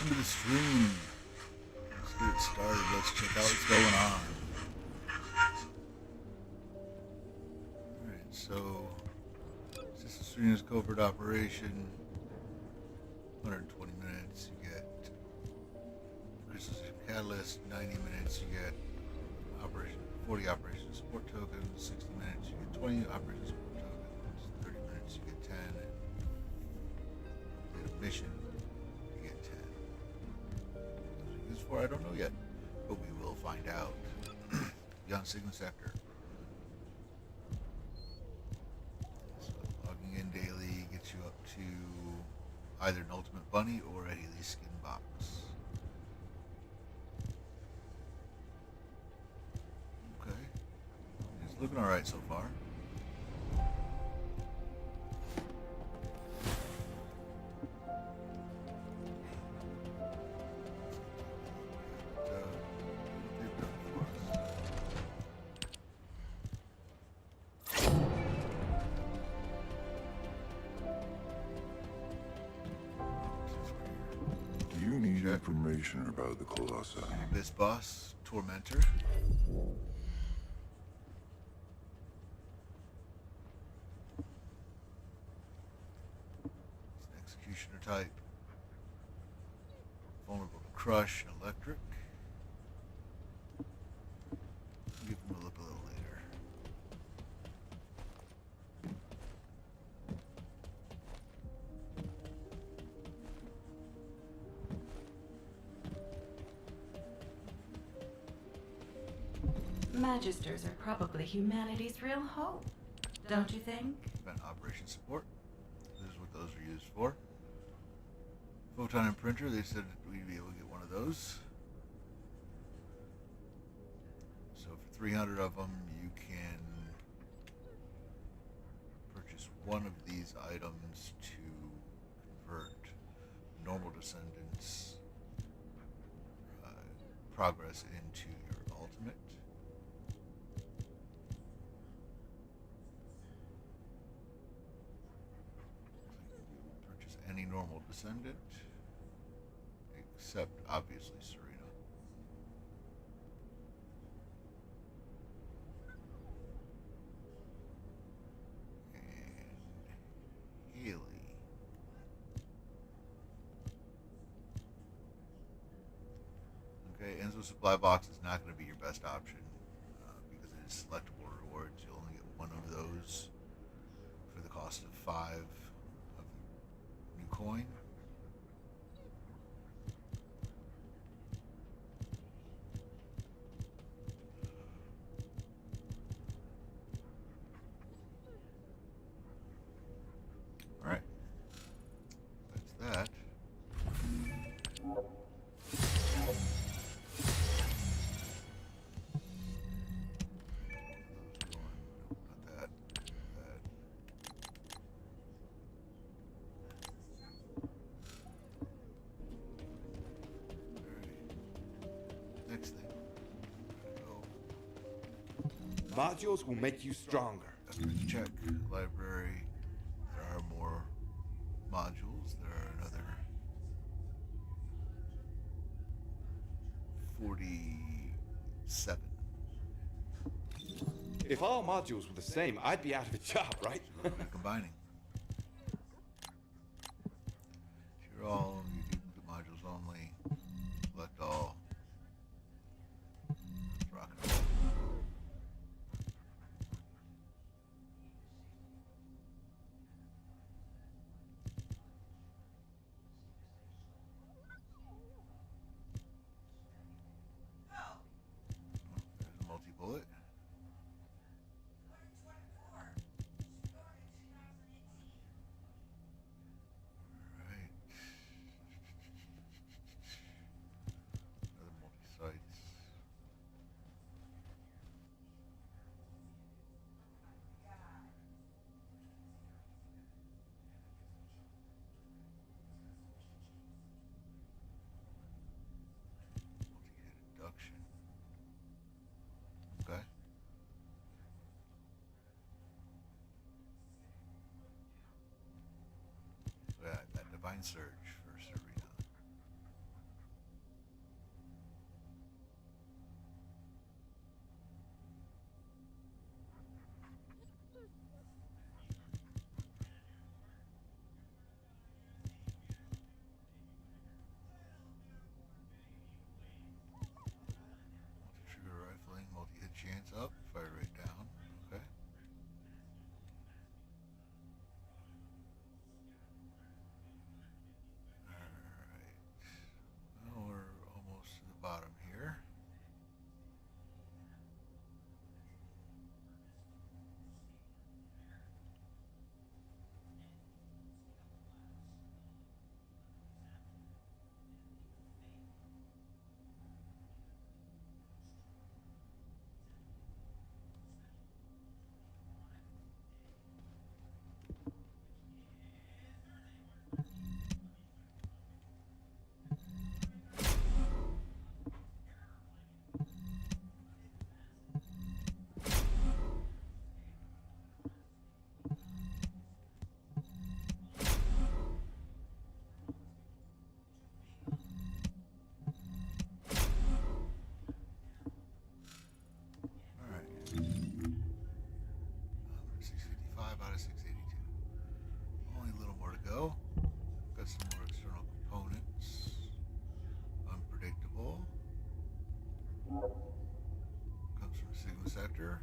welcome to the stream. Let's get it started. Let's check out what's going on. Alright, so System Stream is covert operation. 120 minutes, you get Crystal System Catalyst. 90 minutes, you get 40 operation support tokens. 60 minutes, you get 20 operation support tokens. 30 minutes, you get 10. And complete a mission, you get 10. What those are used for, I don't know yet, but we will find out. Beyond Sigma Sector. So logging in daily gets you up to either an Ultimate Bunny or a Haley skin box. Okay. It's looking alright so far. Information about the Colossi. This boss, Tormentor. It's an executioner type. Vulnerable to crush and electric. I'll give him a look a little later. Magisters are probably humanity's real hope, don't you think? Event operation support. This is what those are used for. Photon and printer, they said we'd be able to get one of those. So for 300 of them, you can purchase one of these items to convert normal descendants progress into your ultimate. Any normal descendant, except obviously Serena. And Haley. Okay, Enzo Supply Box is not going to be your best option because it is selectable rewards. You'll only get one of those for the cost of 5 coin. All right, that's that. Modules will make you stronger. Check library. There are more modules. There are another 47. If all modules were the same, I'd be out of a job, right? We're combining. If you're all, you do the modules only. Select all. Let's rock and roll. Multi-bullet. Alright. Another multi-sites. Multi-hit induction. Okay. So yeah, that Divine Surge for Serena. chance up. Fire rate down. Okay. Alright. Well, we're almost to the bottom here. Alright. 655 out of 682. Only a little more to go. Got some more external components. Unpredictable. Comes from Sigma Sector.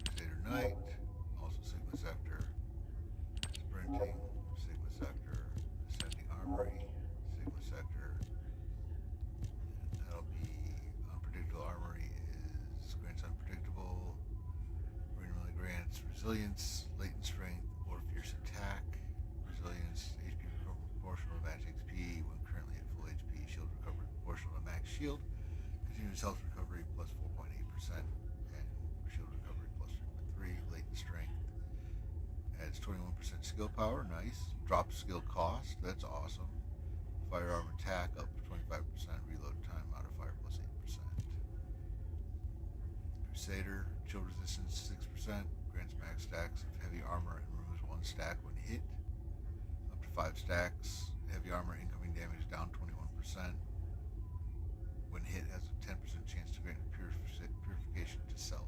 Crusader Knight. Also Sigma Sector. Sprinting. Sigma Sector. Ascending Armory. Sigma Sector. And that'll be Unpredictable Armory is grants unpredictable. Randomly grants resilience, latent strength, or fierce attack. Resilience, HP proportional to max HP when currently at full HP. Shield recovery proportional to max shield. Continuous health recovery plus 4.8%. And shield recovery plus 3.3. Latent strength. Adds 21% skill power. Nice. Drops skill cost. That's awesome. Firearm attack up to 25%. Reload time modifier plus 8%. Crusader, chill resistance 6%, grants max stacks of heavy armor and removes 1 stack when hit. Up to 5 stacks. Heavy armor incoming damage down 21%. When hit has a 10% chance to grant purification to self.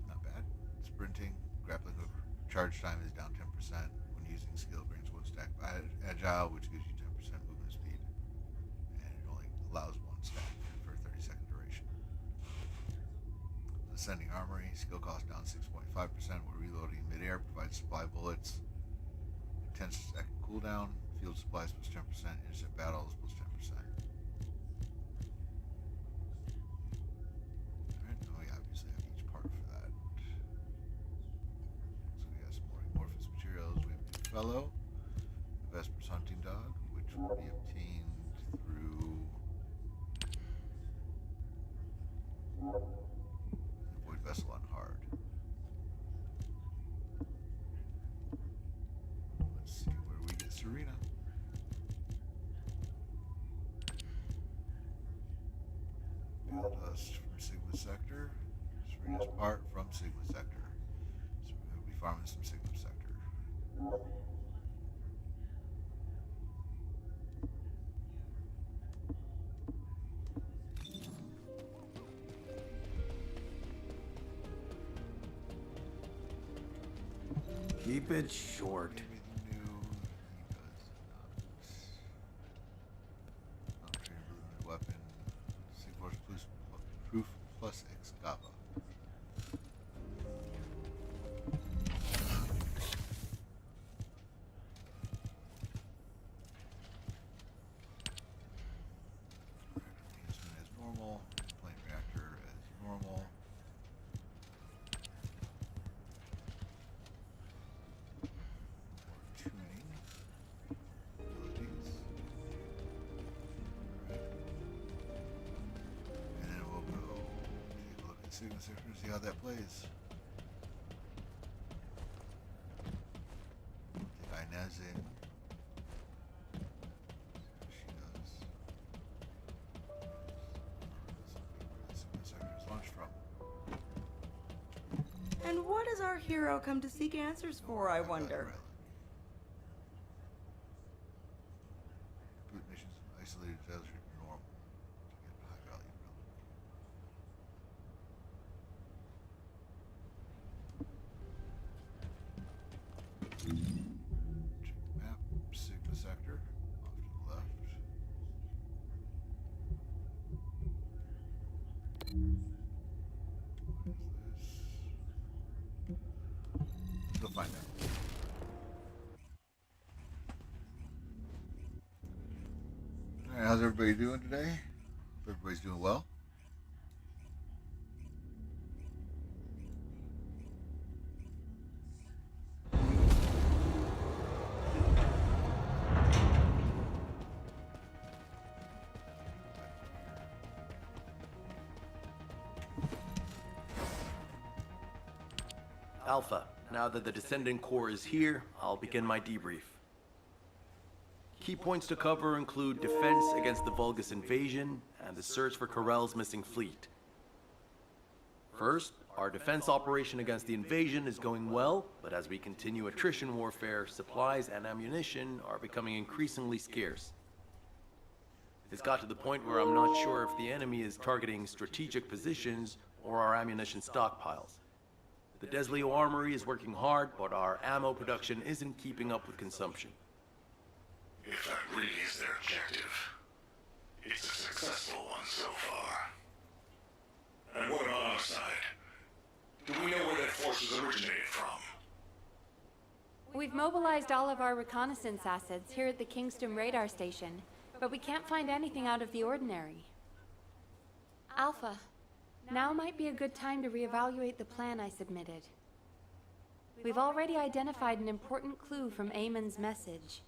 Not bad. Sprinting, grappling hook charge time is down 10%. When using skill grants 1 stack of agile, which gives you 10% movement speed. And it only allows 1 stack for a 30-second duration. Ascending Armory, skill cost down 6.5% when reloading midair, provides supply bullets. 10-second cooldown, field supplies plus 10%, intercept battles plus 10%. Alright, now we obviously have each part for that. So we got some more amorphous materials. We have New Fellow, the Vesper's Hunting Dog, which will be obtained through Void Vessel on hard. Let's see where we get Serena. Field Dust from Sigma Sector. Serena's part from Sigma Sector. So we're going to be farming some Sigma Sector. Keep it short. Anything new? He does not. Upgrade blue weapon. Sigforce proof plus Excava. Enhancement as normal. Flame reactor as normal. Tuning abilities. Alright. And then we'll go take a look at Sigma Sector and see how that plays. Take Inez in. See what she does. Sigma Sector is launched from. And what does our hero come to seek answers for, I wonder? Complete missions in isolated desert normal to get high value relic. Check the map. Sigma Sector off to the left. find out. All right, how's everybody doing today? Hope everybody's doing well. Alpha, now that the Descendant Corps is here, I'll begin my debrief. Key points to cover include defense against the Vulgus invasion and the search for Corell's missing fleet. First, our defense operation against the invasion is going well, but as we continue attrition warfare, supplies and ammunition are becoming increasingly scarce. It's got to the point where I'm not sure if the enemy is targeting strategic positions or our ammunition stockpiles. The Desleo Armory is working hard, but our ammo production isn't keeping up with consumption. If that really is their objective, it's a successful one so far. And what about our side? Do we know where that forces originated from? We've mobilized all of our reconnaissance assets here at the Kingston radar station, but we can't find anything out of the ordinary. Alpha, now might be a good time to reevaluate the plan I submitted. We've already identified an important clue from Amon's message.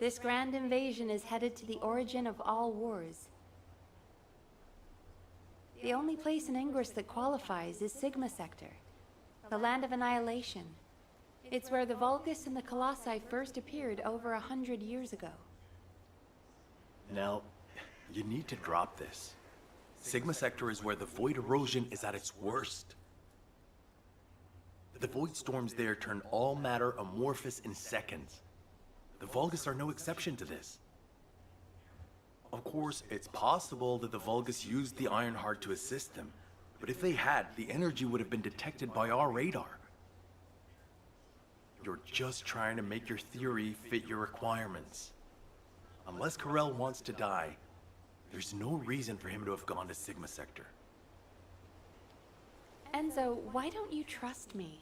This grand invasion is headed to the origin of all wars. The only place in Ingress that qualifies is Sigma Sector, the land of annihilation. It's where the Vulgus and the Colossi first appeared over 100 years ago. Now, you need to drop this. Sigma Sector is where the void erosion is at its worst. The void storms there turn all matter amorphous in seconds. The Vulgus are no exception to this. Of course, it's possible that the Vulgus used the Ironheart to assist them, but if they had, the energy would have been detected by our radar. You're just trying to make your theory fit your requirements. Unless Corell wants to die, there's no reason for him to have gone to Sigma Sector. Enzo, why don't you trust me?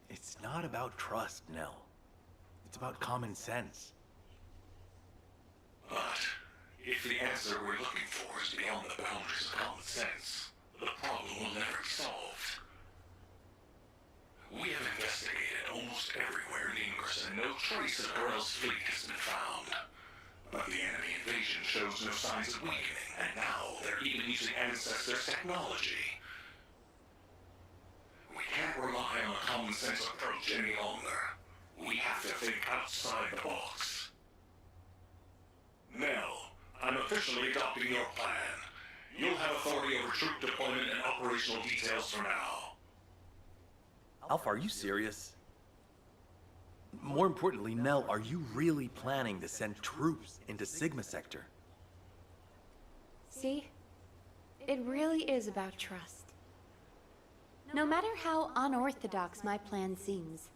It's not about trust, Nell. It's about common sense. But if the answer we're looking for is beyond the boundaries of common sense, the problem will never be solved. We have investigated almost everywhere in Ingress, and no trace of Corell's fleet has been found. But the enemy invasion shows no signs of weakening, and now they're even using Ancestors' technology. We can't rely on a common sense approach any longer. We have to think outside the box. Nell, I'm officially adopting your plan. You'll have authority over troop deployment and operational details from now. Alpha, are you serious? More importantly, Nell, are you really planning to send troops into Sigma Sector? See? It really is about trust. No matter how unorthodox my plan seems,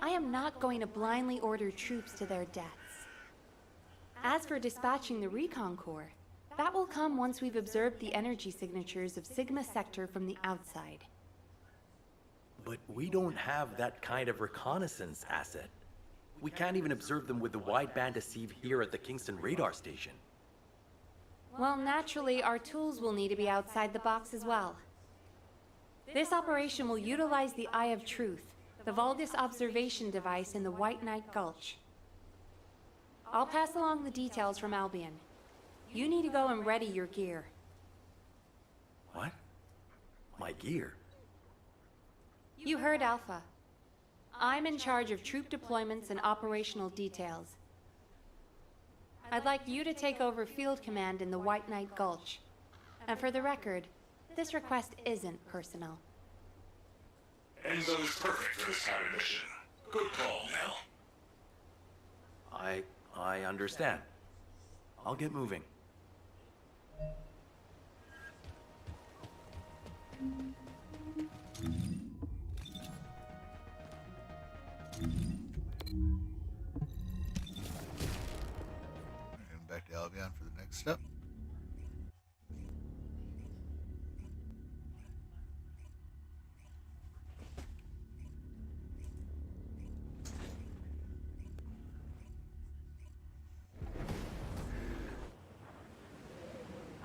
I am not going to blindly order troops to their deaths. As for dispatching the Recon Corps, that will come once we've observed the energy signatures of Sigma Sector from the outside. But we don't have that kind of reconnaissance asset. We can't even observe them with the wideband deceive here at the Kingston radar station. Well, naturally, our tools will need to be outside the box as well. This operation will utilize the Eye of Truth, the Vulgus observation device in the White Knight Gulch. I'll pass along the details from Albion. You need to go and ready your gear. What? My gear? You heard Alpha. I'm in charge of troop deployments and operational details. I'd like you to take over field command in the White Knight Gulch. And for the record, this request isn't personal. Enzo is perfect for this kind of mission. Good call, Nell. I understand. I'll get moving. And back to Albion for the next step.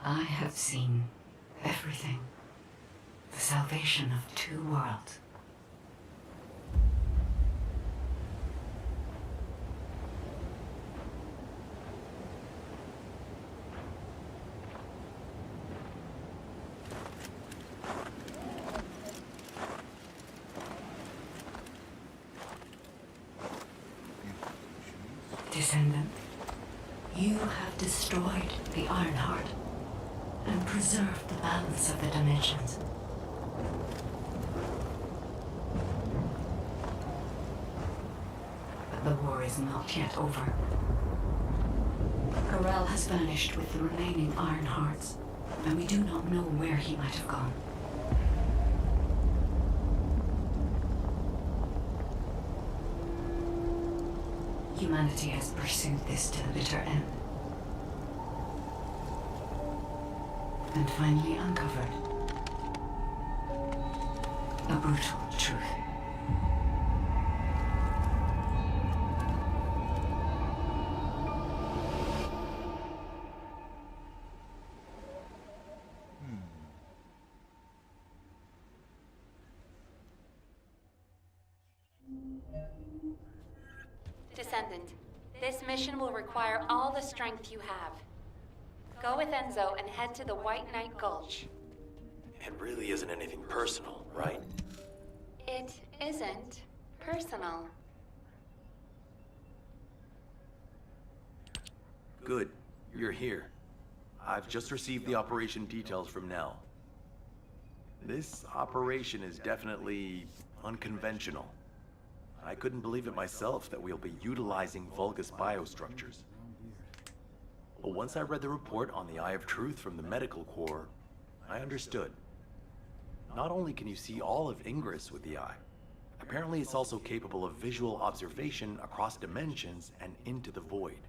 I have seen everything. The salvation of two worlds. Descendant, you have destroyed the Ironheart and preserved the balance of the dimensions. But the war is not yet over. Corel has vanished with the remaining Ironhearts, and we do not know where he might have gone. Humanity has pursued this to the bitter end. And finally uncovered a brutal truth. Descendant, this mission will require all the strength you have. Go with Enzo and head to the White Knight Gulch. It really isn't anything personal, right? It isn't personal. Good. You're here. I've just received the operation details from Nell. This operation is definitely unconventional. I couldn't believe it myself that we'll be utilizing Vulgus biostructures. But once I read the report on the Eye of Truth from the Medical Corps, I understood. Not only can you see all of Ingress with the eye, apparently it's also capable of visual observation across dimensions and into the void.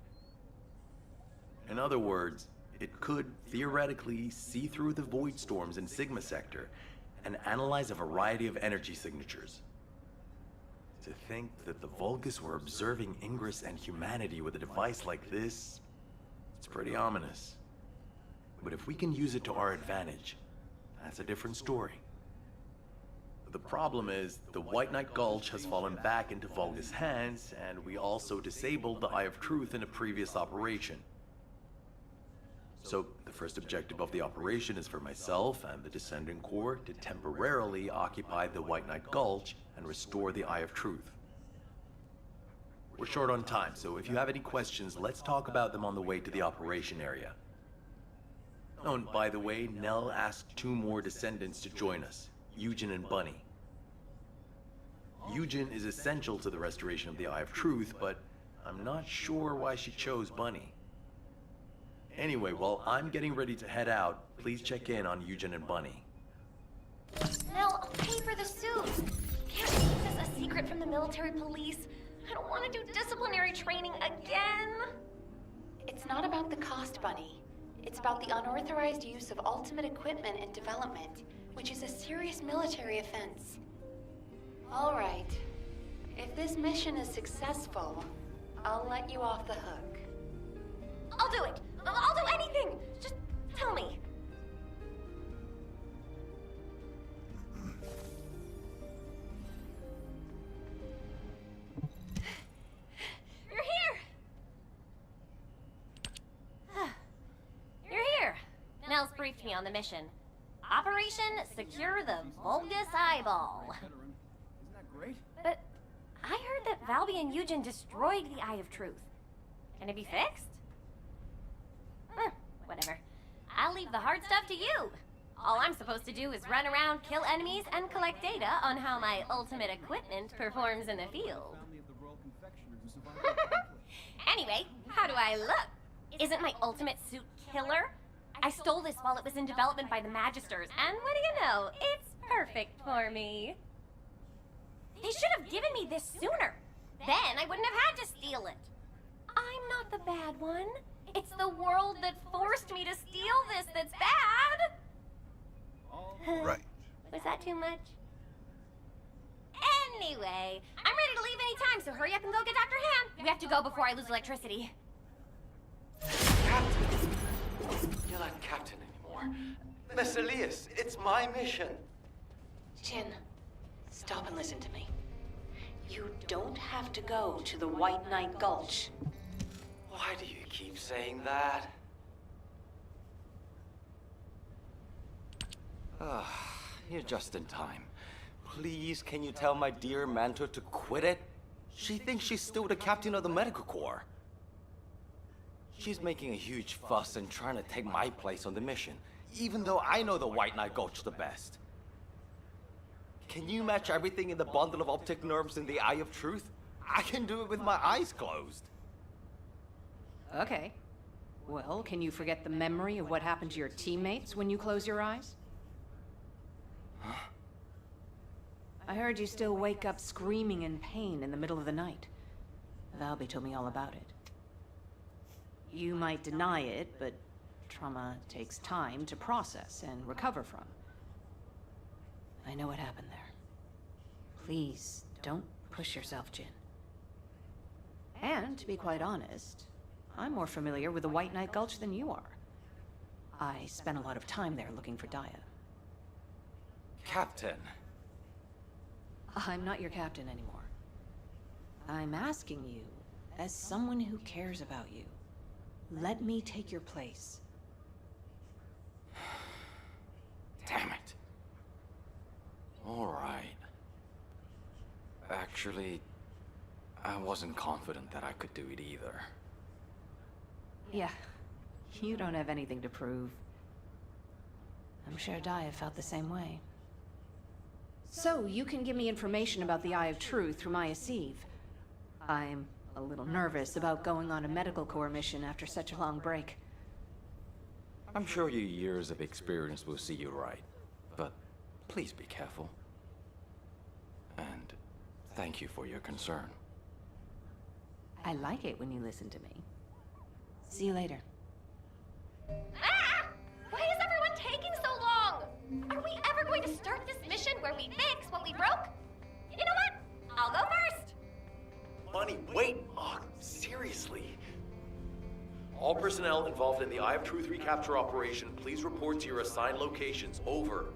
In other words, it could theoretically see through the void storms in Sigma Sector and analyze a variety of energy signatures. To think that the Vulgus were observing Ingress and humanity with a device like this, it's pretty ominous. But if we can use it to our advantage, that's a different story. The problem is, the White Knight Gulch has fallen back into Vulgus hands, and we also disabled the Eye of Truth in a previous operation. So, the first objective of the operation is for myself and the Descendant Corps to temporarily occupy the White Knight Gulch and restore the Eye of Truth. We're short on time, so if you have any questions, let's talk about them on the way to the operation area. Oh, and by the way, Nell asked 2 more Descendants to join us, Eugen and Bunny. Eugen is essential to the restoration of the Eye of Truth, but I'm not sure why she chose Bunny. Anyway, while I'm getting ready to head out, please check in on Eugen and Bunny. Nell, I'll pay for the suit. Can't we keep this a secret from the military police? I don't want to do disciplinary training again. It's not about the cost, Bunny. It's about the unauthorized use of ultimate equipment and development, which is a serious military offense. All right. If this mission is successful, I'll let you off the hook. I'll do it. I'll do anything. Just tell me. You're here. You're here. Nell's briefed me on the mission. Operation Secure the Vulgus Eyeball. Isn't that great? But I heard that Valby and Eugen destroyed the Eye of Truth. Can it be fixed? Whatever. I'll leave the hard stuff to you. All I'm supposed to do is run around, kill enemies, and collect data on how my ultimate equipment performs in the field. Family of the royal confectioner who survived the conflict. Anyway, how do I look? Isn't my ultimate suit killer? I stole this while it was in development by the Magisters, and what do you know? It's perfect for me. They should have given me this sooner. Then I wouldn't have had to steal it. I'm not the bad one. It's the world that forced me to steal this that's bad. Right. Was that too much? Anyway, I'm ready to leave any time, so hurry up and go get Dr. Han. We have to go before I lose electricity. Captain! You're not captain anymore. Miss Elias, it's my mission. Jin, stop and listen to me. You don't have to go to the White Knight Gulch. Why do you keep saying that? You're just in time. Please, can you tell my dear mentor to quit it? She thinks she's still the captain of the medical corps. She's making a huge fuss and trying to take my place on the mission, even though I know the White Knight Gulch the best. Can you match everything in the bundle of optic nerves in the Eye of Truth? I can do it with my eyes closed. Okay. Well, can you forget the memory of what happened to your teammates when you close your eyes? Huh? I heard you still wake up screaming in pain in the middle of the night. Valby told me all about it. You might deny it, but trauma takes time to process and recover from. I know what happened there. Please, don't push yourself, Jin. And, to be quite honest, I'm more familiar with the White Knight Gulch than you are. I spent a lot of time there looking for Daya. Captain. I'm not your captain anymore. I'm asking you, as someone who cares about you, let me take your place. Damn it. All right. Actually, I wasn't confident that I could do it either. Yeah, you don't have anything to prove. I'm sure Daya felt the same way. So, you can give me information about the Eye of Truth through Maya Sieve. I'm a little nervous about going on a medical corps mission after such a long break. I'm sure your years of experience will see you right, but please be careful. And thank you for your concern. I like it when you listen to me. See you later. Ah! Why is everyone taking so long? Are we ever going to start this mission where we fix what we broke? You know what? I'll go first. Bunny, wait! Oh, seriously. All personnel involved in the Eye of Truth recapture operation, please report to your assigned locations. Over.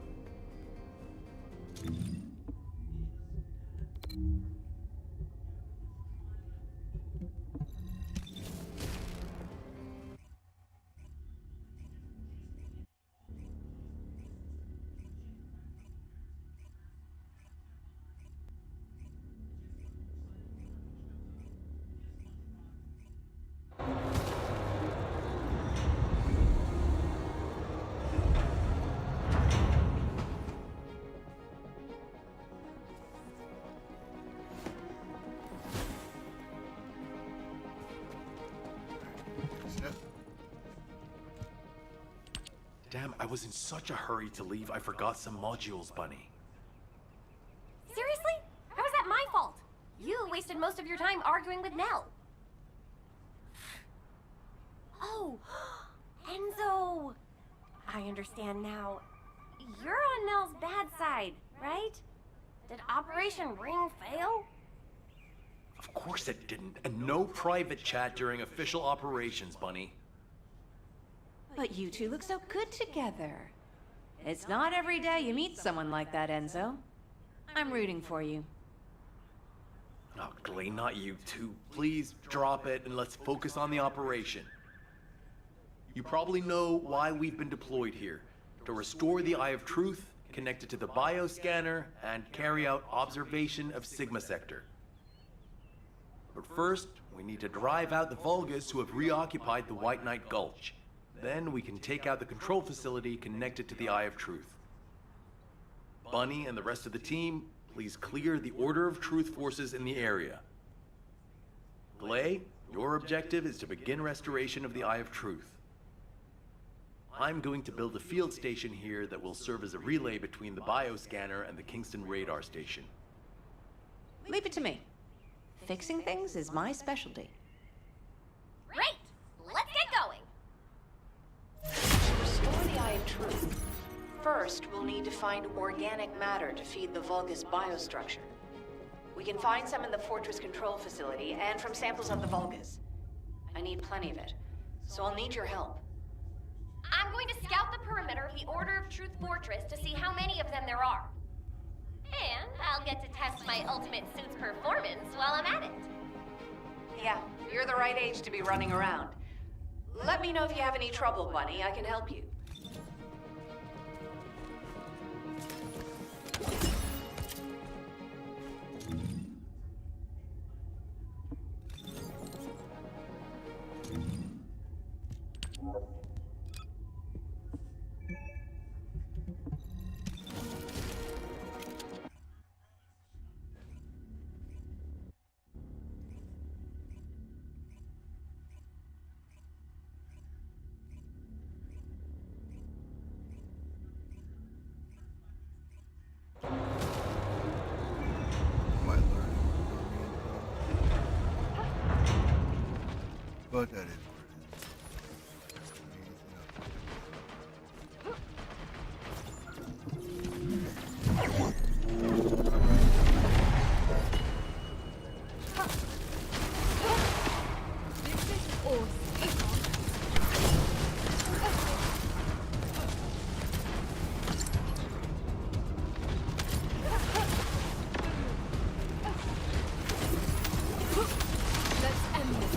Damn, I was in such a hurry to leave, I forgot some modules, Bunny. Seriously? How is that my fault? You wasted most of your time arguing with Nell. Oh, Enzo! I understand now. You're on Nell's bad side, right? Did Operation Ring fail? Of course it didn't, and no private chat during official operations, Bunny. But you two look so good together. It's not every day you meet someone like that, Enzo. I'm rooting for you. Oh, Glay, not you two. Please drop it and let's focus on the operation. You probably know why we've been deployed here. To restore the Eye of Truth, connect it to the bioscanner, and carry out observation of Sigma Sector. But first, we need to drive out the Vulgus who have reoccupied the White Knight Gulch. Then we can take out the control facility connected to the Eye of Truth. Bunny and the rest of the team, please clear the Order of Truth forces in the area. Glay, your objective is to begin restoration of the Eye of Truth. I'm going to build a field station here that will serve as a relay between the bioscanner and the Kingston radar station. Leave it to me. Fixing things is my specialty. Great! Let's get going! To restore the Eye of Truth, first we'll need to find organic matter to feed the Vulgus biostructure. We can find some in the Fortress control facility and from samples of the Vulgus. I need plenty of it, so I'll need your help. I'm going to scout the perimeter of the Order of Truth Fortress to see how many of them there are. And I'll get to test my ultimate suit's performance while I'm at it. Yeah, you're the right age to be running around. Let me know if you have any trouble, Bunny. I can help you. Might learn. But that is what it is. Let's end this.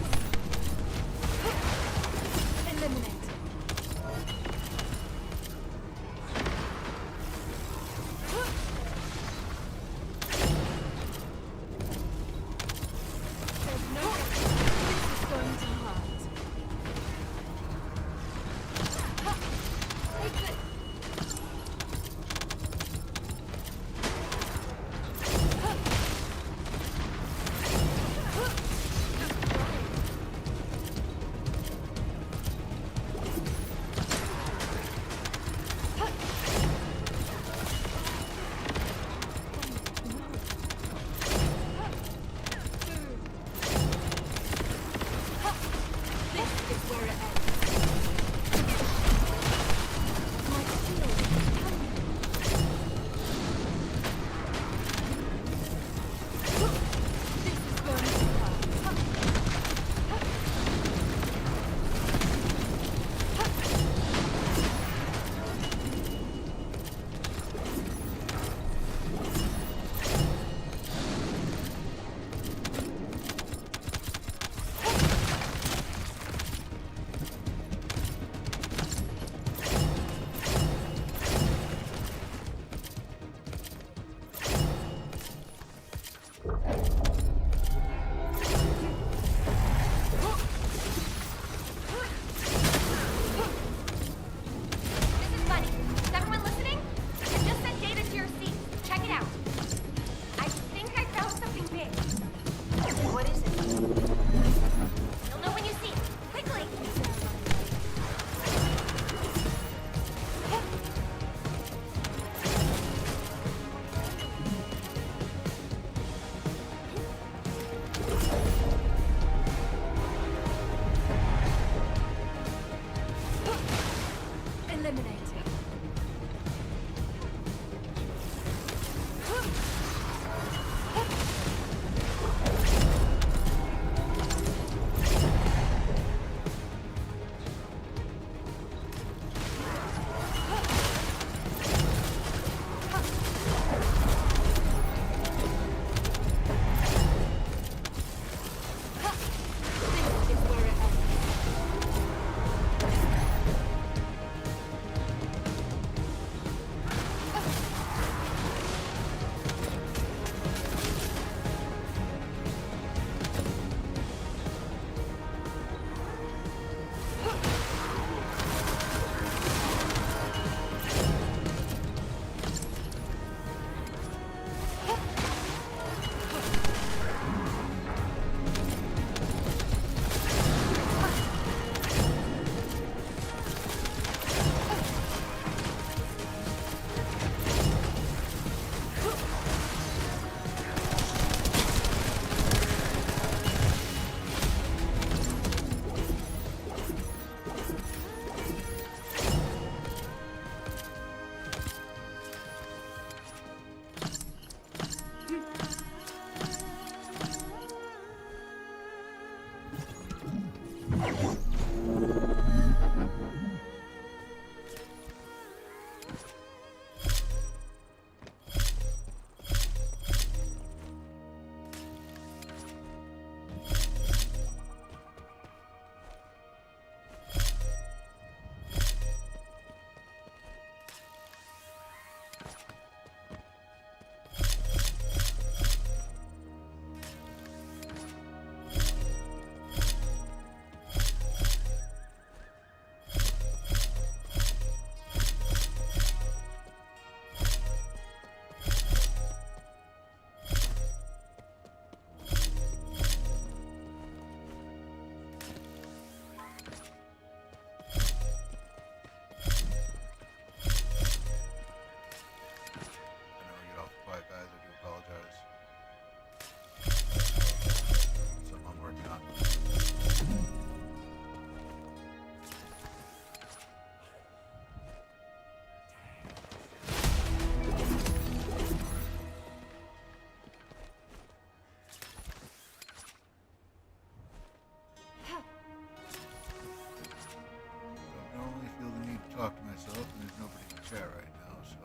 chat right now, so.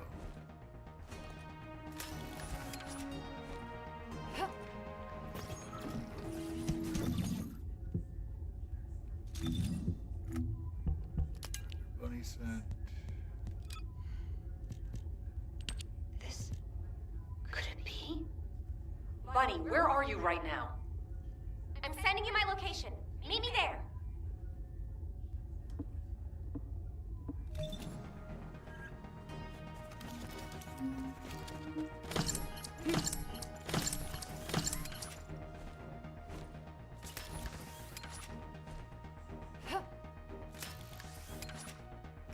Bunny sent. This... could it be? Bunny, where are you right now? I'm sending you my location. Meet me there.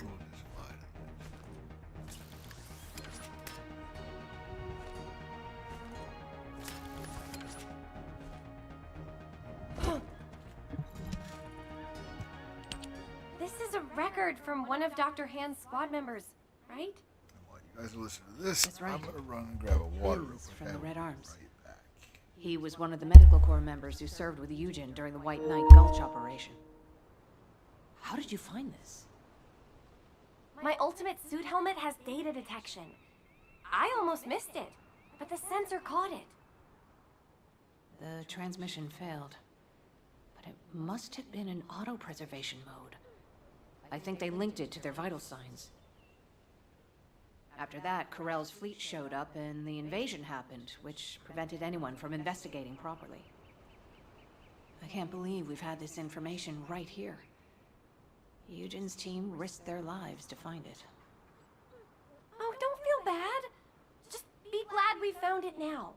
We'll just fly to the next. This is a record from one of Dr. Hand's squad members, right? And while you guys are listening to this, That's right. I'm gonna run and grab a water real Bins quick. from the I'll be Red Arms. right back. He was one of the Medical Corps members who served with Eugen during the White Knight Gulch operation. How did you find this? My ultimate suit helmet has data detection. I almost missed it, but the sensor caught it. The transmission failed, but it must have been in auto-preservation mode. I think they linked it to their vital signs. After that, Corell's fleet showed up and the invasion happened, which prevented anyone from investigating properly. I can't believe we've had this information right here. Eugen's team risked their lives to find it. Oh, don't feel bad. Just be glad we found it now.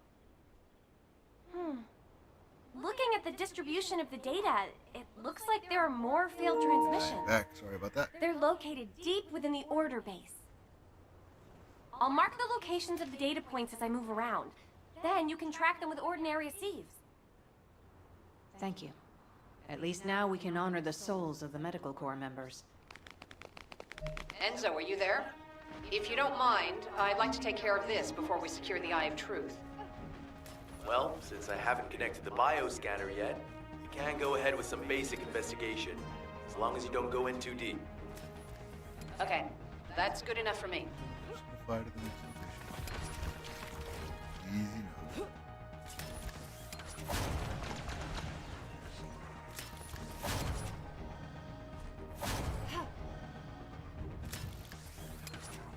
Looking at the distribution of the data, it looks like there are more failed transmissions. Back. Sorry about that. They're located deep within the order base. I'll mark the locations of the data points as I move around. Then you can track them with ordinary sieves. Thank you. At least now we can honor the souls of the Medical Corps members. Enzo, are you there? If you don't mind, I'd like to take care of this before we secure the Eye of Truth. Well, since I haven't connected the bioscanner yet, you can go ahead with some basic investigation, as long as you don't go in too deep. Okay, that's good enough for me. Just gonna fly to the next location. Easy enough.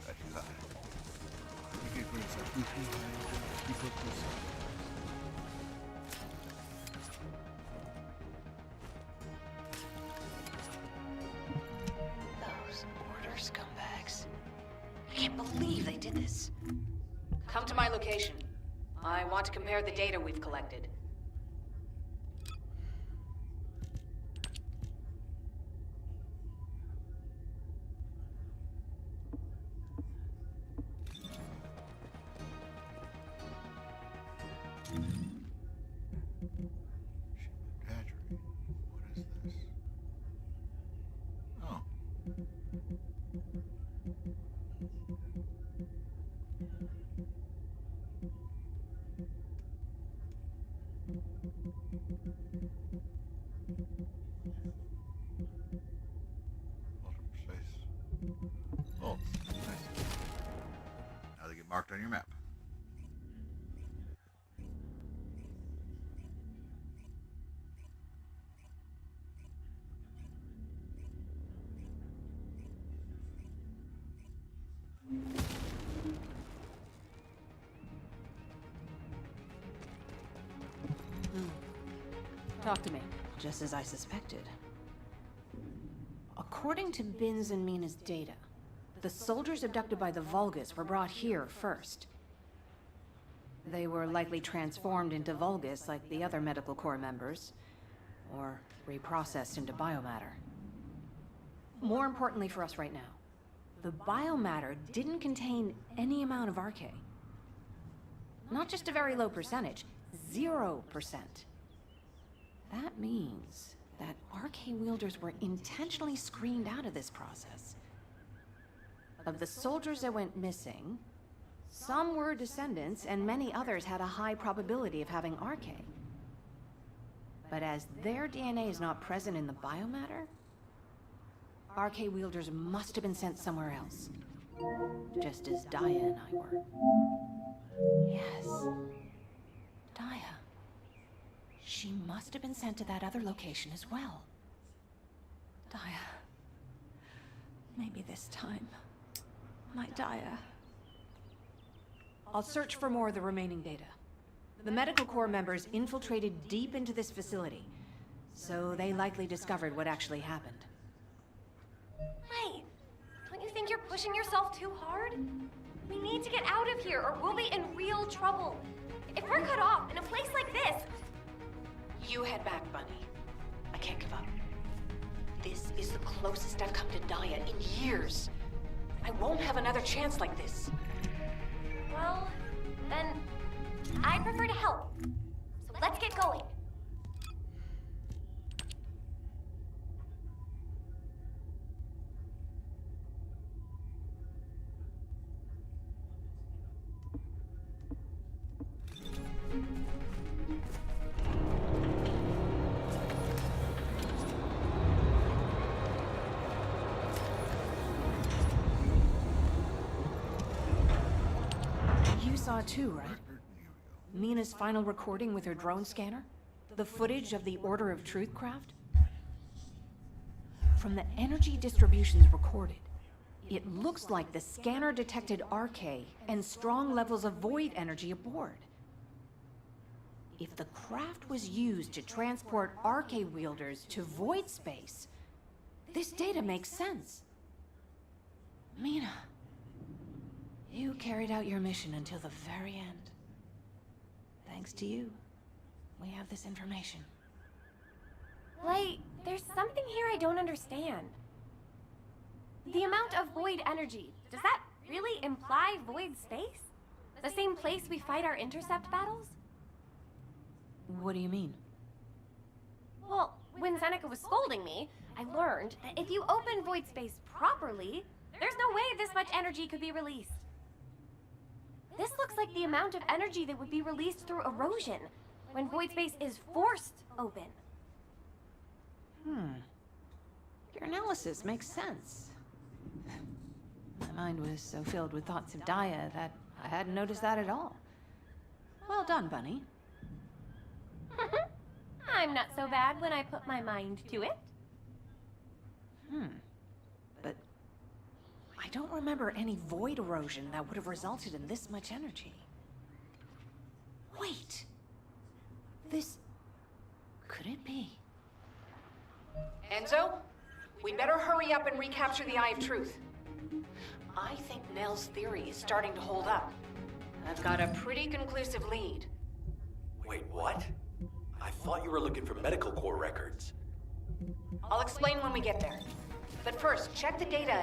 Got you high. You get great stuff. Keep up this. Those order scumbags. I can't believe they did this. Come to my location. I want to compare the data we've collected. Shipment What is this? Oh. Ultra precise. Oh, nice. Now they get marked on your map. Talk to me. Just as I suspected. According to Bin's and Mina's data, the soldiers abducted by the Vulgus were brought here first. They were likely transformed into Vulgus like the other Medical Corps members, or reprocessed into biomatter. More importantly for us right now, the biomatter didn't contain any amount of RK. Not just a very low percentage, 0%. That means that RK wielders were intentionally screened out of this process. Of the soldiers that went missing, some were descendants and many others had a high probability of having RK. But as their DNA is not present in the biomatter, RK wielders must have been sent somewhere else. just as Daya and I were. Yes. Daya. She must have been sent to that other location as well. Daya. Maybe this time. My Daya. I'll search for more of the remaining data. The Medical Corps members infiltrated deep into this facility, so they likely discovered what actually happened. Wait, don't you think you're pushing yourself too hard? We need to get out of here or we'll be in real trouble. If we're cut off in a place like this... You head back, Bunny. I can't give up. This is the closest I've come to Daya in years. I won't have another chance like this. Well, then I prefer to help. So let's get going. You saw too, right? Mina's final recording with her drone scanner? The footage of the Order of Truth craft? From the energy distributions recorded, it looks like the scanner detected RK and strong levels of void energy aboard. If the craft was used to transport RK wielders to void space, this data makes sense. Mina, you carried out your mission until the very end. Thanks to you, we have this information. Wait, there's something here I don't understand. The amount of void energy, does that really imply void space? The same place we fight our intercept battles? What do you mean? Well, when Seneca was scolding me, I learned that if you open void space properly, there's no way this much energy could be released. This looks like the amount of energy that would be released through erosion when void space is forced open. Your analysis makes sense. My mind was so filled with thoughts of Daya that I hadn't noticed that at all. Well done, Bunny. I'm not so bad when I put my mind to it. But I don't remember any void erosion that would have resulted in this much energy. Wait. This... could it be? Enzo, we better hurry up and recapture the Eye of Truth. I think Nell's theory is starting to hold up. I've got a pretty conclusive lead. Wait, what? I thought you were looking for Medical Corps records. I'll explain when we get there. But first, check the data.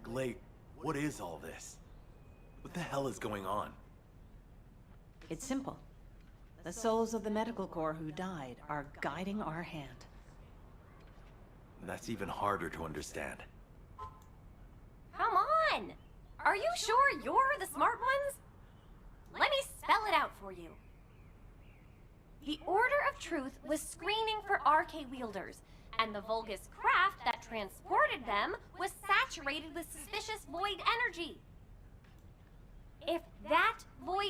Glade, what is all this? What the hell is going on? It's simple. The souls of the Medical Corps who died are guiding our hand. That's even harder to understand. Come on! Are you sure you're the smart ones? Let me spell it out for you. The Order of Truth was screening for RK wielders, and the Vulgus craft that transported them was saturated with suspicious void energy.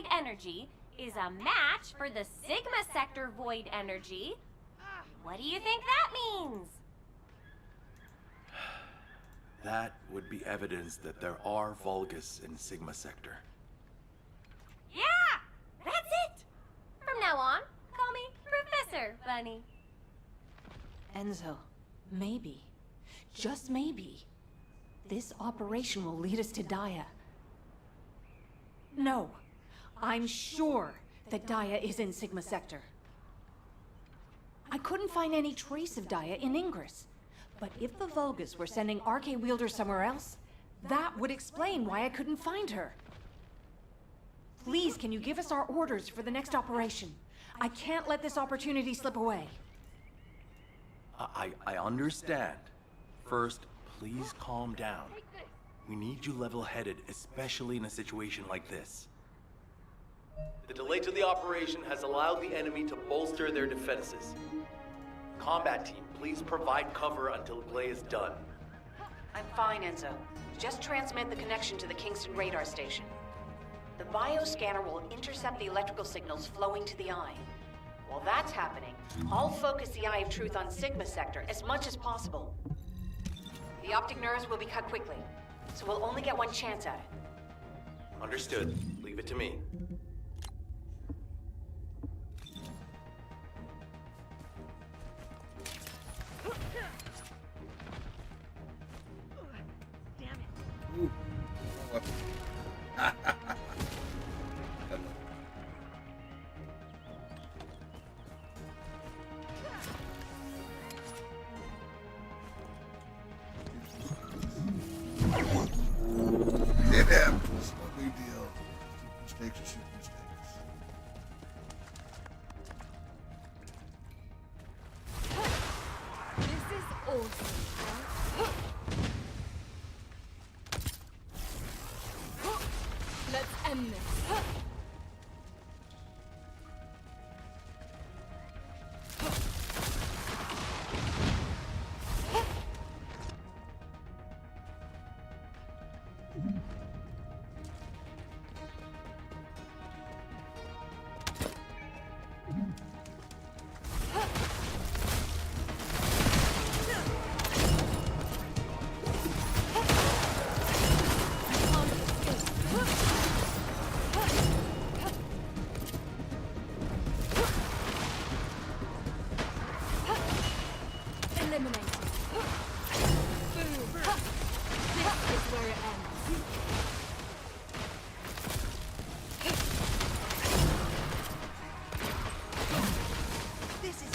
void energy is a match for the Sigma sector void energy, what do you think that means? That would be evidence that there are Vulgus in Sigma Sector. Yeah! That's it! From now on, call me Professor Bunny. Enzo, maybe, just maybe, this operation will lead us to Daya. No, I'm sure that Daya is in Sigma Sector. I couldn't find any trace of Daya in Ingress. But if the Vulgus were sending RK wielders somewhere else, that would explain why I couldn't find her. Please, can you give us our orders for the next operation? I can't let this opportunity slip away. I understand. First, please calm down. We need you level-headed, especially in a situation like this. The delay to the operation has allowed the enemy to bolster their defenses. Combat team, please provide cover until the play is done. I'm fine, Enzo. Just transmit the connection to the Kingston radar station. The bioscanner will intercept the electrical signals flowing to the eye. While that's happening, I'll focus the Eye of Truth on Sigma Sector as much as possible. The optic nerves will be cut quickly, so we'll only get one chance at it. Understood. Leave it to me. Ooh. It happens. No big deal. Mistakes are super mistakes. This is awesome. Let's end this. Eliminated. Boom. This is where it ends. This is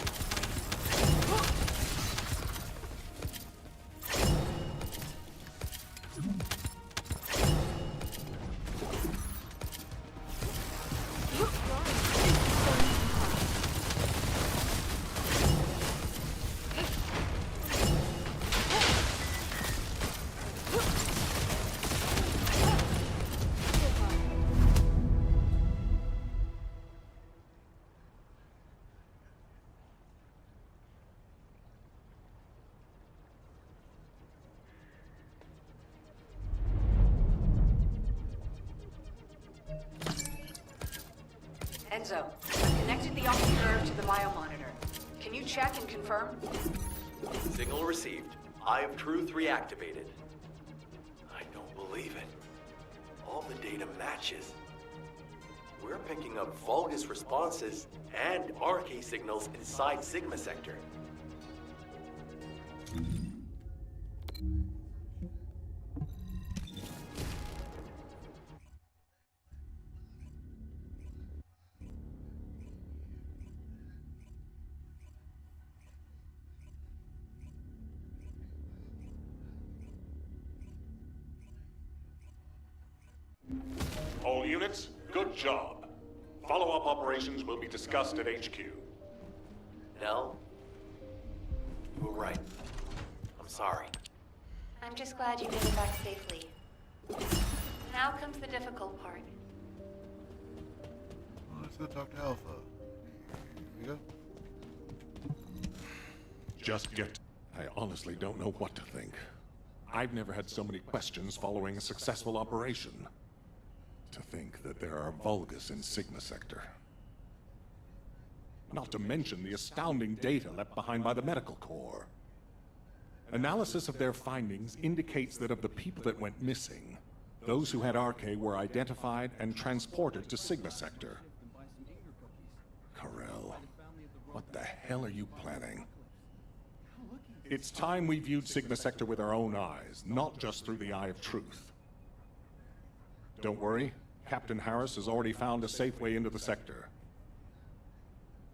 Enzo, I've connected the optic nerve to the biomonitor. Can you check and confirm? Signal received. Eye of Truth reactivated. I don't believe it. All the data matches. We're picking up Vulgus responses and RK signals inside Sigma Sector. All units, good job. Follow-up operations will be discussed at HQ. Nell, you were right. I'm sorry. I'm just glad you made it back safely. Now comes the difficult part. Well, let's go talk to Alpha. Here you go. Just get... I honestly don't know what to think. I've never had so many questions following a successful operation. To think that there are Vulgus in Sigma Sector. Not to mention the astounding data left behind by the Medical Corps. Analysis of their findings indicates that of the people that went missing, those who had RK were identified and transported to Sigma Sector. Karel, what the hell are you planning? It's time we viewed Sigma Sector with our own eyes, not just through the eye of truth. Don't worry, Captain Harris has already found a safe way into the sector.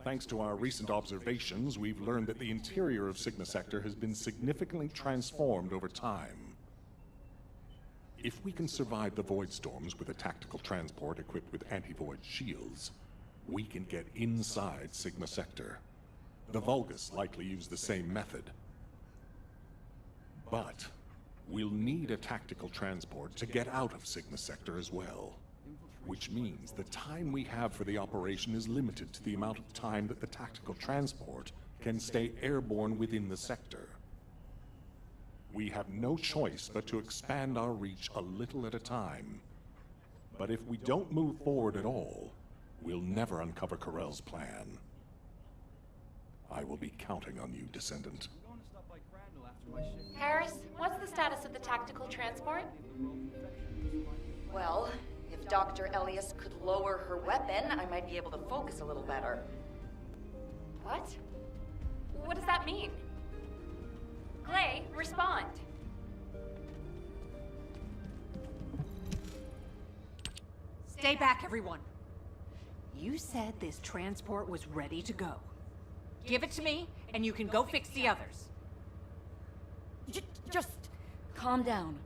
Thanks to our recent observations, we've learned that the interior of Sigma Sector has been significantly transformed over time. If we can survive the void storms with a tactical transport equipped with anti-void shields, we can get inside Sigma Sector. The Vulgus likely use the same method. But we'll need a tactical transport to get out of Sigma Sector as well. Which means the time we have for the operation is limited to the amount of time that the tactical transport can stay airborne within the sector. We have no choice but to expand our reach a little at a time. But if we don't move forward at all, we'll never uncover Karel's plan. I will be counting on you, Descendant. Harris, what's the status of the tactical transport? Well, if Dr. Elias could lower her weapon, I might be able to focus a little better. What? What does that mean? Clay, respond. Stay back, everyone. You said this transport was ready to go. Give it to me, and you can go fix the others. Just calm down.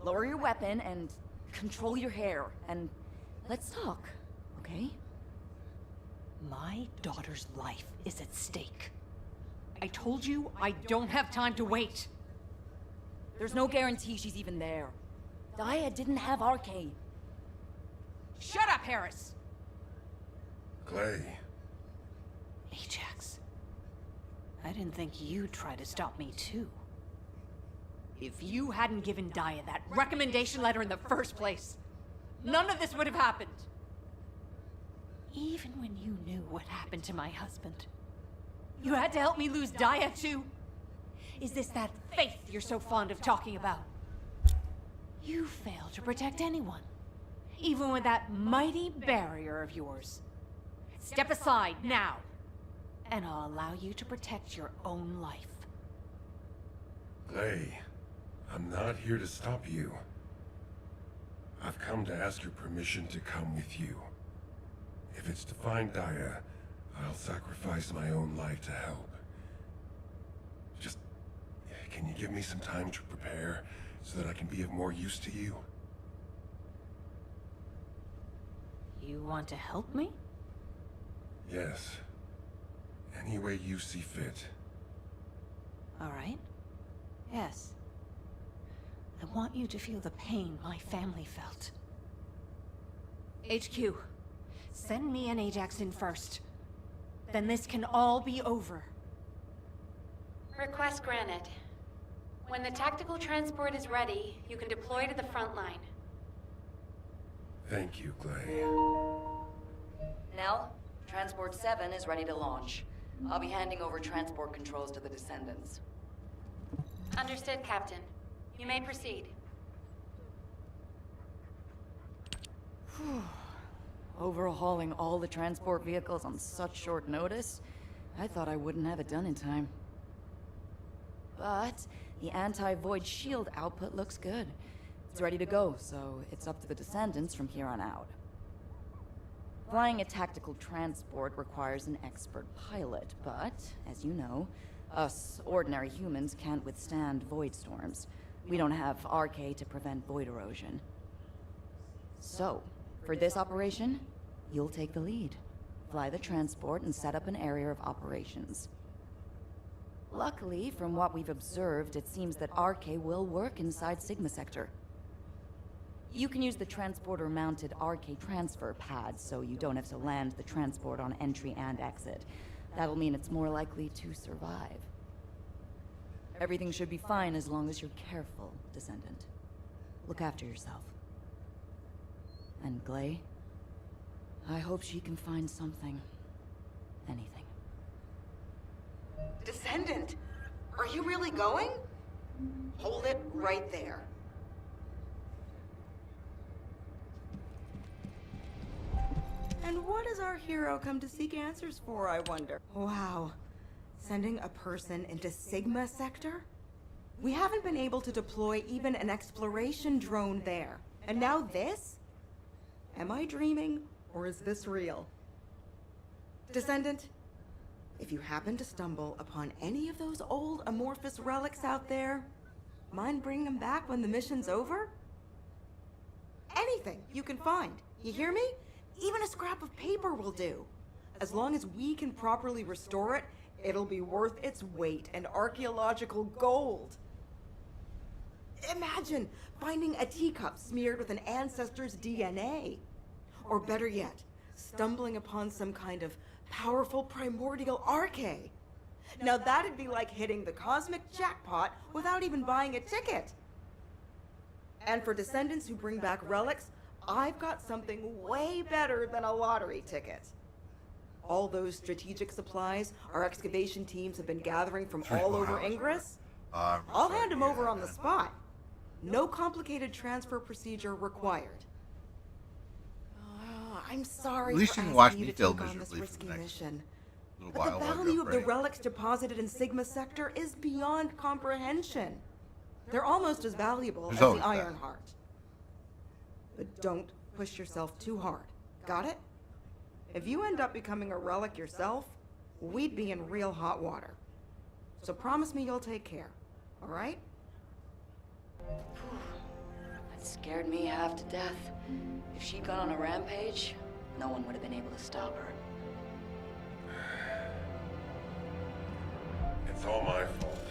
Lower your weapon and control your hair, and let's talk, okay? My daughter's life is at stake. I told you I don't have time to wait. There's no guarantee she's even there. Dia didn't have RK. Shut up, Harris! Clay. Ajax. I didn't think you'd try to stop me, too. If you hadn't given Dia that recommendation letter in the first place, none of this would have happened. Even when you knew what happened to my husband, you had to help me lose Dia, too. Is this that faith you're so fond of talking about? You failed to protect anyone, even with that mighty barrier of yours. Step aside now, and I'll allow you to protect your own life. Clay, I'm not here to stop you. I've come to ask your permission to come with you. If it's to find Dia, I'll sacrifice my own life to help. Just, can you give me some time to prepare so that I can be of more use to you? You want to help me? Yes. Any way you see fit. All right. Yes. I want you to feel the pain my family felt. HQ, send me and Ajax in first. Then this can all be over. Request granted. When the tactical transport is ready, you can deploy to the front line. Thank you, Clay. Nell, Transport 7 is ready to launch. I'll be handing over transport controls to the Descendants. Understood, Captain. You may proceed. Overhauling all the transport vehicles on such short notice? I thought I wouldn't have it done in time. But the anti-void shield output looks good. It's ready to go, so it's up to the Descendants from here on out. Flying a tactical transport requires an expert pilot, but, as you know, us ordinary humans can't withstand void storms. We don't have RK to prevent void erosion. So, for this operation, you'll take the lead. Fly the transport and set up an area of operations. Luckily, from what we've observed, it seems that RK will work inside Sigma Sector. You can use the transporter-mounted RK transfer pad, so you don't have to land the transport on entry and exit. That'll mean it's more likely to survive. Everything should be fine as long as you're careful, Descendant. Look after yourself. And Glay? I hope she can find something. Anything. Descendant, are you really going? Hold it right there. And what does our hero come to seek answers for, I wonder? Wow. Sending a person into Sigma Sector? We haven't been able to deploy even an exploration drone there. And now this? Am I dreaming, or is this real? Descendant, if you happen to stumble upon any of those old amorphous relics out there, mind bringing them back when the mission's over? Anything you can find, you hear me? Even a scrap of paper will do. As long as we can properly restore it, it'll be worth its weight in archaeological gold. Imagine finding a teacup smeared with an ancestor's DNA. Or better yet, stumbling upon some kind of powerful primordial arche. Now that'd be like hitting the cosmic jackpot without even buying a ticket. And for descendants who bring back relics, I've got something way better than a lottery ticket. All those strategic supplies our excavation teams have been gathering from all over Ingress, I'll hand them over on the spot. No complicated transfer procedure required. I'm sorry At least for you can asking watch you me to fail take on this miserably for risky the next mission. little But while the while value you're of the upgrading. relics deposited in Sigma Sector is beyond comprehension. They're almost as valuable There's as always the that. Iron Heart. But don't push yourself too hard. Got it? If you end up becoming a relic yourself, we'd be in real hot water. So promise me you'll take care, all right? That scared me half to death. If she'd gone on a rampage, no one would have been able to stop her. It's all my fault.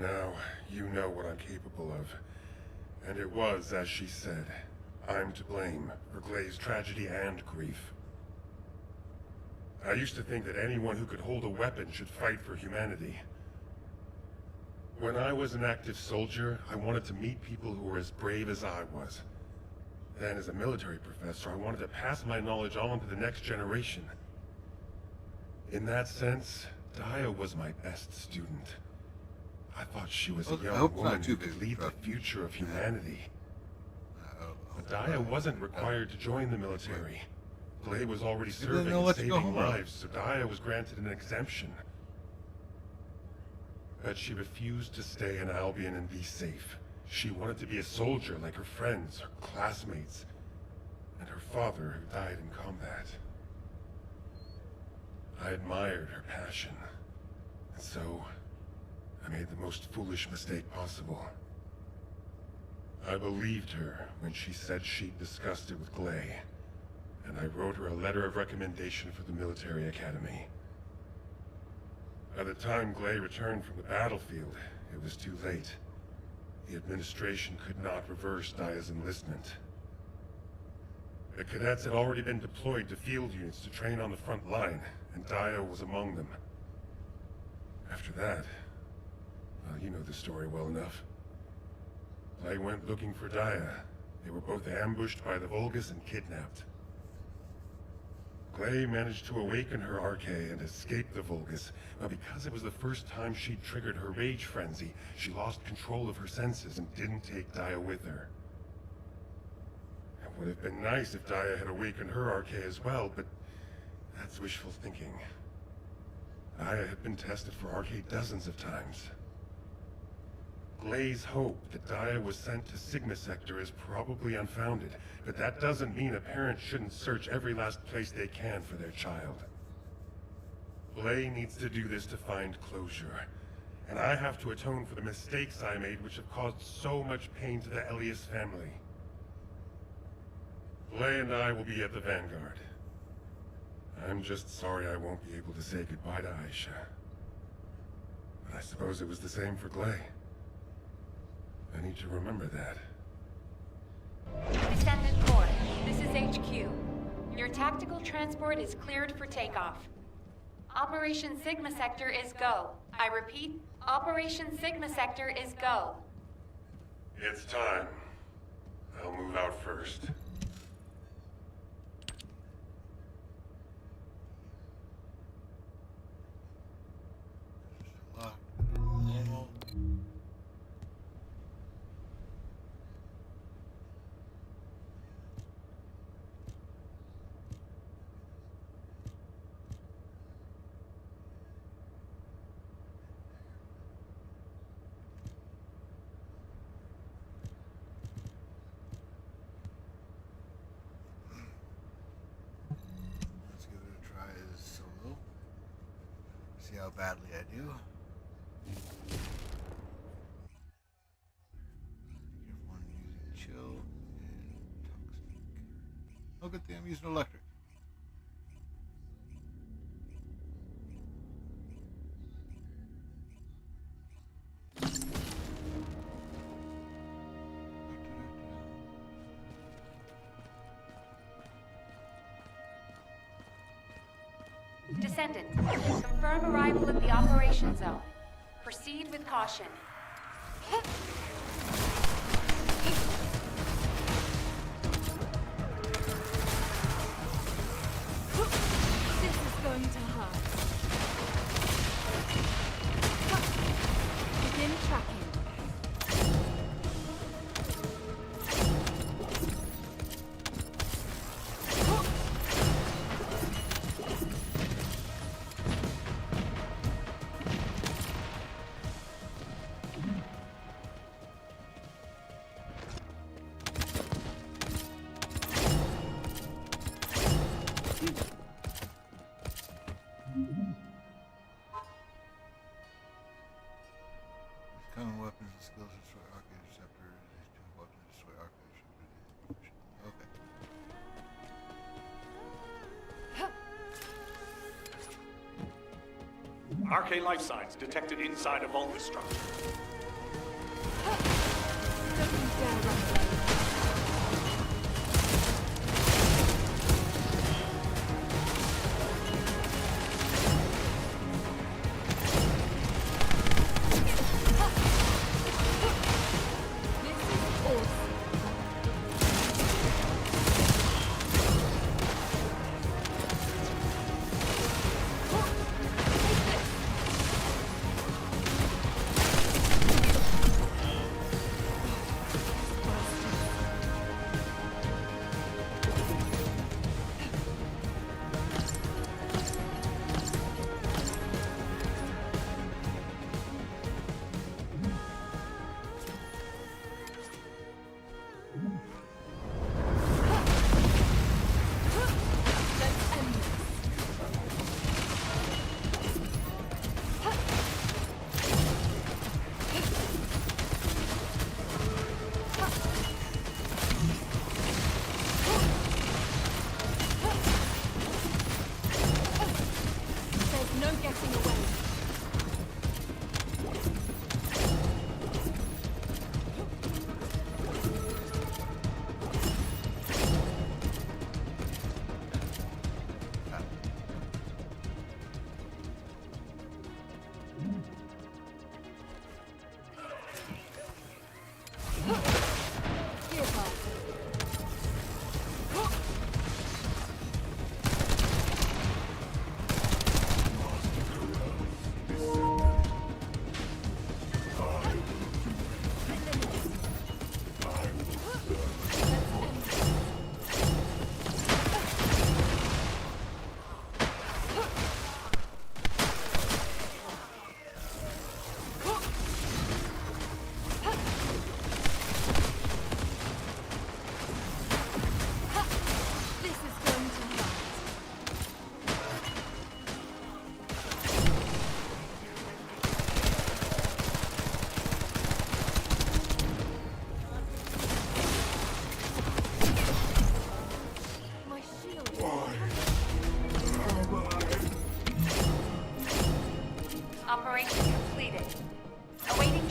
Now, you know what I'm capable of. And it was, as she said, I'm to blame for Glay's tragedy and grief. I used to think that anyone who could hold a weapon should fight for humanity. When I was an active soldier, I wanted to meet people who were as brave as I was. Then, as a military professor, I wanted to pass my knowledge on to the next generation. In that sense, Daya was my best student. I thought she was a I young hope it's woman not too who big could of a lead the truck. future of humanity. But Daya wasn't required to join the military. Glay was already Maybe then serving they'll and let you go saving home early. lives, so Daya was granted an exemption. But she refused to stay in Albion and be safe. She wanted to be a soldier like her friends, her classmates, and her father who died in combat. I admired her passion, and so I made the most foolish mistake possible. I believed her when she said she'd discussed it with Glay, and I wrote her a letter of recommendation for the military academy. By the time Glay returned from the battlefield, it was too late. The administration could not reverse Daya's enlistment. The cadets had already been deployed to field units to train on the front line, and Daya was among them. After that, well, you know the story well enough. Glay went looking for Daya. They were both ambushed by the Vulgus and kidnapped. Glay managed to awaken her arche and escape the Vulgus, but because it was the first time she'd triggered her rage frenzy, she lost control of her senses and didn't take Daya with her. It would have been nice if Daya had awakened her arche as well, but that's wishful thinking. Daya had been tested for arche dozens of times. Glay's hope that Daya was sent to Sigma Sector is probably unfounded, but that doesn't mean a parent shouldn't search every last place they can for their child. Glay needs to do this to find closure, and I have to atone for the mistakes I made which have caused so much pain to the Elias family. Glay and I will be at the Vanguard. I'm just sorry I won't be able to say goodbye to Aisha. But I suppose it was the same for Glay. I need to remember that. Descendant Corps, this is HQ. Your tactical transport is cleared for takeoff. Operation Sigma Sector is go. I repeat, Operation Sigma Sector is go. It's time. first. Lock. Normal. Let's give it a try as solo. See how badly I do. Careful when using chill and toxic. Oh, good thing I'm using electric. Descendant, confirm arrival at the operation zone. Proceed with caution. This is going to hurt. Begin tracking. Common weapons and skills destroy arcade receptor. These two weapons destroy arcade receptor. Okay. Arcane life signs detected inside a Vulgus structure. Don't you dare run away.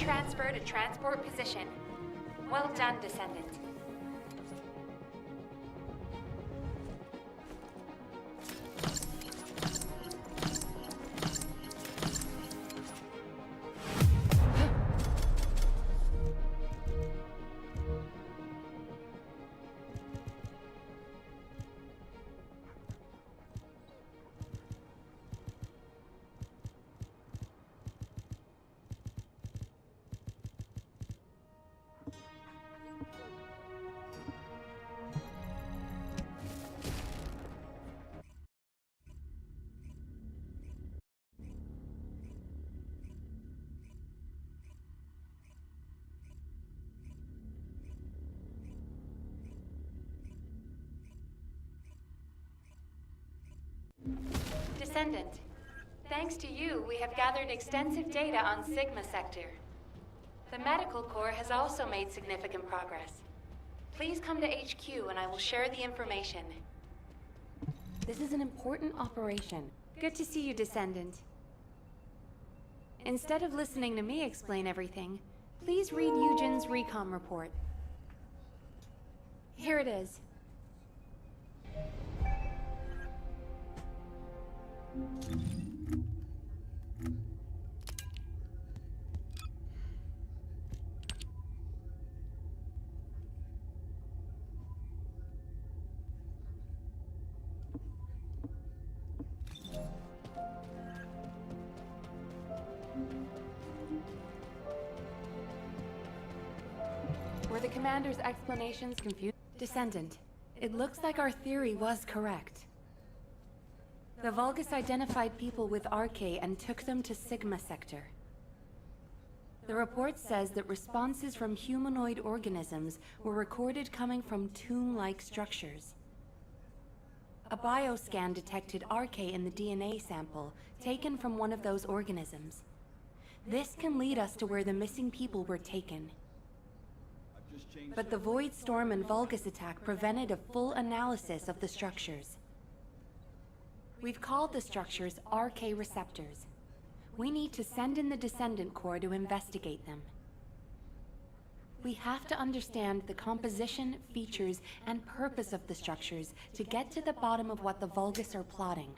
transfer to transport position. Well done, Descendant. Descendant, thanks to you, we have gathered extensive data on Sigma Sector. The Medical Corps has also made significant progress. Please come to HQ and I will share the information. This is an important operation. Good to see you, Descendant. Instead of listening to me explain everything, please read Eugen's recon report. Here it is. Were the commander's explanations confused? Descendant, it looks like our theory was correct. The Vulgus identified people with RK and took them to Sigma Sector. The report says that responses from humanoid organisms were recorded coming from tomb-like structures. A bioscan detected RK in the DNA sample taken from one of those organisms. This can lead us to where the missing people were taken. But the Void Storm and Vulgus attack prevented a full analysis of the structures. We've called the structures RK receptors. We need to send in the Descendant Corps to investigate them. We have to understand the composition, features, and purpose of the structures to get to the bottom of what the Vulgus are plotting.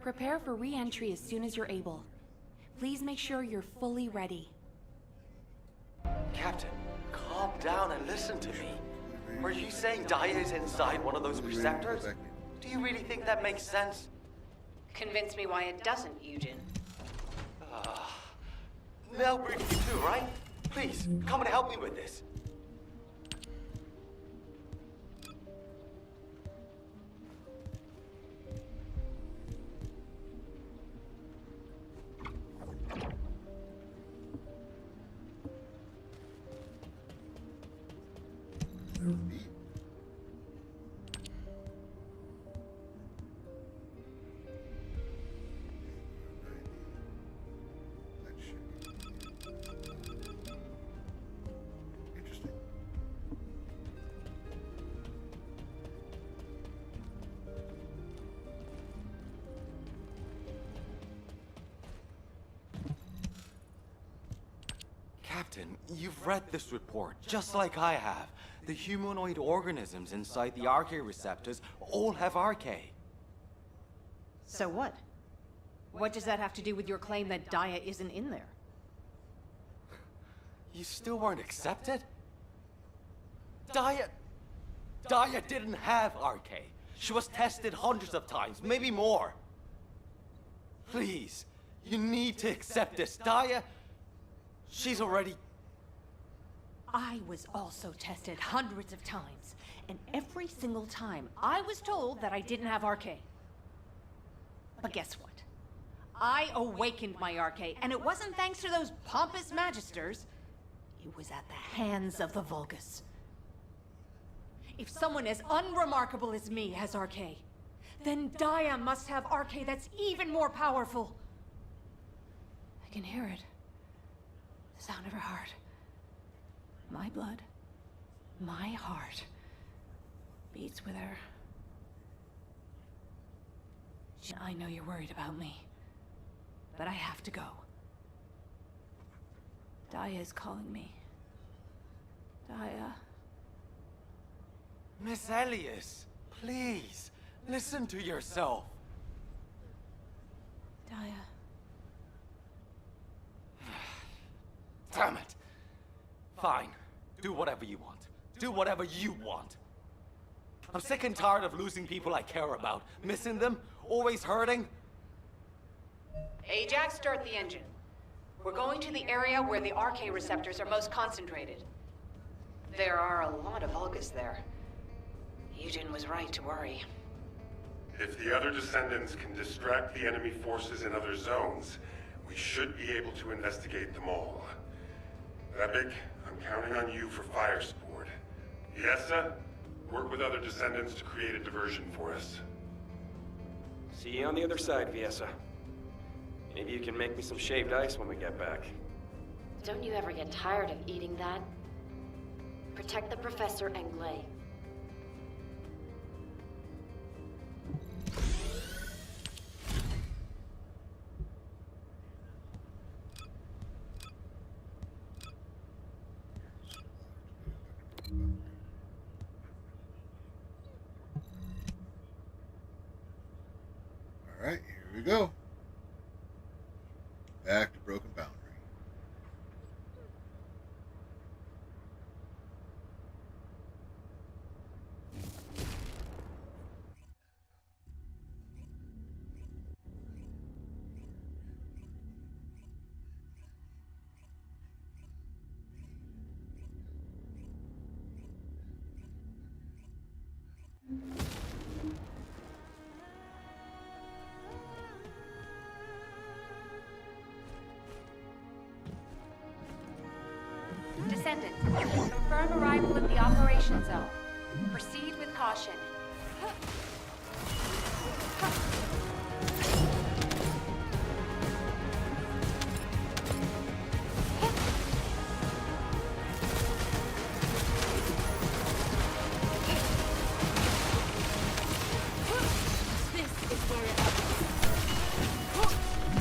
Prepare for re-entry as soon as you're able. Please make sure you're fully ready. Captain, calm down and listen to me. Are you saying Daya is inside one of those receptors? Do you really think that makes sense? Convince me why it doesn't, Eugen. They'll bring you too, right? Please, come and help me with this. Captain, you've read this report, just like I have. The humanoid organisms inside the RK receptors all have RK. So what? What does that have to do with your claim that Daya isn't in there? You still weren't accepted? Daya didn't have RK. She was tested hundreds of times, maybe more. Please, you need to accept this. Daya, she's already... I was also tested hundreds of times, and every single time I was told that I didn't have RK. But guess what? I awakened my RK, and it wasn't thanks to those pompous magisters. It was at the hands of the Vulgus. If someone as unremarkable as me has RK, then Daya must have RK that's even more powerful. I can hear it. The sound of her heart. My blood, my heart, beats with her. I know you're worried about me, but I have to go. Daya is calling me. Daya. Miss Elias, please, listen to yourself. Daya. Damn it. Fine. Do whatever you want. Do whatever you want. I'm sick and tired of losing people I care about. Missing them. Always hurting. Ajax, start the engine. We're going to the area where the RK receptors are most concentrated. There are a lot of Vulgus there. Eugen was right to worry. If the other Descendants can distract the enemy forces in other zones, we should be able to investigate them all. Epic, I'm counting on you for fire support. Yessa, work with other Descendants to create a diversion for us. See you on the other side, Viesa. Maybe you can make me some shaved ice when we get back. Don't you ever get tired of eating that? Protect the Professor and Glay. Alright, here we go. Back to Broken Boundary. Descendants, confirm arrival at the operation zone. Proceed with caution. This is where it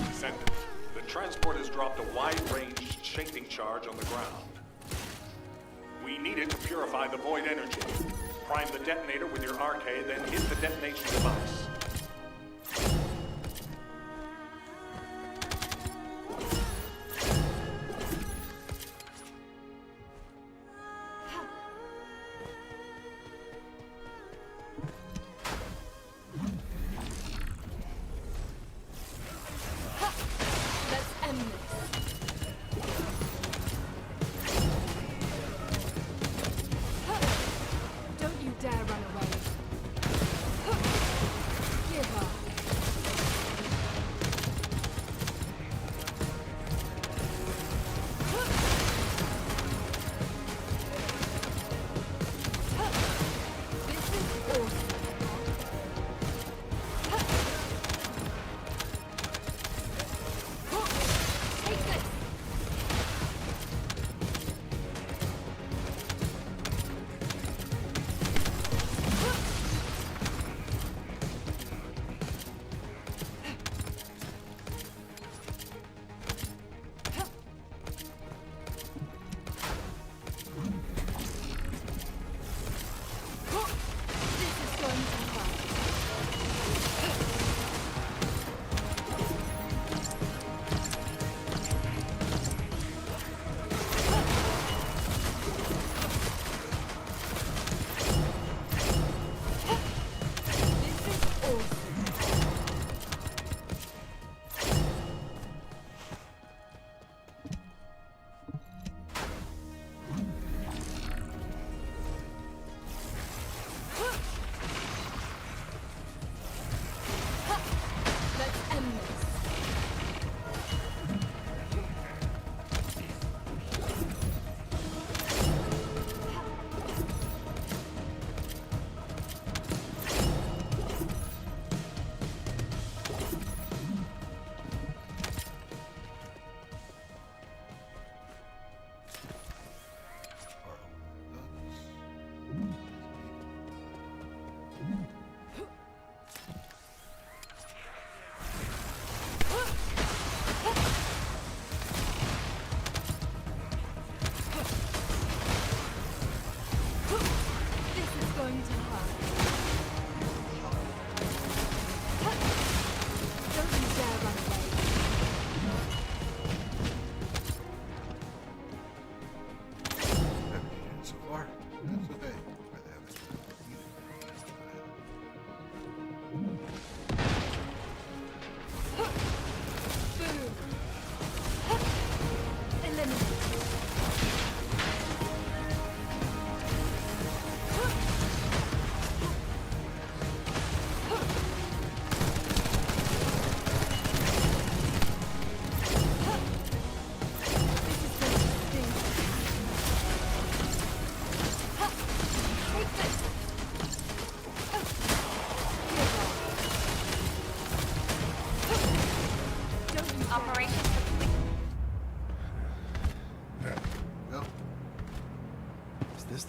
Descendant, the transport has dropped a wide-range shaping charge on the ground. We need it to purify the void energy. Prime the detonator with your arcade, then hit the detonation device. Let's end this. Don't you dare run away. Give up. This is awesome. Take this. This is going to hurt. This is awesome. Let's end this. This is going to hurt. Don't you dare run away. So far, that's okay. Rather have it. Boom. Eliminate. This is going to sting.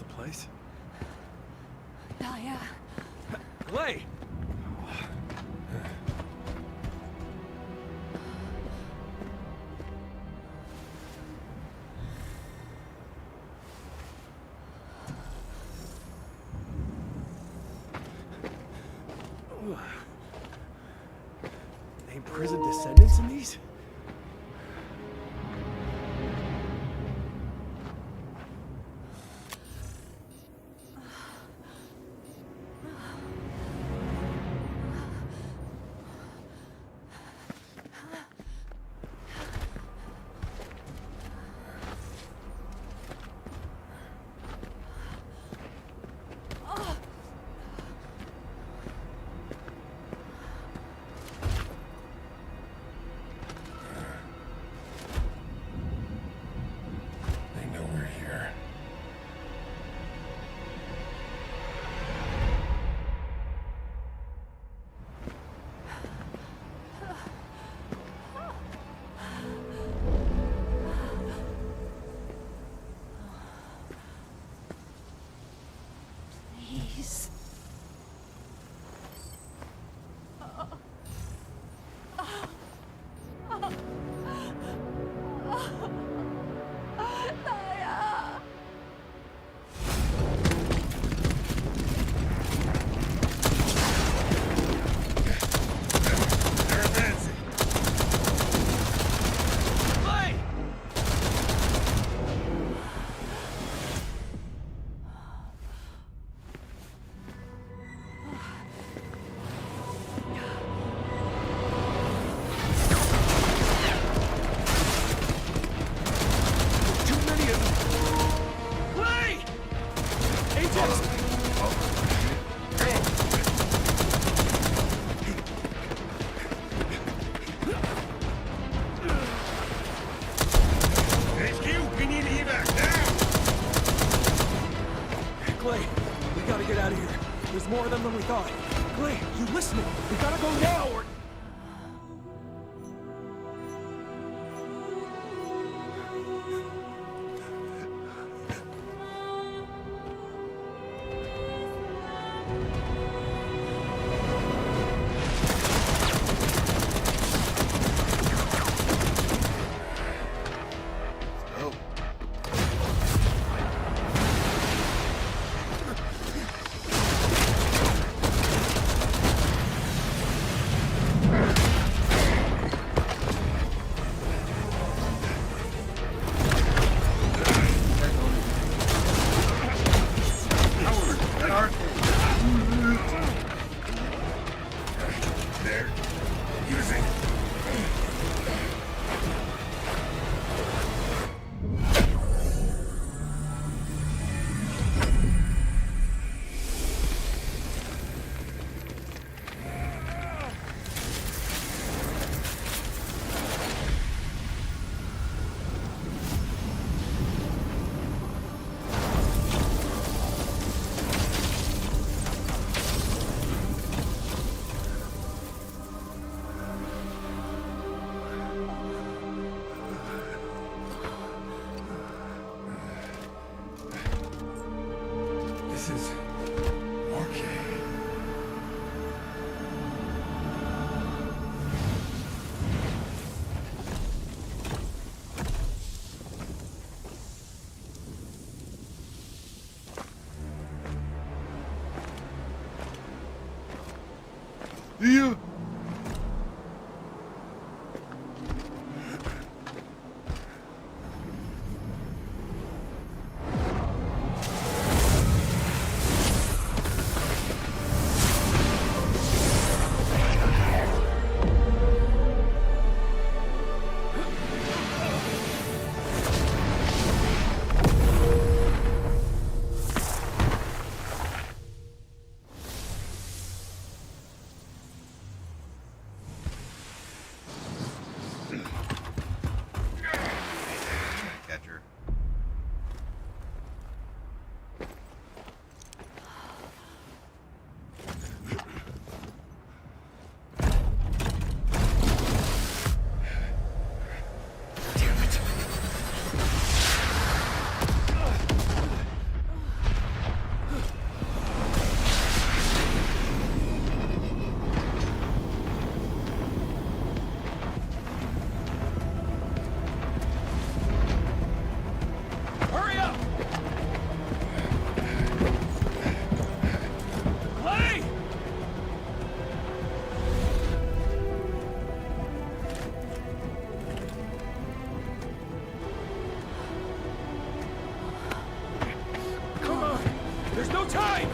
the place? Daya. Clay! Named prison descendants in these? They know we're here. Please. Daya. They're advancing. Clay! Too many of them! Clay! Apex! HQ, we need evac now! Clay, we gotta get out of here. There's more of them than we thought. Clay, you listening? We gotta go now or... Oh. They're using. This is okay. Yeah. no time!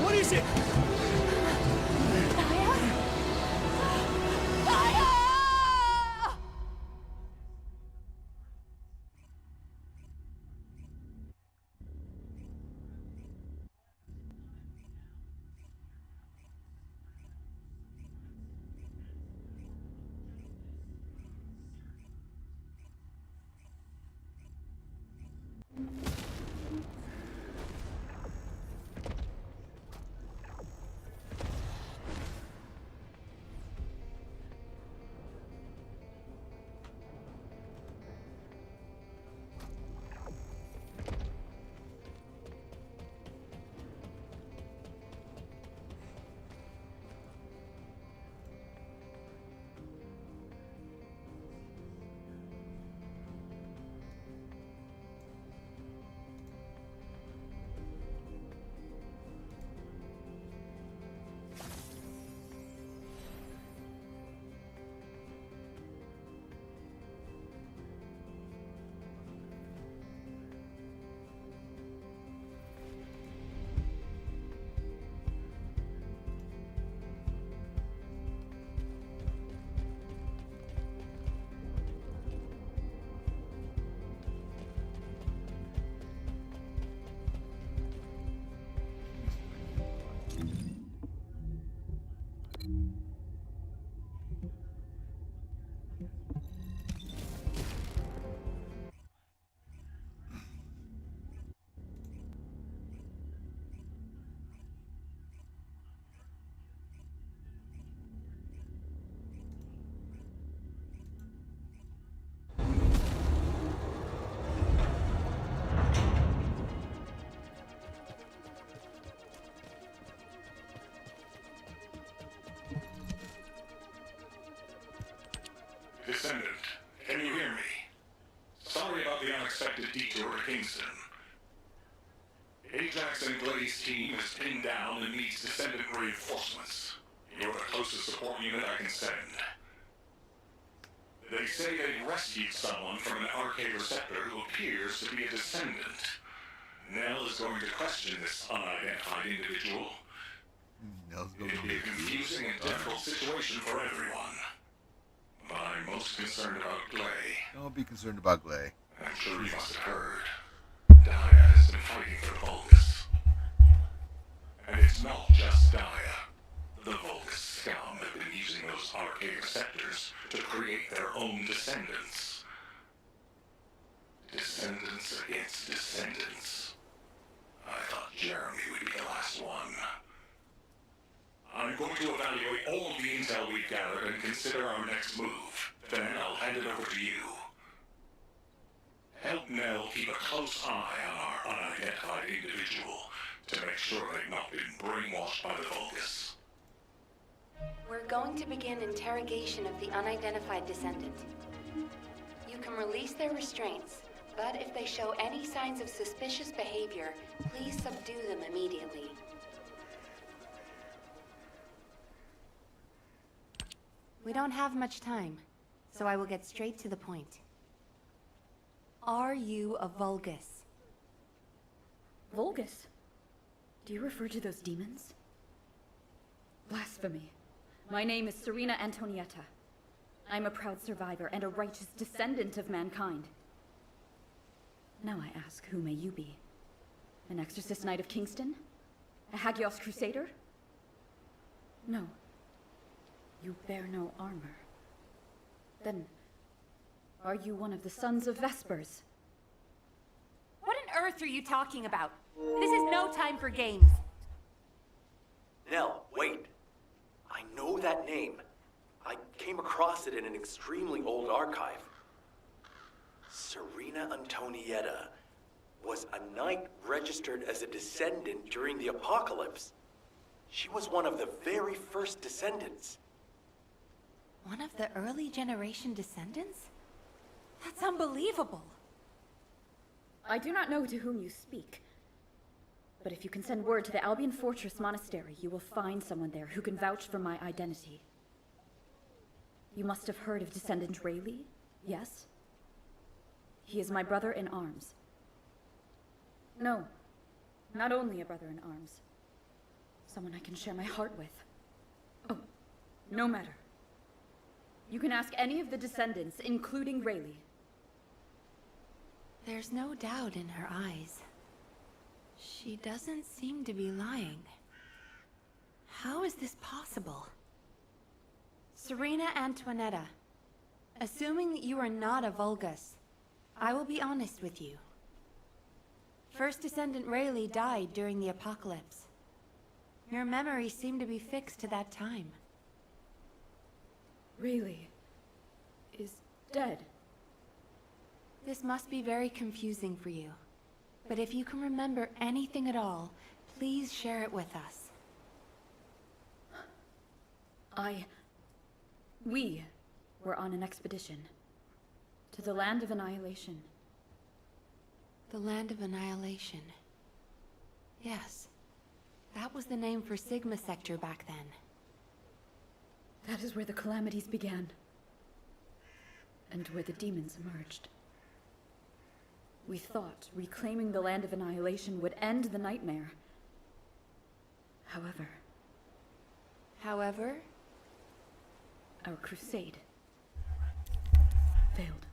What is it? Descendant, can you hear me? Sorry about the unexpected detour to Kingston. Ajax and Glade's team is pinned down and needs Descendant reinforcements. You're the closest support unit I can send. They say they rescued someone from an arcade receptor who appears to be a Descendant. Nell is going to question this unidentified individual. It'd be a confusing and difficult situation for everyone. But I'm most concerned about Glay. Don't be concerned about Glay. I'm sure you must have heard. Daya has been fighting for the Vulgus. And it's not just Daya. The Vulgus scum have been using those arcade receptors to create their own descendants. Descendants against descendants. I thought Jeremy would be the last one. I'm going to evaluate all the intel we've gathered and consider our next move. Then I'll hand it over to you. Help Nell keep a close eye on our unidentified individual to make sure they've not been brainwashed by the Vulgus. We're going to begin interrogation of the unidentified descendant. You can release their restraints, but if they show any signs of suspicious behavior, please subdue them immediately. We don't have much time, so I will get straight to the point. Are you a Vulgus? Vulgus? Do you refer to those demons? Blasphemy. My name is Serena Antonietta. I'm a proud survivor and a righteous descendant of mankind. Now I ask, who may you be? An Exorcist Knight of Kingston? A Hagios Crusader? No. You bear no armor. Then, are you one of the Sons of Vespers? What on earth are you talking about? This is no time for games. Nell, wait. I know that name. I came across it in an extremely old archive. Serena Antonietta was a knight registered as a descendant during the apocalypse. She was one of the very first descendants. One of the early generation descendants? That's unbelievable. I do not know to whom you speak. But if you can send word to the Albion Fortress Monastery, you will find someone there who can vouch for my identity. You must have heard of Descendant Rayleigh, yes? He is my brother in arms. No, not only a brother in arms. Someone I can share my heart with. Oh, no matter. You can ask any of the descendants, including Rayleigh. There's no doubt in her eyes. She doesn't seem to be lying. How is this possible? Serena Antoinetta, assuming that you are not a Vulgus, I will be honest with you. First Descendant Rayleigh died during the apocalypse. Your memories seem to be fixed to that time. Rayleigh is dead. This must be very confusing for you. But if you can remember anything at all, please share it with us. We were on an expedition to the Land of Annihilation. The Land of Annihilation. Yes. That was the name for Sigma Sector back then. That is where the calamities began. And where the demons emerged. We thought reclaiming the Land of Annihilation would end the nightmare. However... Our crusade failed.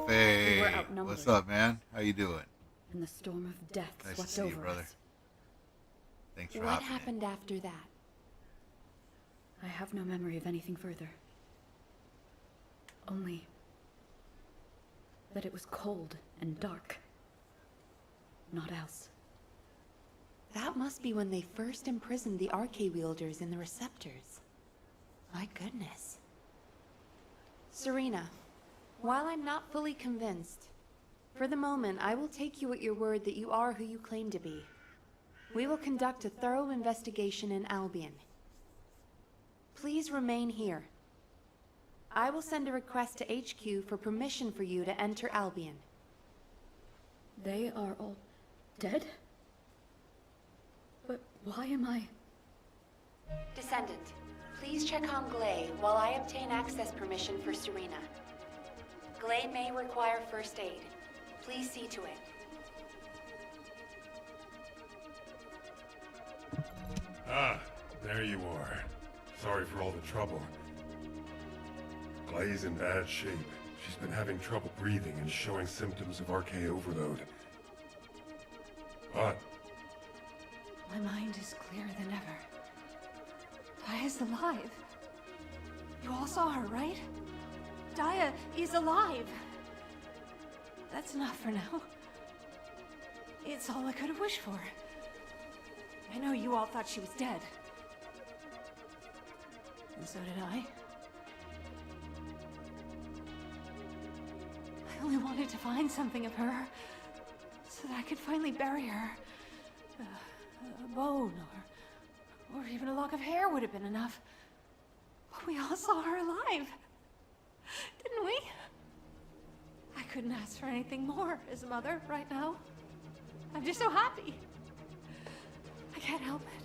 Hey, We were outnumbered. what's up, man? How you doing? And the storm of death Nice to swept see you, over brother. us. Thanks for What hopping in. happened after that? I have no memory of anything further. Only that it was cold and dark. Not else. That must be when they first imprisoned the Arche-wielders in the receptors. My goodness. Serena, while I'm not fully convinced, for the moment I will take you at your word that you are who you claim to be. We will conduct a thorough investigation in Albion. Please remain here. I will send a request to HQ for permission for you to enter Albion. They are all dead? But why am I... Descendant, please check on Glay while I obtain access permission for Serena. Glay may require first aid. Please see to it. Ah, there you are. Sorry for all the trouble. Glay's in bad shape. She's been having trouble breathing and showing symptoms of Arche overload. But My mind is clearer than ever. Daya's alive. You all saw her, right? Daya is alive. That's enough for now. It's all I could have wished for. I know you all thought she was dead. And so did I. I only wanted to find something of her, so that I could finally bury her. A bone, or even a lock of hair would have been enough. But we all saw her alive, didn't we? I couldn't ask for anything more as a mother right now. I'm just so happy. I can't help it.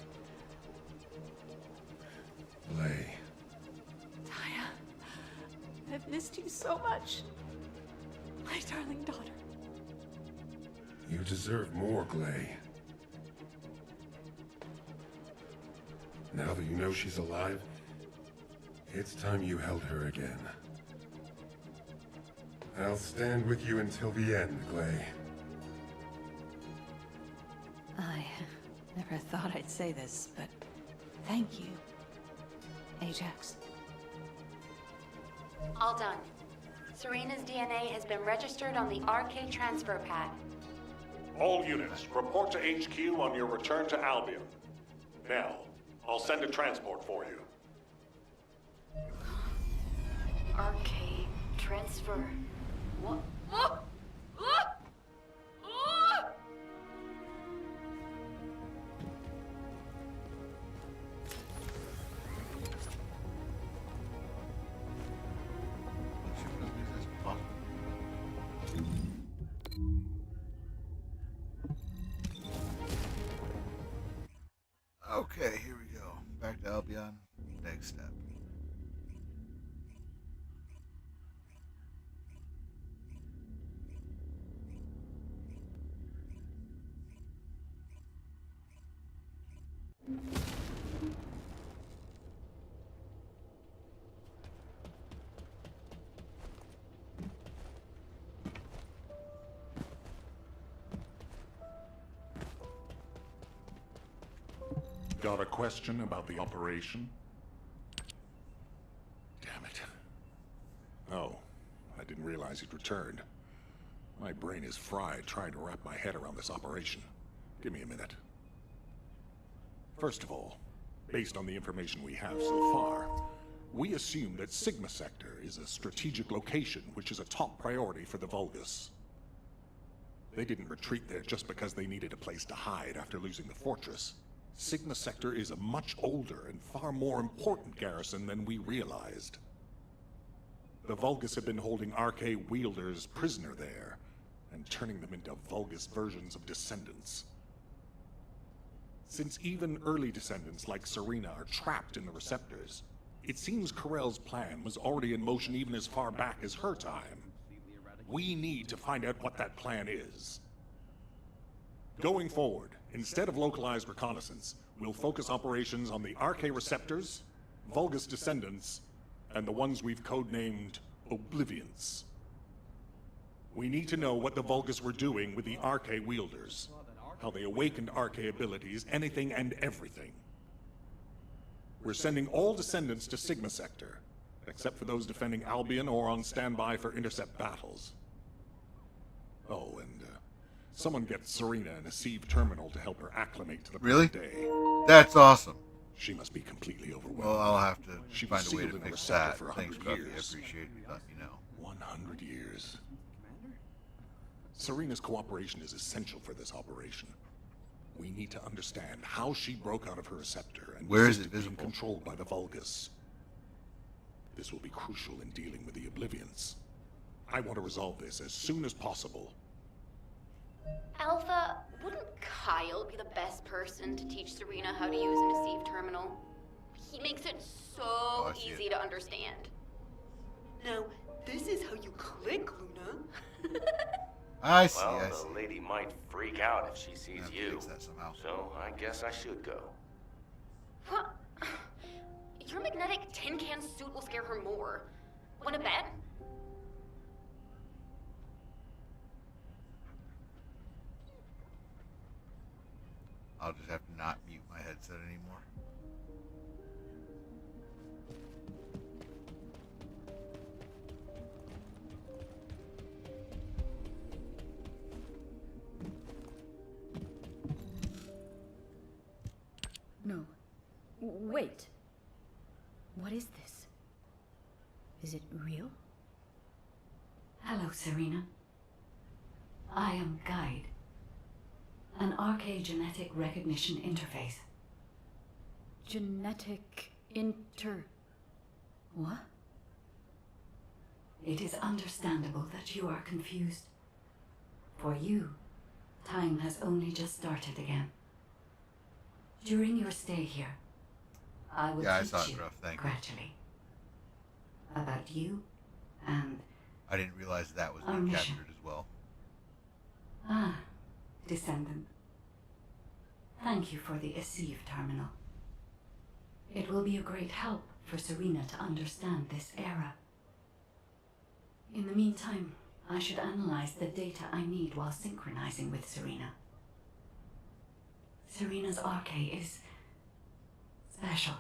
Glay, Daya, I've missed you so much. My darling daughter. you deserve more, Glay. Now that you know she's alive, it's time you held her again. I'll stand with you until the end, Glay. I never thought I'd say this, but thank you, Ajax. All done. Serena's DNA has been registered on the Arche transfer pad. All units, report to HQ on your return to Albion. Now, I'll send a transport for you. Arcade transfer. What? back to Albion. Next step. Got a question about the operation? Damn it. Oh, I didn't realize you'd returned. My brain is fried trying to wrap my head around this operation. Give me a minute. First of all, based on the information we have so far, we assume that Sigma Sector is a strategic location which is a top priority for the Vulgus. They didn't retreat there just because they needed a place to hide after losing the fortress. Sigma Sector is a much older and far more important garrison than we realized. The Vulgus have been holding RK wielders prisoner there, and turning them into Vulgus versions of descendants. Since even early descendants like Serena are trapped in the receptors, it seems Corell's plan was already in motion even as far back as her time. We need to find out what that plan is. Going forward, instead of localized reconnaissance, we'll focus operations on the RK receptors, Vulgus descendants, and the ones we've codenamed Oblivions. We need to know what the Vulgus were doing with the RK wielders, how they awakened RK abilities, anything and everything. We're sending all descendants to Sigma Sector, except for those defending Albion or on standby for intercept battles. Oh, and someone get Serena in a sieve terminal to help her acclimate to the Really? day. That's awesome. She must be completely overwhelmed. Well, I'll have to She find was a way to sealed in a fix receptor that. for Thanks, 100 Buffy. I years. appreciate you letting me know. 100 years. Serena's cooperation is essential for this operation. We need to understand how she broke out of her receptor and Where is it resisted being visible? controlled by the Vulgus. This will be crucial in dealing with the Oblivions. I want to resolve this as soon as possible. Alpha, wouldn't Kyle be the best person to teach Serena how to use an Deceive terminal? He makes it so easy to understand. Now, this is how you click, Luna. I see, Well, I the see. lady might freak out if she sees you. Fix that somehow. So I guess I should go. What? Your magnetic tin can suit will scare her more. Wanna bet? I'll just have to not mute my headset anymore. No. Wait. What is this? Is it real? Hello, Serena. I am Guide, an RK genetic recognition interface. Genetic What? It is understandable that you are confused. For you, time has only just started again. During your stay here, I will I teach saw it, you Gruff. Thank you. gradually about you and I didn't realize that was our being mission. captured as well. Descendant. Thank you for the Eceive terminal. It will be a great help for Serena to understand this era. In the meantime, I should analyze the data I need while synchronizing with Serena. Serena's RK is special.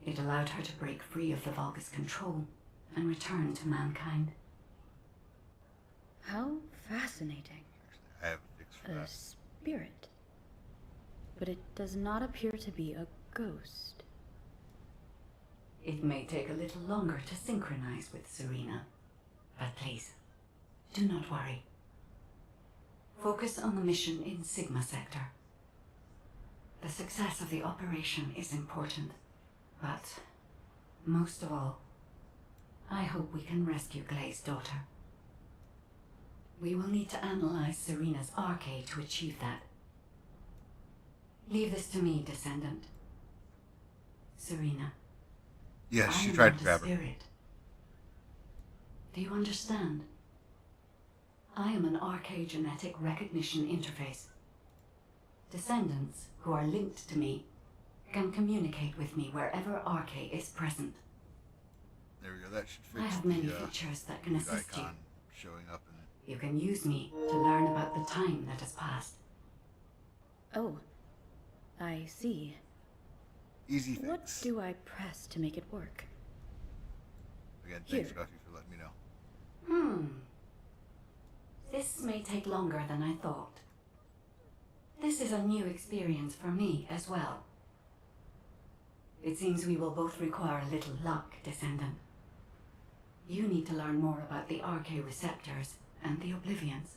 It allowed her to break free of the Vulgus control and return to mankind. How fascinating. I have a fix for A that. spirit. But it does not appear to be a ghost. It may take a little longer to synchronize with Serena, but please, do not worry. Focus on the mission in Sigma Sector. The success of the operation is important, but most of all, I hope we can rescue Glay's daughter. We will need to analyze Serena's RK to achieve that. Leave this to me, Descendant. Serena. Yes, I she am tried not to a grab her. spirit. Do you understand? I am an archaeogenetic recognition interface. Descendants who are linked to me can communicate with me wherever Arche is present. There we go. That should I fix have many the features that can lead assist you. icon showing up in it. You can use me to learn about the time that has passed. Oh, I see. Easy fix. What do I press to make it work? Again, Here. thanks, Buffy, for letting me know. This may take longer than I thought. This is a new experience for me as well. It seems we will both require a little luck, Descendant. You need to learn more about the Arche receptors and the Oblivions.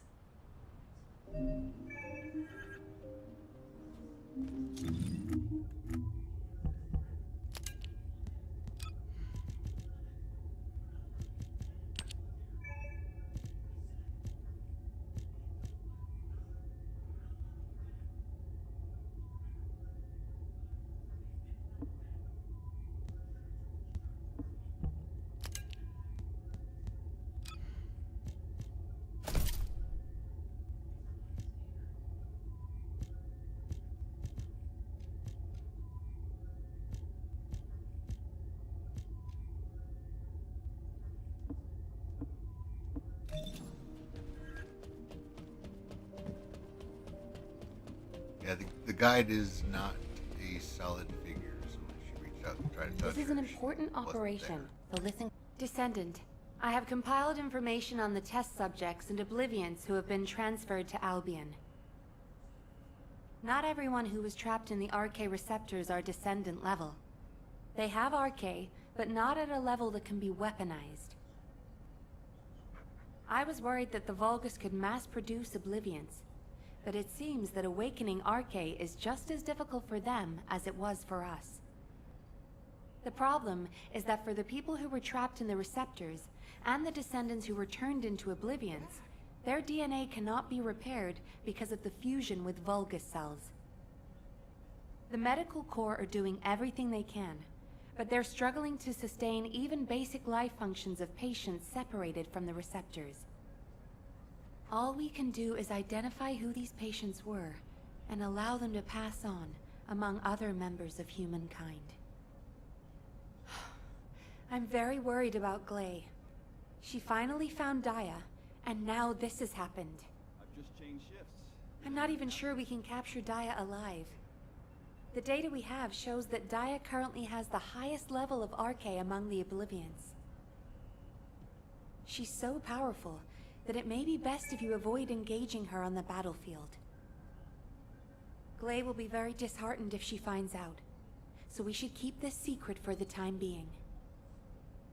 Yeah, the guide is not a solid figure, so when she reached out and tried to touch This is an her, she important wasn't operation, there. so listen. Descendant, I have compiled information on the test subjects and Oblivions who have been transferred to Albion. Not everyone who was trapped in the Arche receptors are Descendant level. They have Arche, but not at a level that can be weaponized. I was worried that the Vulgus could mass-produce Oblivions, but it seems that awakening Arche is just as difficult for them as it was for us. The problem is that for the people who were trapped in the receptors, and the Descendants who were turned into Oblivions, their DNA cannot be repaired because of the fusion with Vulgus cells. The medical corps are doing everything they can, but they're struggling to sustain even basic life functions of patients separated from the receptors. All we can do is identify who these patients were, and allow them to pass on among other members of humankind. I'm very worried about Glay. She finally found Daya, and now this has happened. I've just changed shifts. I'm not even sure we can capture Daya alive. The data we have shows that Daya currently has the highest level of Arche among the Oblivions. She's so powerful that it may be best if you avoid engaging her on the battlefield. Glay will be very disheartened if she finds out, so we should keep this secret for the time being.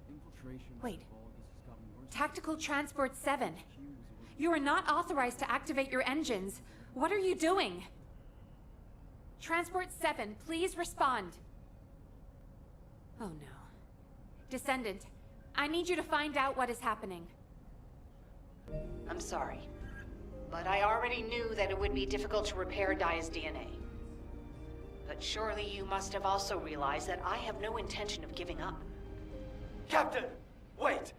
Infiltration. Wait. Tactical Transport 7. You are not authorized to activate your engines. What are you doing? Transport 7, please respond. Oh no. Descendant, I need you to find out what is happening. I'm sorry, but I already knew that it would be difficult to repair Daya's DNA. But surely you must have also realized that I have no intention of giving up. Captain, wait!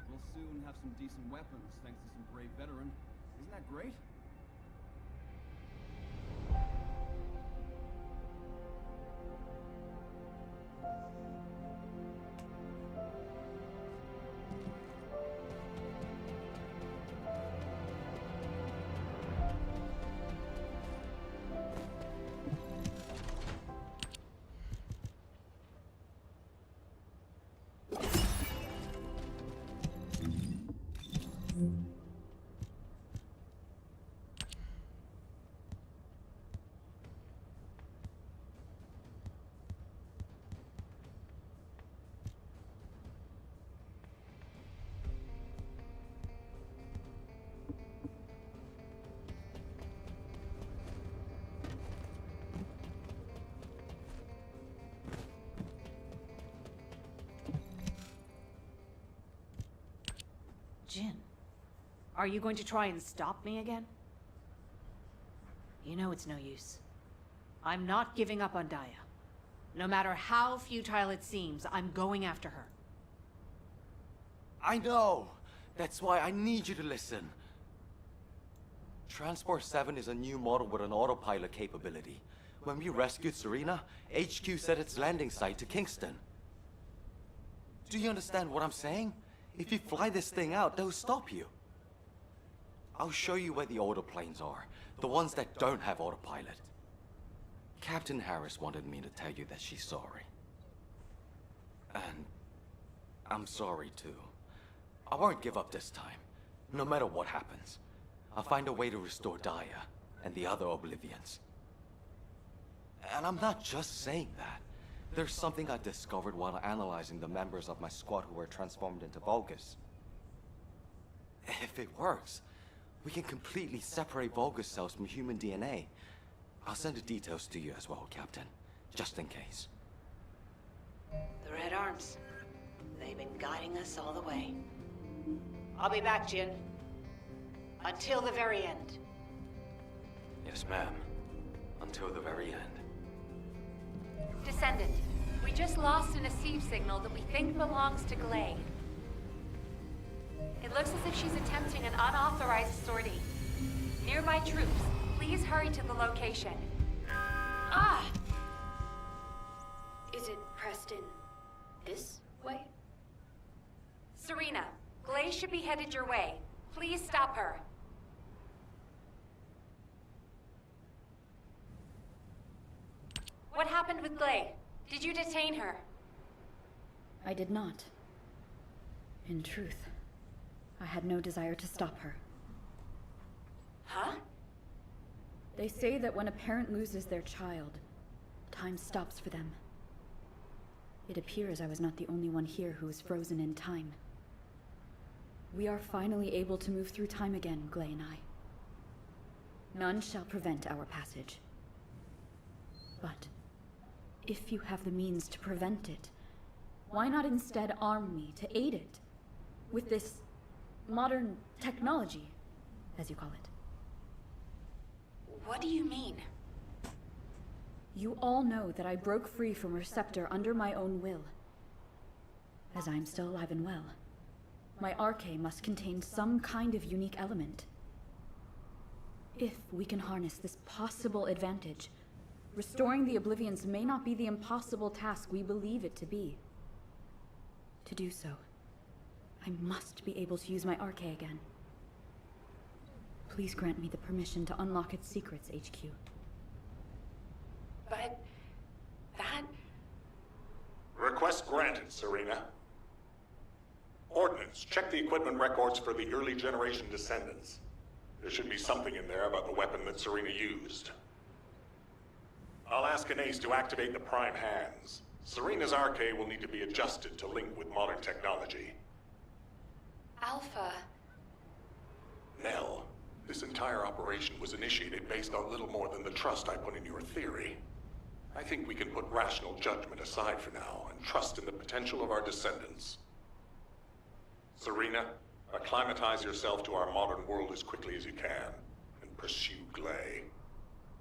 We'll soon have some decent weapons, thanks to some brave veteran. Isn't that great? Jin, are you going to try and stop me again? You know it's no use. I'm not giving up on Daya. No matter how futile it seems, I'm going after her. I know! That's why I need you to listen. Transport 7 is a new model with an autopilot capability. When we rescued Serena, HQ set its landing site to Kingston. Do you understand what I'm saying? If you fly this thing out, they'll stop you. I'll show you where the autoplanes are, the ones that don't have autopilot. Captain Harris wanted me to tell you that she's sorry. And I'm sorry too. I won't give up this time, no matter what happens. I'll find a way to restore Daya and the other Oblivions. And I'm not just saying that. There's something I discovered while analyzing the members of my squad who were transformed into Vulgus. If it works, we can completely separate Vulgus cells from human DNA. I'll send the details to you as well, Captain, just in case. The Red Arms. They've been guiding us all the way. I'll be back, Jin. Until the very end. Yes, ma'am. Until the very end. Descendant, we just lost an Asive signal that we think belongs to Glay. It looks as if she's attempting an unauthorized sortie. Near my troops, please hurry to the location. Ah! Is it Preston this way? Serena, Glay should be headed your way. Please stop her. What happened with Glay? Did you detain her? I did not. In truth, I had no desire to stop her. Huh? They say that when a parent loses their child, time stops for them. It appears I was not the only one here who was frozen in time. We are finally able to move through time again, Glay and I. None shall prevent our passage. But if you have the means to prevent it, why not instead arm me to aid it with this modern technology, as you call it? What do you mean? You all know that I broke free from Receptor under my own will. As I am still alive and well, my arche must contain some kind of unique element. If we can harness this possible advantage, restoring the Oblivions may not be the impossible task we believe it to be. To do so, I must be able to use my arche again. Please grant me the permission to unlock its secrets, HQ. But... that... Request granted, Serena. Ordnance, check the equipment records for the early generation descendants. There should be something in there about the weapon that Serena used. I'll ask Anais to activate the prime hands. Serena's arche will need to be adjusted to link with modern technology. Alpha... Nell, this entire operation was initiated based on little more than the trust I put in your theory. I think we can put rational judgment aside for now and trust in the potential of our descendants. Serena, acclimatize yourself to our modern world as quickly as you can, and pursue Glay.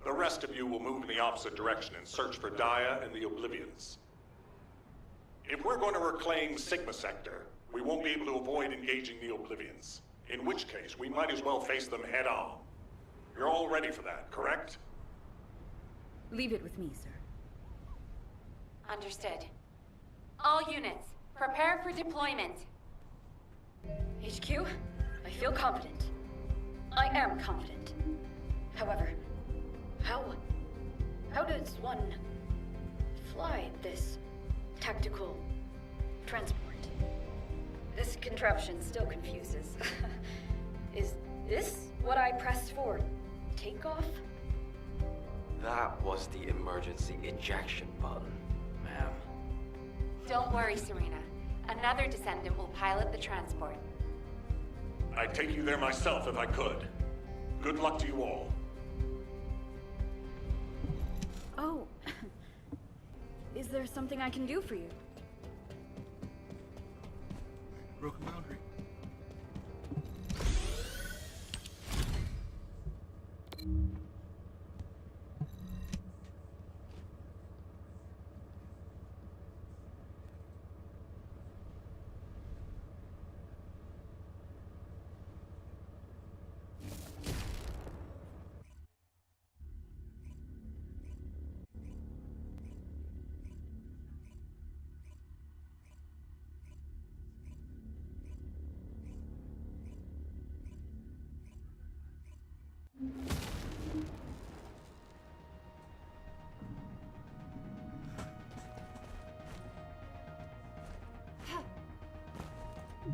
The rest of you will move in the opposite direction and search for Daya and the Oblivions. If we're going to reclaim Sigma Sector, we won't be able to avoid engaging the Oblivions. In which case, we might as well face them head on. You're all ready for that, correct? Leave it with me, sir. Understood. All units, prepare for deployment. HQ, I feel confident. I am confident. However, how does one fly this tactical transport? This contraption still confuses. Is this what I pressed for? Takeoff? That was the emergency ejection button, ma'am. Don't worry, Serena. Another descendant will pilot the transport. I'd take you there myself if I could. Good luck to you all. Oh. Is there something I can do for you? Broken boundary.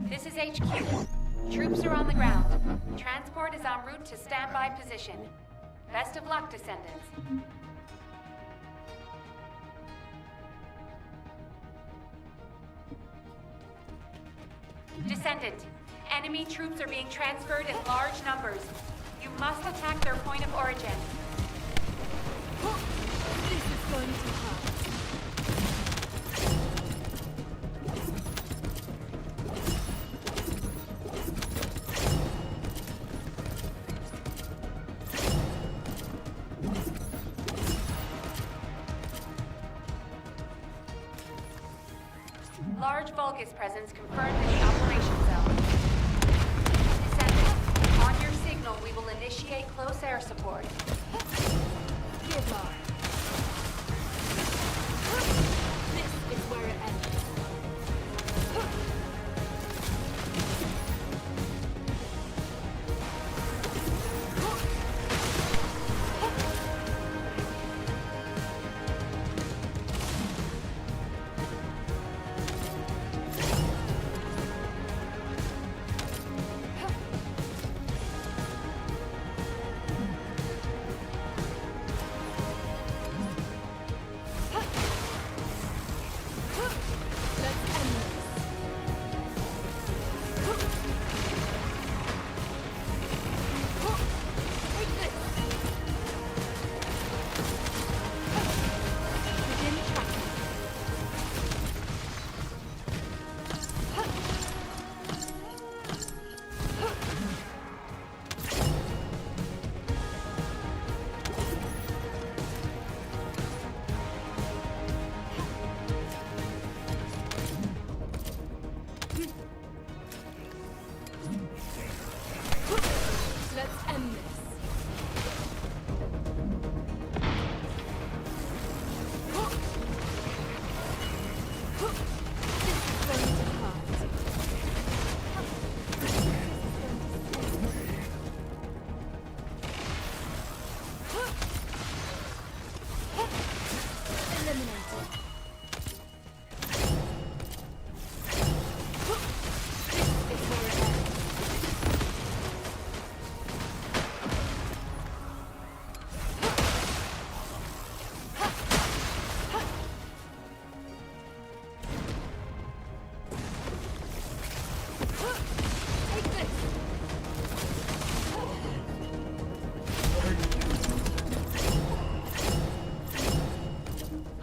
This is HQ. Troops are on the ground. Transport is en route to standby position. Best of luck, Descendants. Descendant, enemy troops are being transferred in large numbers. You must attack their point of origin. This is going to hurt. Large Vulgus presence confirmed in the operation zone. Descendants, on your signal, we will initiate close air support. Give up. This is where it ends.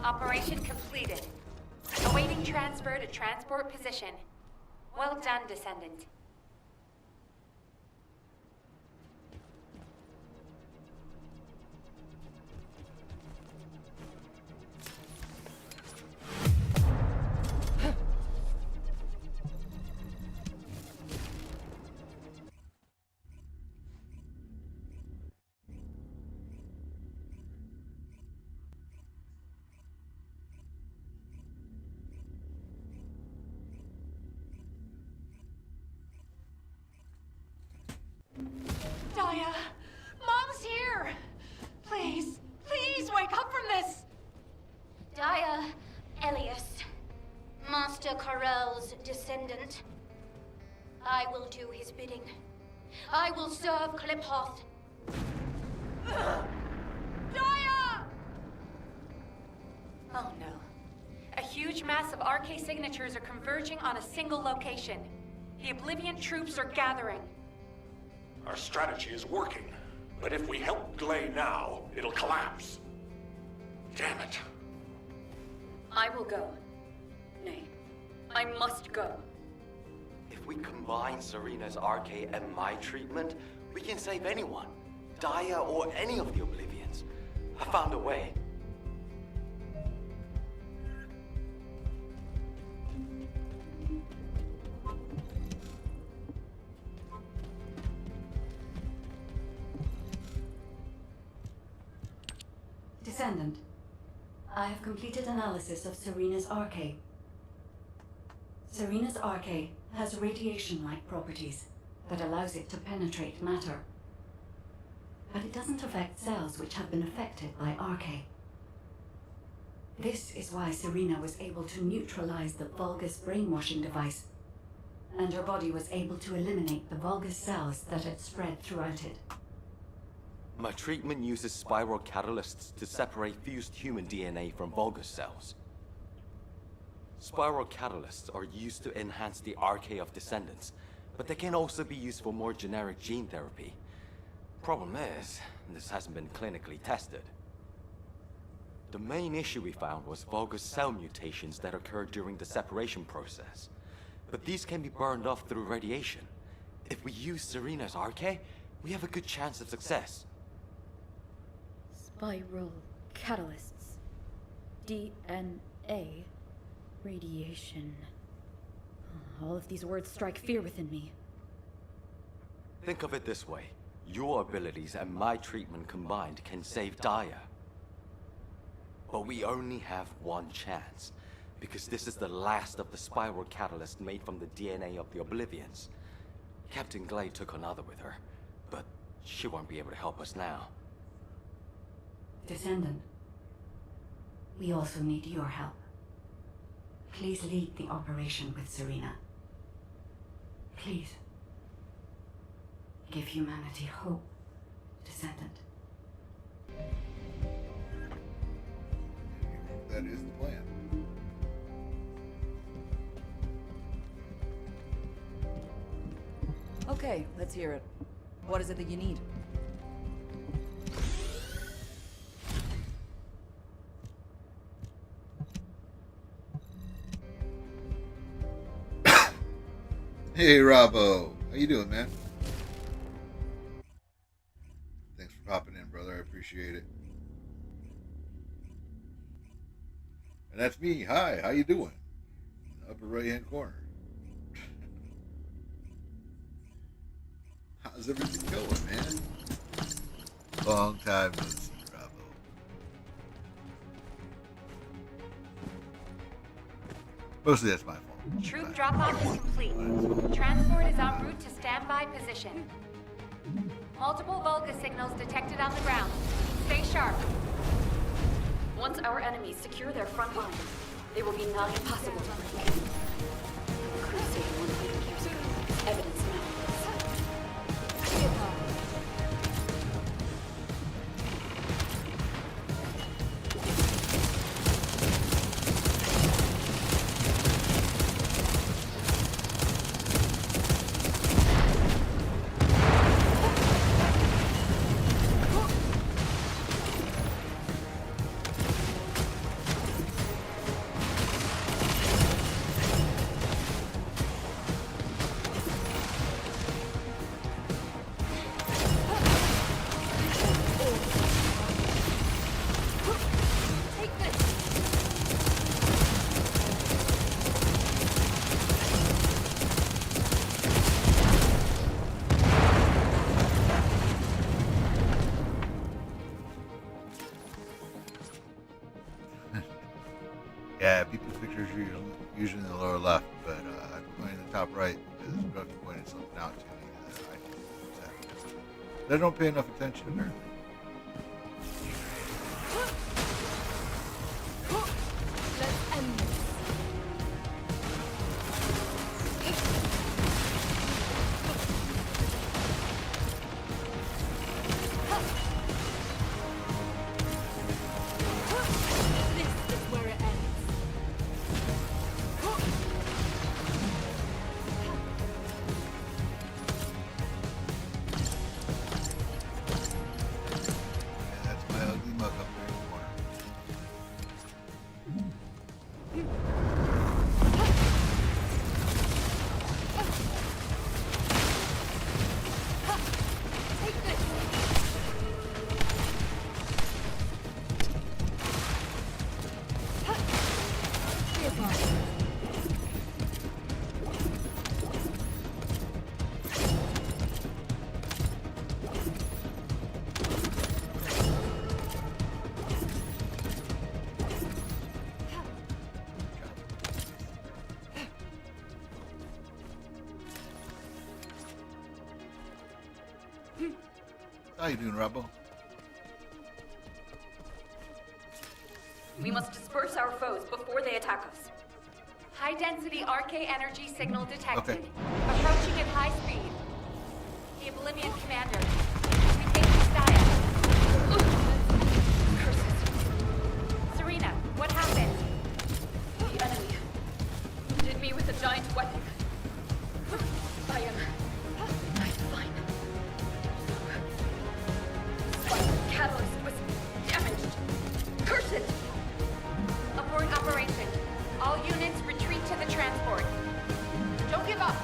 Operation completed. Awaiting transfer to transport position. Well done, Descendant. Daya! Mom's here! Please, please wake up from this! Daya, Elias, Master Karel's descendant. I will do his bidding. I will serve Kliphoth. Daya! Oh no. A huge mass of RK signatures are converging on a single location. The Oblivion troops are gathering. Our strategy is working, but if we help Glay now, it'll collapse. Damn it. I will go. Nay, I must go. If we combine Serena's RK and my treatment, we can save anyone. Daya or any of the Oblivions. I found a way. Descendant, I have completed analysis of Serena's RK. Serena's RK has radiation-like properties that allows it to penetrate matter. But it doesn't affect cells which have been affected by RK. This is why Serena was able to neutralize the Vulgus brainwashing device and her body was able to eliminate the Vulgus cells that had spread throughout it. My treatment uses spiral catalysts to separate fused human DNA from Vulgus cells. Spiral catalysts are used to enhance the RK of descendants, but they can also be used for more generic gene therapy. Problem is, this hasn't been clinically tested. The main issue we found was Vulgus cell mutations that occurred during the separation process. But these can be burned off through radiation. If we use Serena's RK, we have a good chance of success. Spiral catalysts. DNA. Radiation. All of these words strike fear within me. Think of it this way. Your abilities and my treatment combined can save Daya. But we only have one chance, because this is the last of the spiral catalyst made from the DNA of the Oblivions. Captain Glade took another with her, but she won't be able to help us now. Descendant, we also need your help. Please lead the operation with Serena. Please. Give humanity hope, Descendant. That is the plan. Okay, let's hear it. What is it that you need? Hey, Robbo. How you doing, man? Thanks for popping in, brother. I appreciate it. And that's me. Hi, how you doing? Upper right-hand corner. How's everything going, man? Long time no see, Robbo. Mostly that's my fault. Troop drop-off is complete. Transport is en route to standby position. Multiple Vulgus signals detected on the ground. Stay sharp. Once our enemies secure their front lines, they will be nigh impossible to break. Crusade 100 years ago. Evidence now. Yeah, people's pictures are usually in the lower left, but I put mine in the top right because Ruffy pointed something out to me that I didn't know was happening. They don't pay enough attention, apparently. Let's end this. This is where it ends. Yeah, that's my ugly mug up there in the corner. Take this. How you doing, Robbo? We must disperse our foes before they attack us. High-density RK energy signal detected. Okay. Approaching at high speed. The Oblivion Commander. We think it's Daya. Serena, what happened? The enemy hit me with a giant weapon. I am fine. Spiral catalyst was damaged. Curse it! Abort operation. All units retreat to the transport. Don't give up.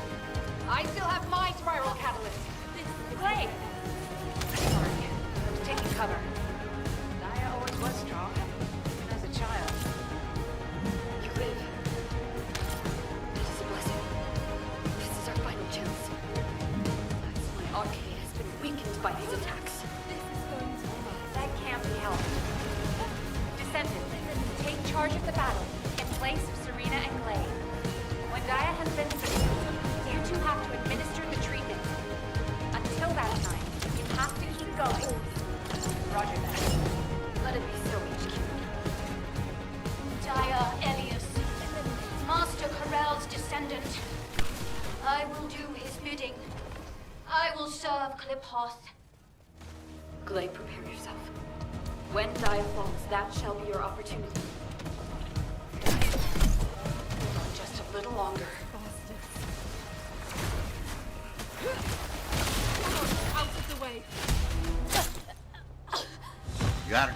I still have my spiral catalyst. Clay! Sorry, I was taking cover. Daya always was strong, even as a child. You live. It is a blessing. This is our final chance. My RK has been weakened by these attacks. That can't be helped. Descendant, take charge of the battle in place of Serena and Clay. When Daya has been subdued, you two have to administer the treatment. Until that time, you have to keep going. Roger that. Let it be so, HQ. Daya Elias, Master Corell's descendant. I will do his bidding. I will serve Kliphoth. Glay, prepare yourself. When Daya falls, that shall be your opportunity. Hold on just a little longer. Out of the way. You got her.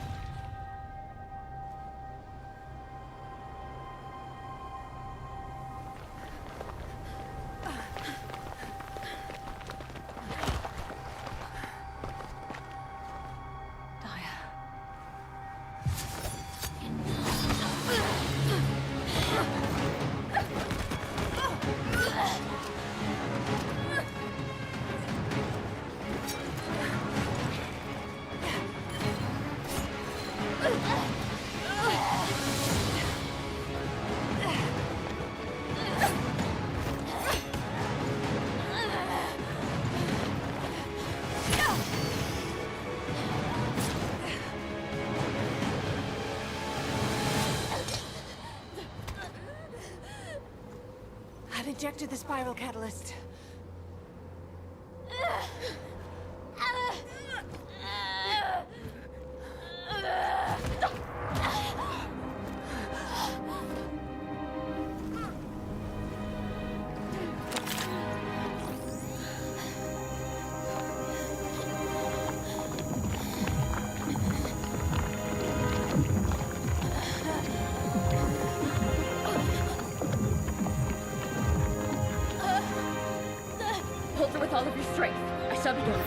I've injected the spiral catalyst. Hold her with all of your strength. I shall be going.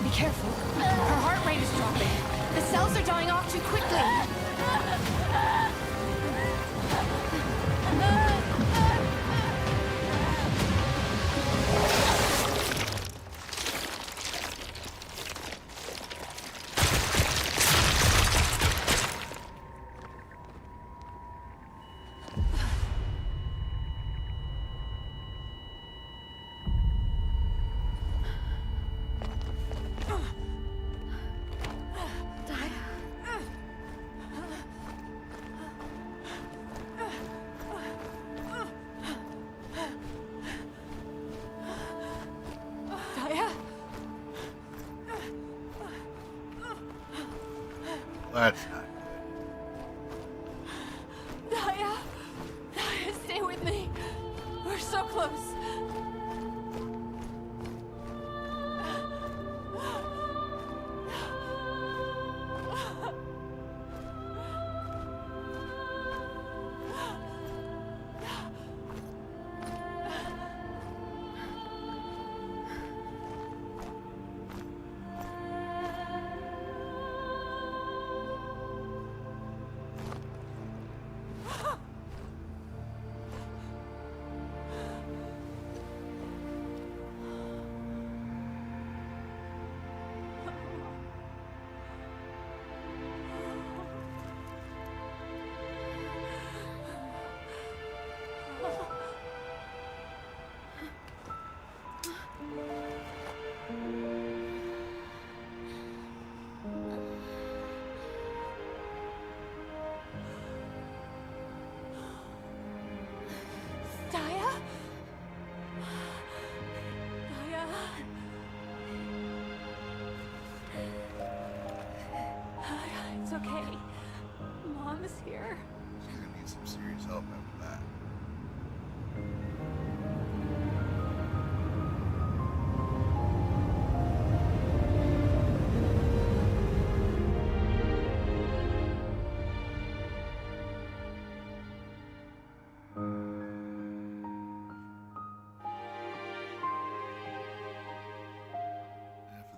Be careful. Her heart rate is dropping. The cells are dying off too quickly. That's not good. Daya! Daya, stay with me. We're so close.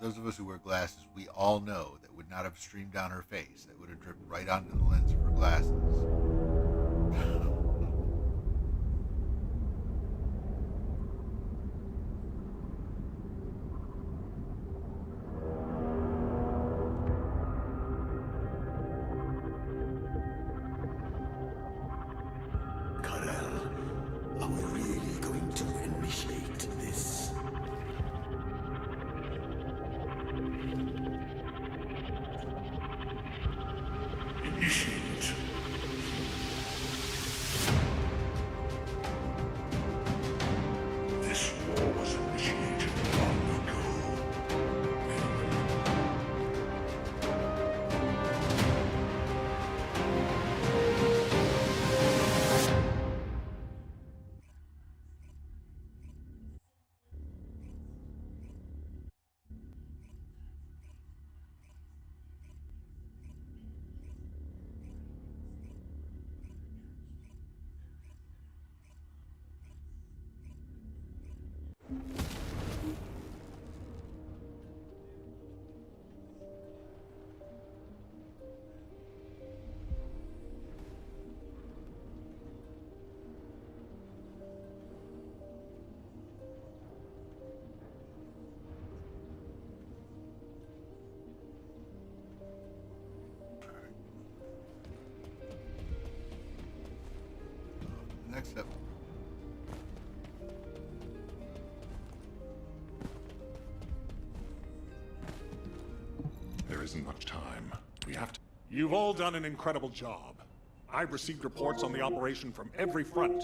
those of us who wear glasses, we all know that would not have streamed down her face. That would have dripped right onto the lens of her glasses. Are we really going to initiate this? Initiate. This war was initiated long ago. Next up. There isn't much time. We have to... You've all done an incredible job. I've received reports on the operation from every front.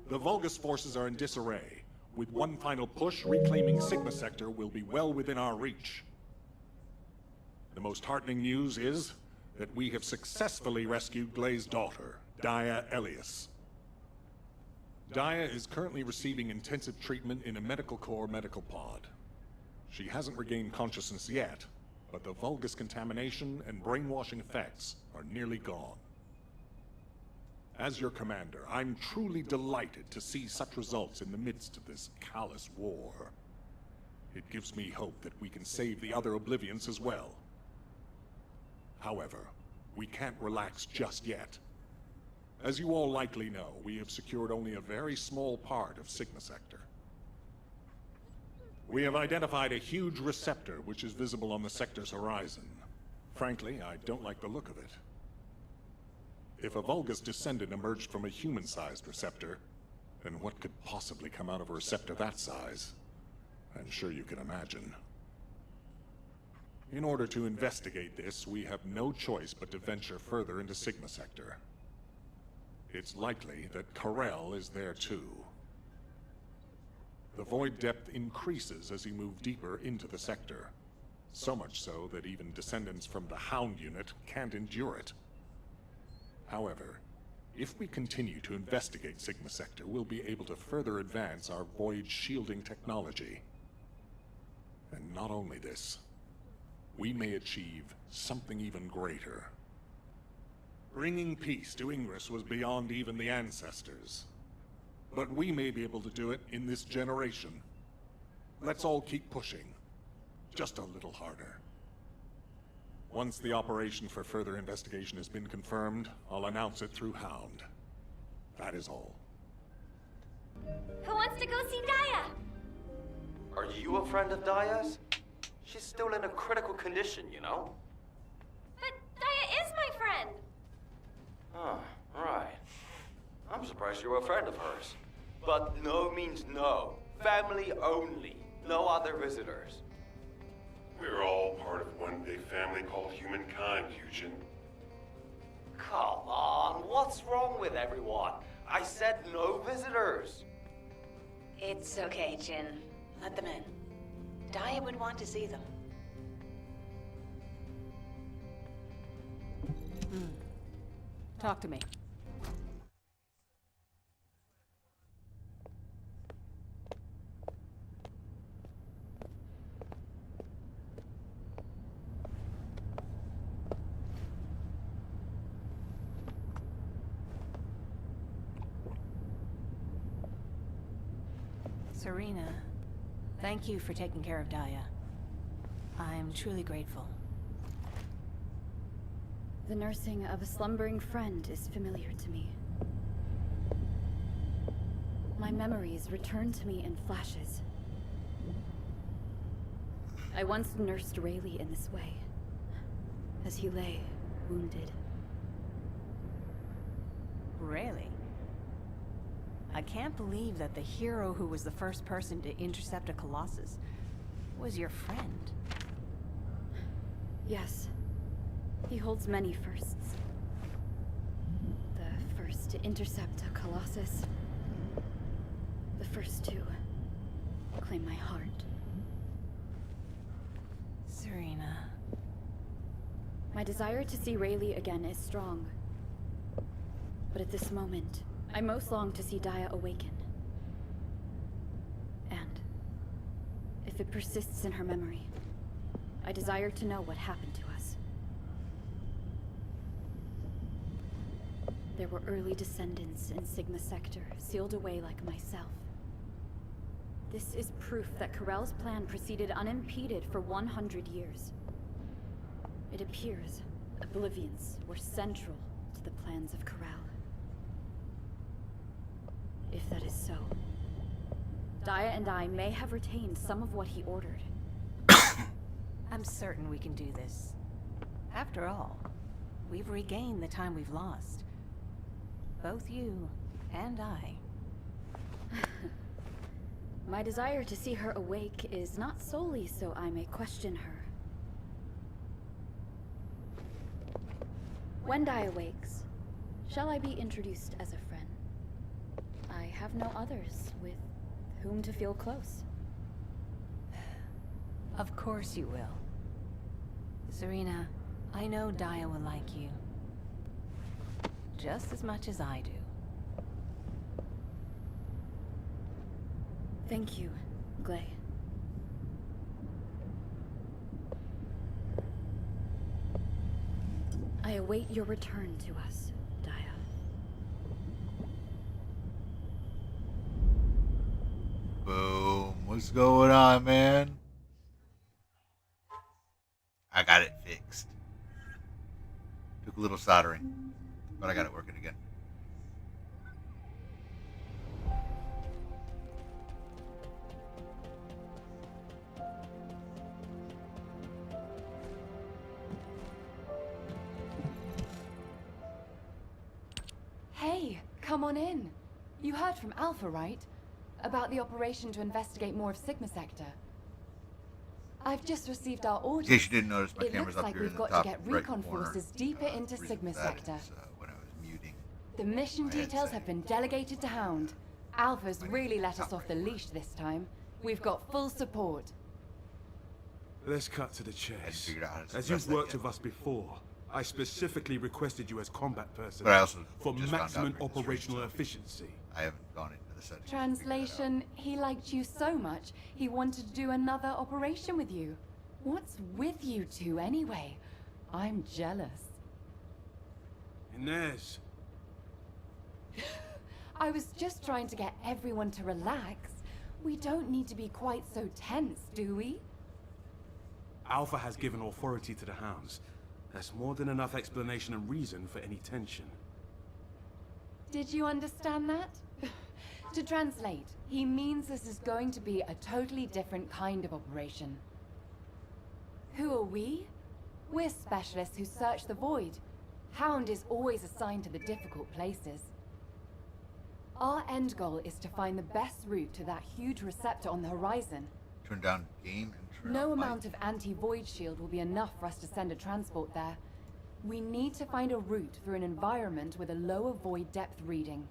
The Vulgus forces are in disarray. With one final push, reclaiming Sigma Sector will be well within our reach. The most heartening news is that we have successfully rescued Glay's daughter, Daya Elias. Daya is currently receiving intensive treatment in a Medical Corps medical pod. She hasn't regained consciousness yet, but the Vulgus contamination and brainwashing effects are nearly gone. As your commander, I'm truly delighted to see such results in the midst of this callous war. It gives me hope that we can save the other Oblivions as well. However, we can't relax just yet. As you all likely know, we have secured only a very small part of Sigma Sector. We have identified a huge receptor which is visible on the sector's horizon. Frankly, I don't like the look of it. If a Vulgus descendant emerged from a human-sized receptor, then what could possibly come out of a receptor that size? I'm sure you can imagine. In order to investigate this, we have no choice but to venture further into Sigma Sector. It's likely that Karel is there too. The void depth increases as you move deeper into the sector. So much so that even descendants from the Hound unit can't endure it. However, if we continue to investigate Sigma Sector, we'll be able to further advance our void shielding technology. And not only this, we may achieve something even greater. Bringing peace to Ingress was beyond even the ancestors. But we may be able to do it in this generation. Let's all keep pushing. Just a little harder. Once the operation for further investigation has been confirmed, I'll announce it through Hound. That is all. Who wants to go see Daya? Are you a friend of Daya's? She's still in a critical condition, you know? But Daya is my friend. Oh, right. I'm surprised you're a friend of hers. But no means no. Family only. No other visitors. We're all part of one big family called humankind, Eugen. Come on, what's wrong with everyone? I said no visitors. It's okay, Jin. Let them in. Daya would want to see them. Talk to me. Serena, Thank you for taking care of Daya. I'm truly grateful. The nursing of a slumbering friend is familiar to me. My memories return to me in flashes. I once nursed Rayleigh in this way, as he lay, wounded. Really? I can't believe that the hero who was the first person to intercept a Colossus was your friend. Yes. He holds many firsts. The first to intercept a Colossus. The first to claim my heart. Serena. My desire to see Rayleigh again is strong. But at this moment, I most long to see Daya awaken. And if it persists in her memory, I desire to know what happened to us. There were early descendants in Sigma Sector, sealed away like myself. This is proof that Corell's plan proceeded unimpeded for 100 years. It appears Oblivions were central to the plans of Corell. If that is so, Daya and I may have retained some of what he ordered. I'm certain we can do this. After all, we've regained the time we've lost. Both you and I. My desire to see her awake is not solely so I may question her. When Daya wakes, shall I be introduced as a friend? I have no others with whom to feel close. Of course you will. Serena, I know Daya will like you. Just as much as I do. Thank you, Glay. I await your return to us, Daya. Boom. What's going on, man? I got it fixed. Took a little soldering, but I got it working again. Hey, come on in. You heard from Alpha, right? About the operation to investigate more of Sigma Sector. I've just received our orders. In case you didn't notice, my It camera's looks up like here in we've the got top to get right recon corner. forces deeper into The reason Sigma for that Sector. is, when I was muting The mission my details headset. have been delegated to Hound. Alpha's really let us off the leash this time. We've got full support. Let's cut to the chase. figured out how to As suppress you've that worked yet. with us before, I specifically requested you as combat But I personnel also for just found out maximum during the stream, operational so efficiency. I haven't gone into the settings. Translation, he liked you so much, he wanted to do another operation with you. What's with you two anyway? I'm jealous. Inez, I was just trying to get everyone to relax. We don't need to be quite so tense, do we? Alpha has given authority to the Hounds. That's more than enough explanation and reason for any tension. Did you understand that? To translate, he means this is going to be a totally different kind of operation. Who are we? We're specialists who search the void. Hound is always assigned to the difficult places. Our end goal is to find the best route to that huge receptor on the horizon. Turn down gain and turn No on light. amount of anti-void shield will be enough for us to send a transport there. We need to find a route through an environment with a lower void depth reading.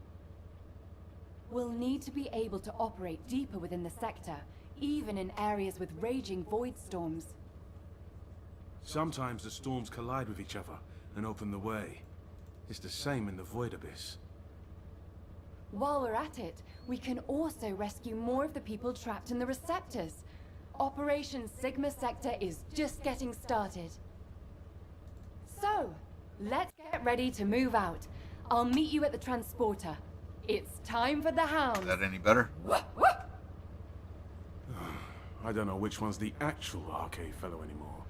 We'll need to be able to operate deeper within the sector, even in areas with raging void storms. Sometimes the storms collide with each other and open the way. It's the same in the Void Abyss. While we're at it, we can also rescue more of the people trapped in the receptors. Operation Sigma Sector is just getting started. So, let's get ready to move out. I'll meet you at the transporter. It's time for the Hounds. Is that any better? I don't know which one's the actual arcade fellow anymore.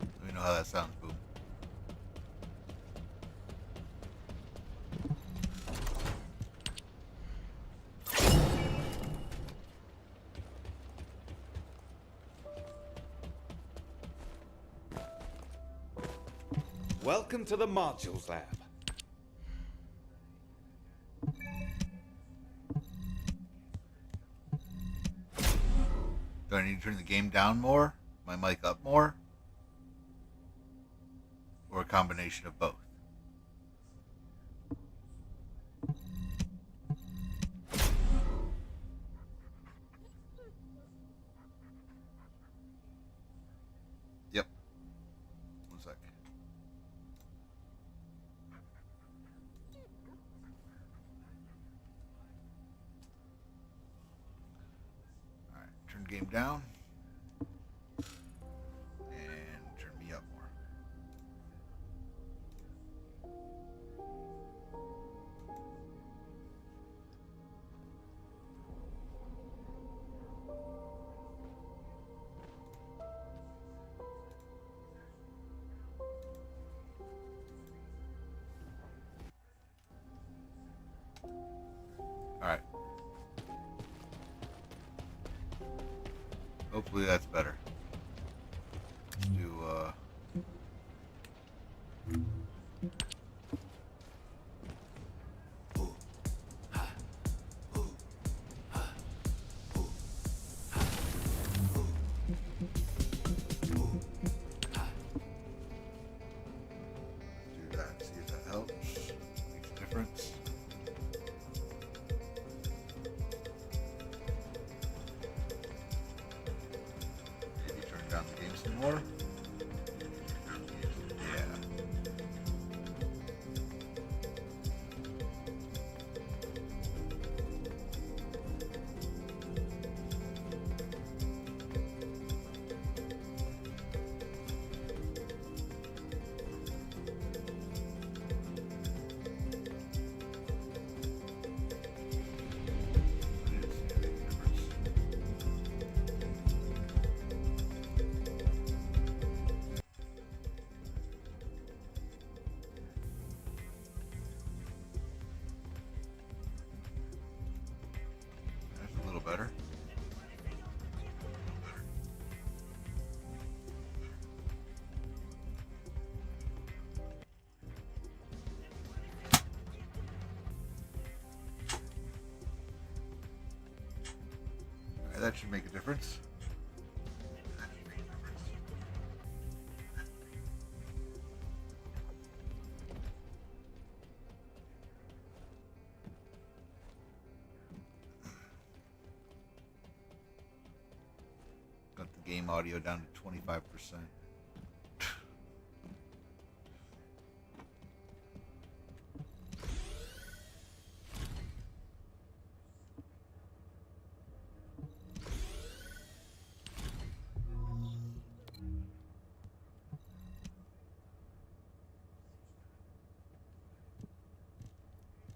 Let me know how that sounds, Boom. Welcome to the Modules Lab. Do I need to turn the game down more? My mic up more? Or a combination of both? Yep. One sec. Alright, turn the game down. And turn me up more. Alright. Hopefully that's better. Let's do, do that, see if that helps. Makes a difference. Maybe turn down the game some more. Yeah. That's a little better. Alright, that should make a difference. Got the game audio down to 25%.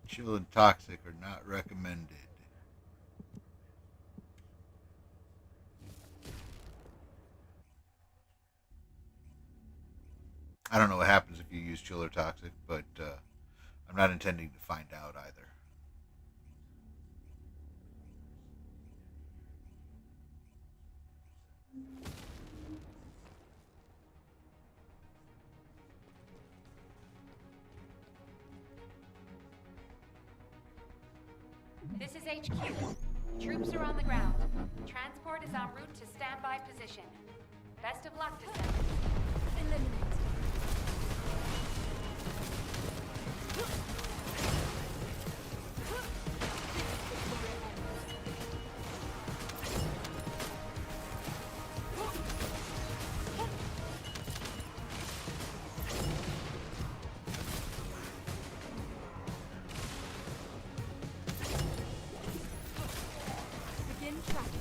Chill and toxic are not recommended. I don't know what happens if you use chill or toxic, but I'm not intending to find out either. This is HQ. Troops are on the ground. Transport is en route to standby position. Best of luck, Descendants. Eliminate. Begin tracking.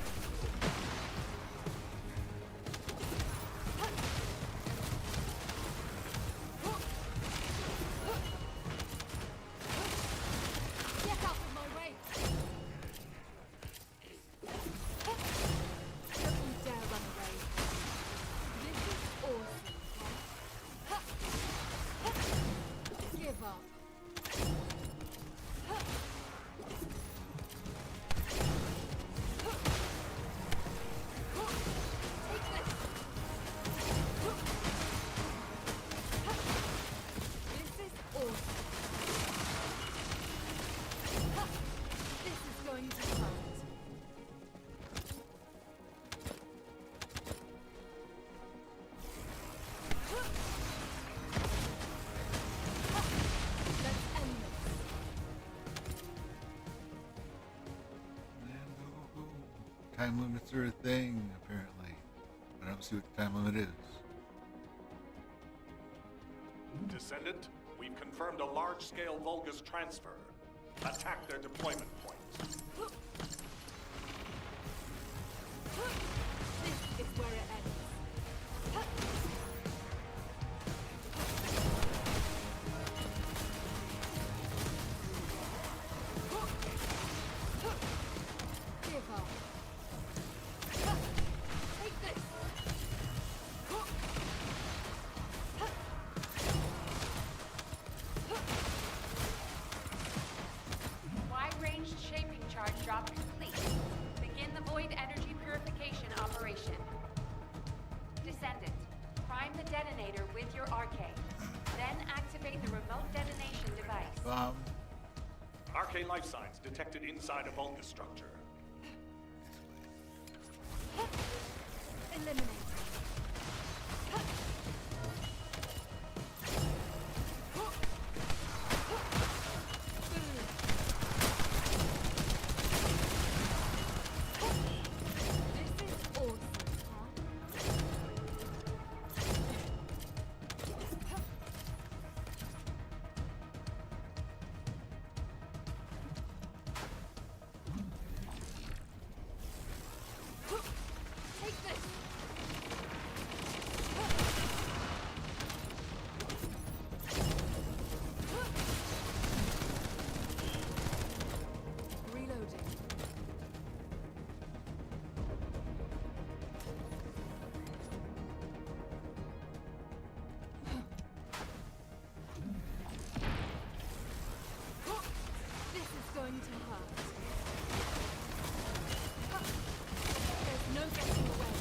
time limits are a thing, apparently. I don't see what the time limit is. Descendant, we've confirmed a large-scale Vulgus transfer. Attack their deployment point. This is where it ends. Give up. Take this. Wide-range shaping charge drop complete. Begin the void energy purification operation. Descendant, prime the detonator with your arcade. Then activate the remote detonation device. Arcane life signs detected inside a Vulgus structure. Eliminate. Going to hurt. There's no getting away.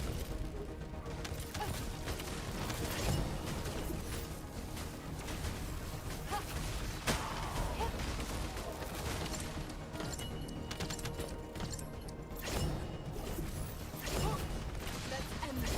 Let's end this.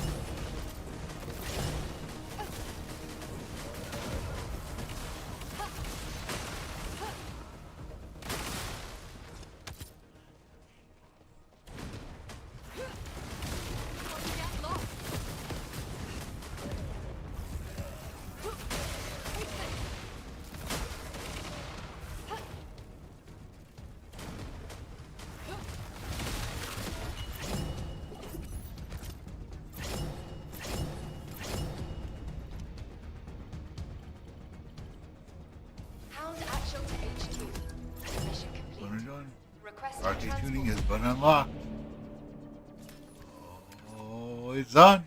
Hound actual to HQ. Mission complete. What are we doing? Request RT tuning transport. has been unlocked. Oh, it's on.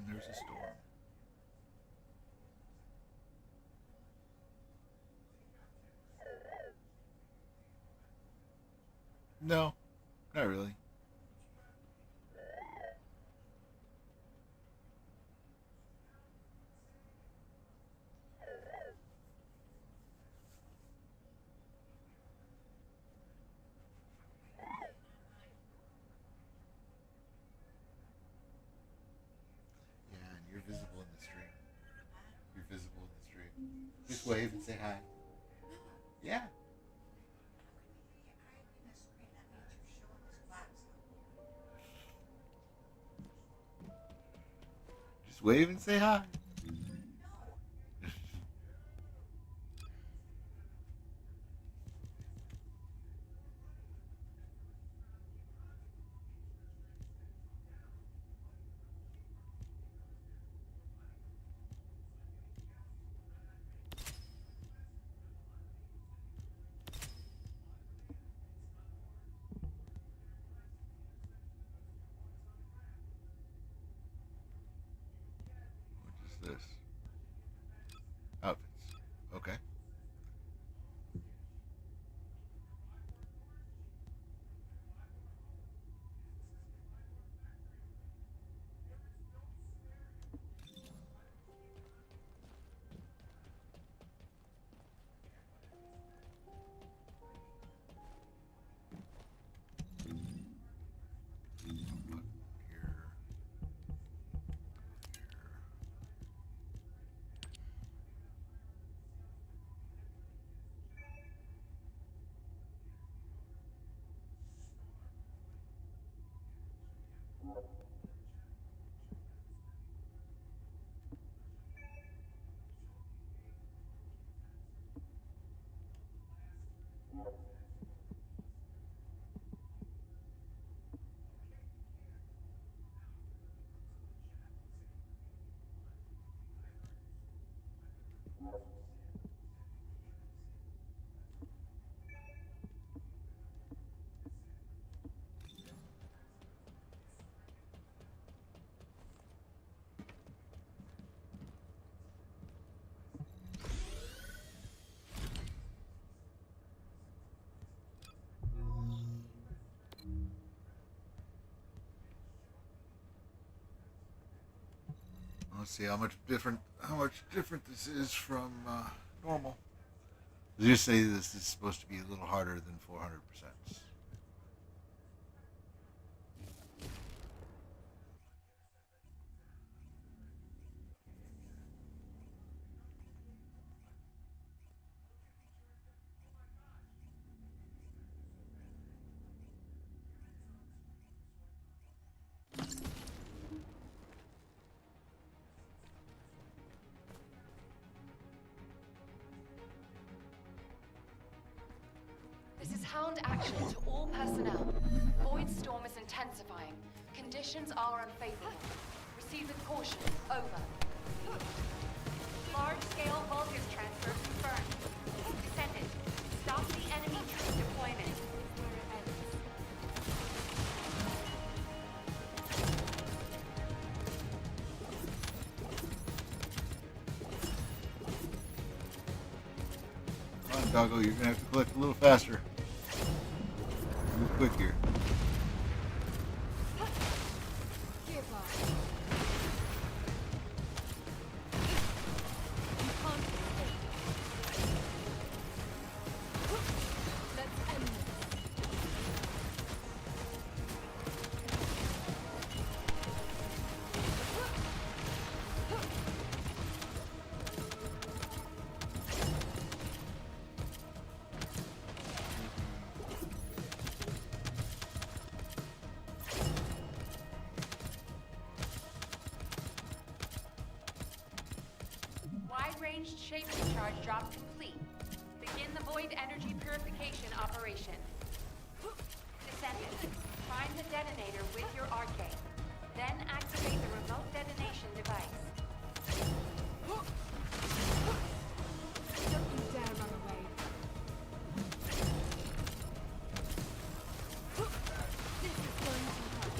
There's a storm. No, not really. Just wave and say hi. Yeah. Just wave and say hi. What is this? Outfits. Okay. Let's see how much different this is from normal. You say this is supposed to be a little harder than 400%. This is Hound action to all personnel. Void storm is intensifying. Conditions are unfavorable. Proceed with caution. Over. Large-scale Vulgus transfer confirmed. Descendant, stop the enemy troop deployment. Come on, Doggo, you're gonna have to collect a little faster. Move quick here. Give up. Let's end this. Wide-ranged shaping charge drop complete. Begin the void energy purification operation. Descendant, find the detonator with your arcade. Then activate the remote detonation device. Don't you dare run away. This is going to hurt.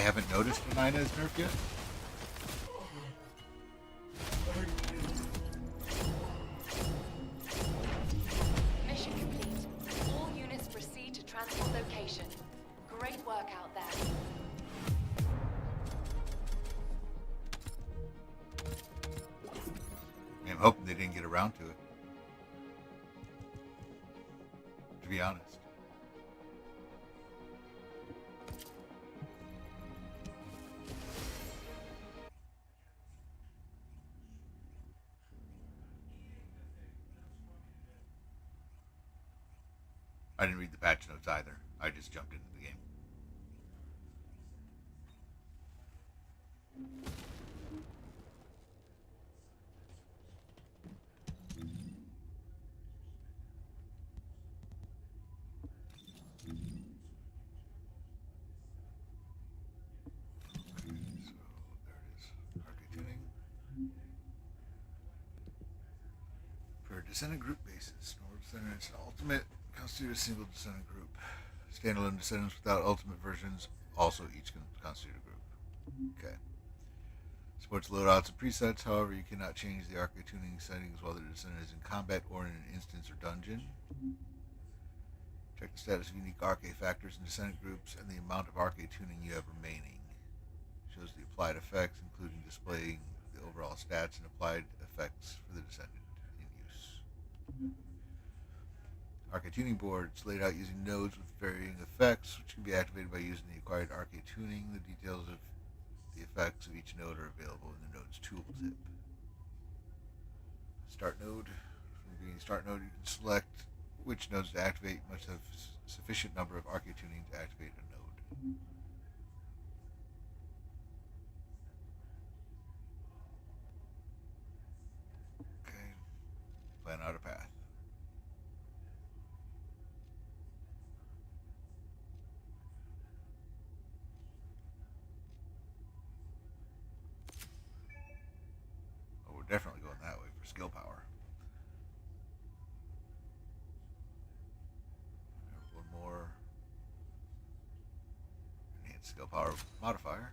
haven't noticed an Inez nerf yet. Mission complete. All units proceed to transport location. Great work out there. I'm hoping they didn't get around to it. To be honest. I didn't read the patch notes either. I just jumped into the game. For descendant group basis, Nord Descendants Ultimate constitute a single descendant group. Standalone descendants without ultimate versions also each can constitute a group. Okay. Supports loadouts and presets, however, you cannot change the arcade tuning settings while the descendant is in combat or in an instance or dungeon. Check the status of unique arcade factors in descendant groups and the amount of arcade tuning you have remaining. Shows the applied effects, including displaying the overall stats and applied effects for the descendant in use. Arcade tuning boards laid out using nodes with varying effects, which can be activated by using the acquired arcade tuning. The details of the effects of each node are available in the node's tooltip. Start node. From the beginning start node, you can select which nodes to activate. You must have sufficient number of arcade tuning to activate a node. Okay. Plan out a path. Oh, we're definitely going that way for skill power. One more enhanced skill power modifier.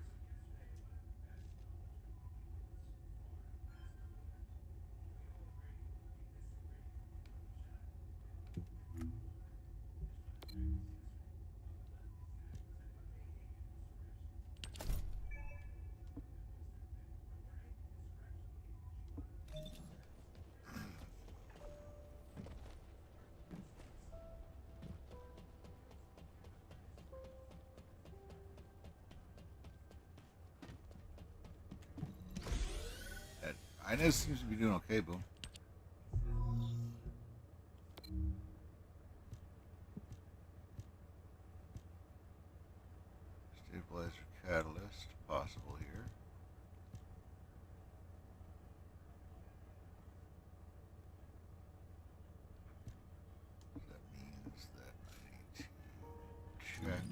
Inez seems to be doing okay, Boom. Stabilizer catalyst possible here. That means that I need to check.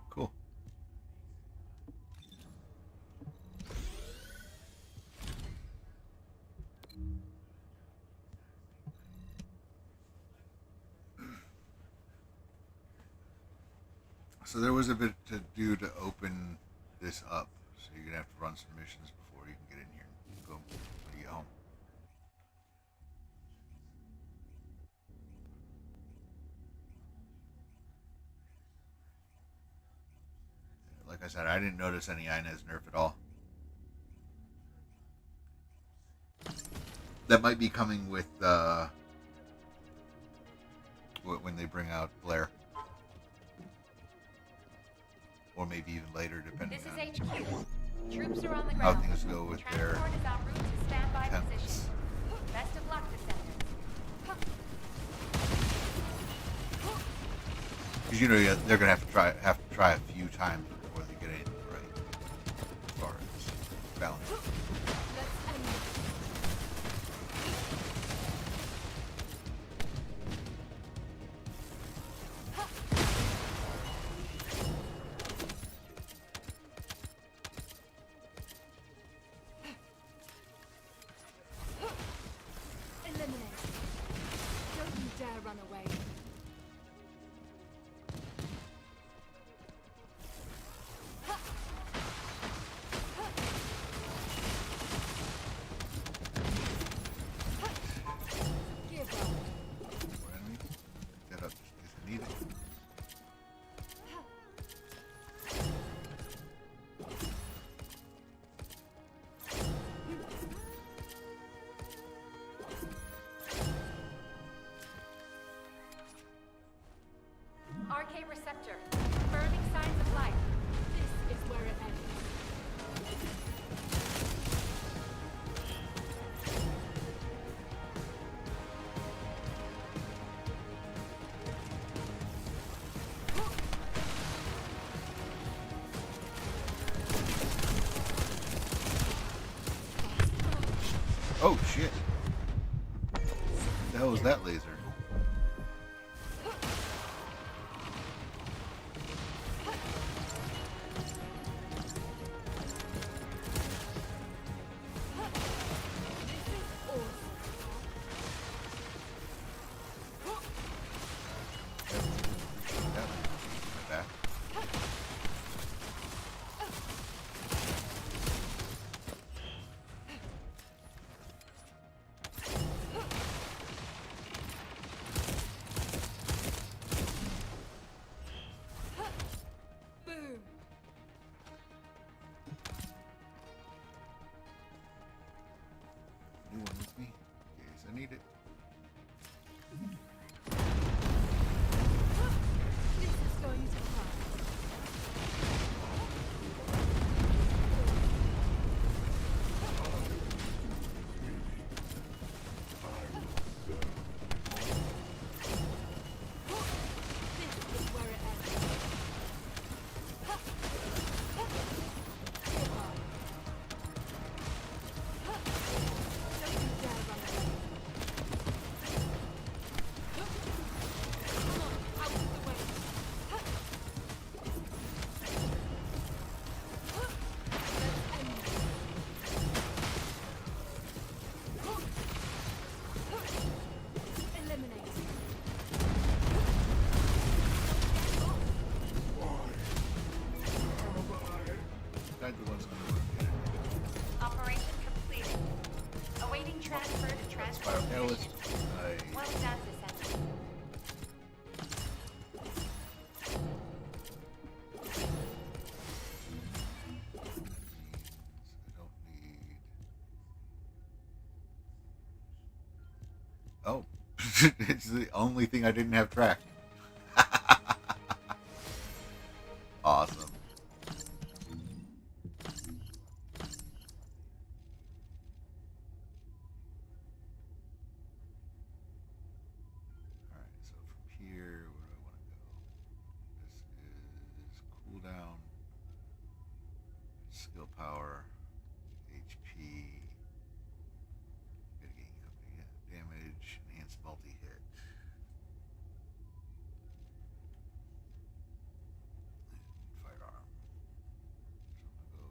Cool. So there was a bit to do to open this up. So you're gonna have to run some missions before you can get in here. Boom. When you get home. Like I said, I didn't notice any Inez nerf at all. That might be coming with when they bring out Blair. Or maybe even later, depending on HQ. Troops are on the how ground. things go with their Transport is en route to standby attempts. position. Best of luck, descendants. Because you know they're gonna have to try a few times before they get anything right. Oh shit! The hell was that laser? New one with me, in case I need it. This is going to hurt. This is where it ends. Give up. Don't you dare run away. Come on, out of the way. Let's end this. Eliminate. Guide the ones going to get it. Operation completed. Awaiting transfer to transfer Biocatalyst. station. Well done, Descendant. I don't need. Oh, it's the only thing I didn't have tracked. Awesome. Alright, so from here, where do I want to go? This is cooldown, skill power, HP, mitigating company damage, enhanced multi-hit. Firearm. So I'm gonna go.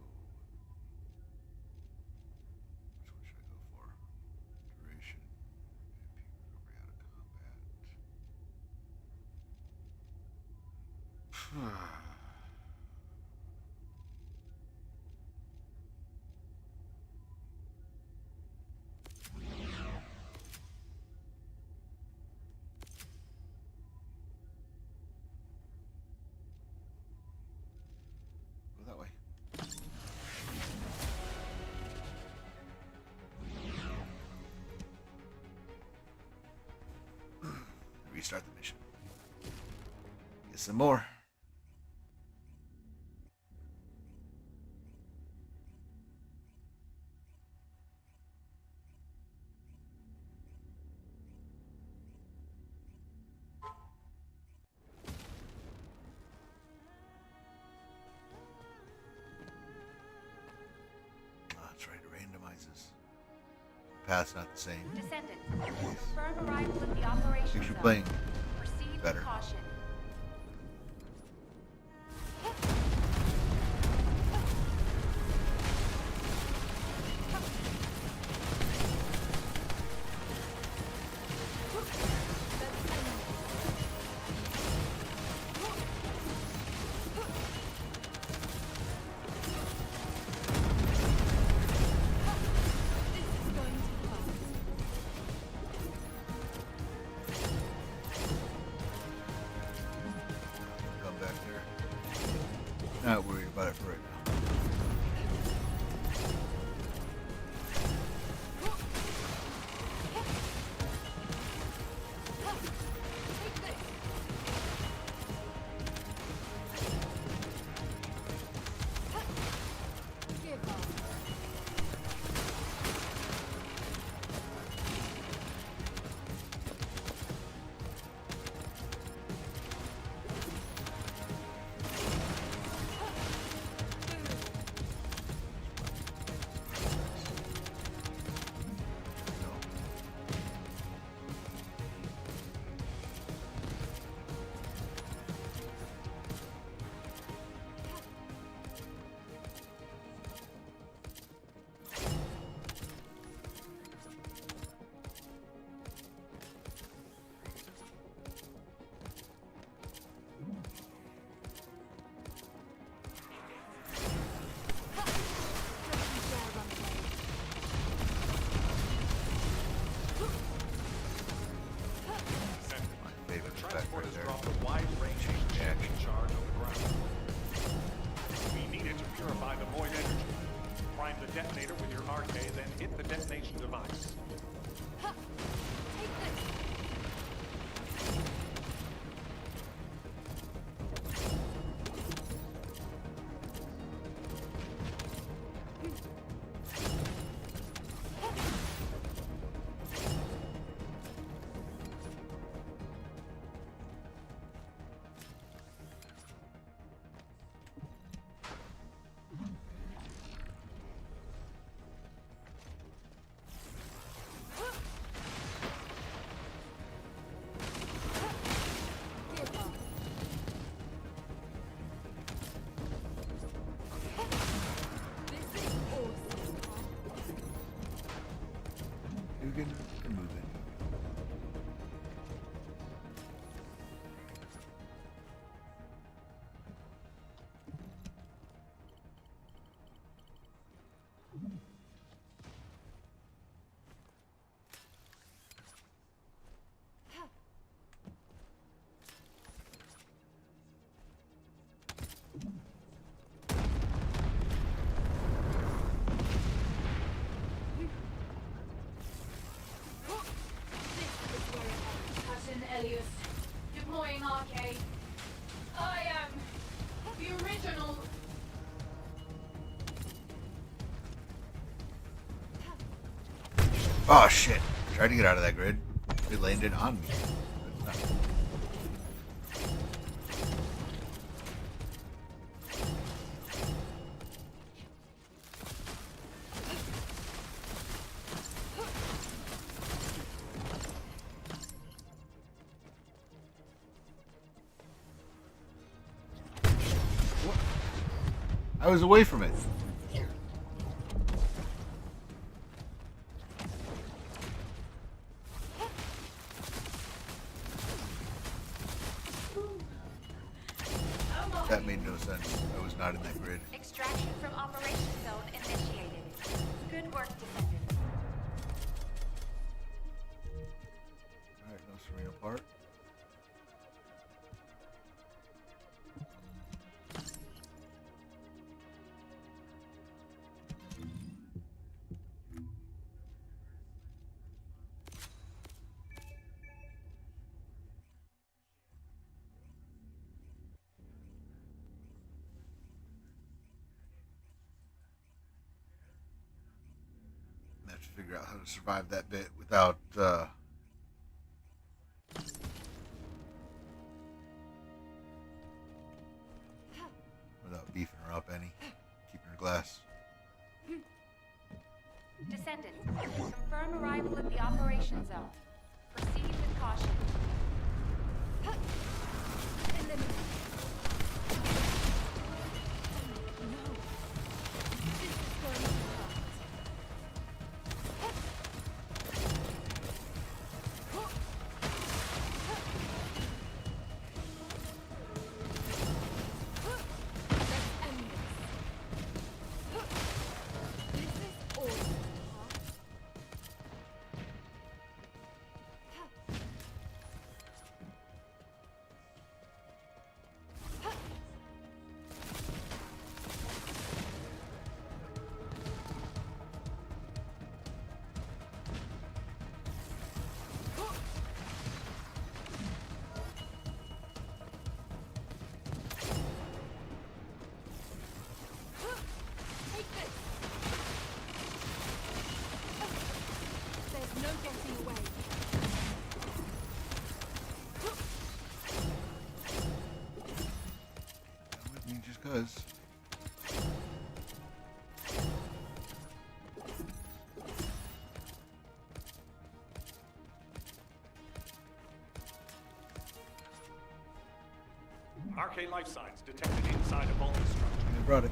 Which one should I go for? Duration. MP recovery out of combat. Go that way. Restart the mission. Get some more. That's right, it randomizes. Path's not the same. Descendant. Confirm arrival at the operation Makes you zone. playing Proceed better. with caution. detonator with your RK, then hit the detonation device. You can move it. Captain Elias, deploying RK. I am the original. Oh shit! Tried to get out of that grid. It landed on me. I was away from it. That made no sense. I was not in that grid. Extraction from operation zone initiated. Good work, Defenders. Alright, no Serena part. I have to figure out how to survive that bit without without beefing her up any. Keeping her glass. Descendants, confirm arrival at the operation zone. Proceed with caution. Because Arcane life signs detected inside a vault structure. I brought it.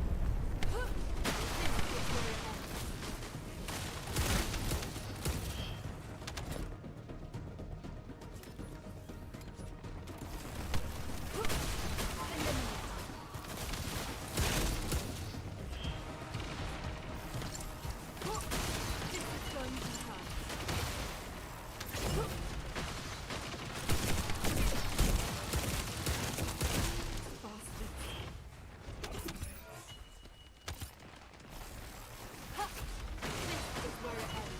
This is where it ends.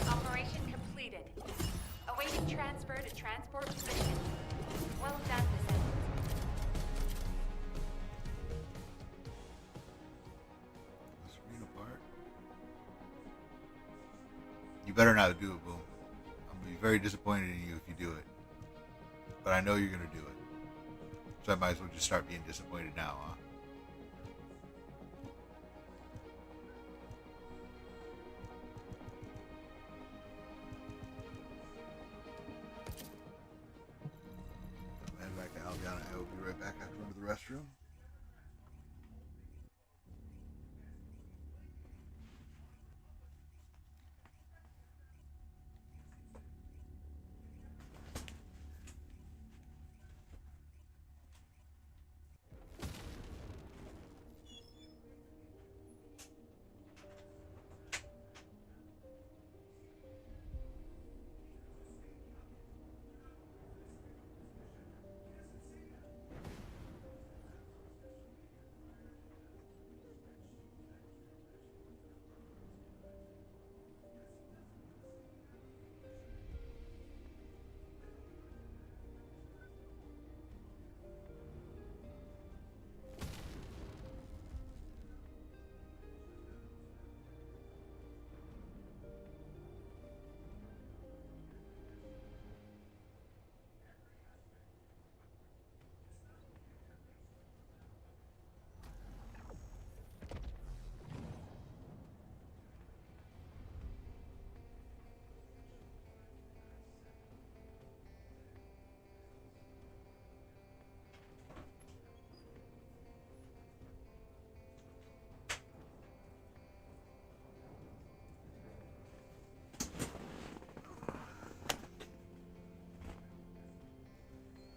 Operation completed. Awaiting transfer to transport position. Well done, Descendant. Serena part. You better not do it, Boom. I'm gonna be very disappointed in you if you do it. But I know you're gonna do it. So I might as well just start being disappointed now, huh? I'm heading back to Albion. I will be right back after going to the restroom.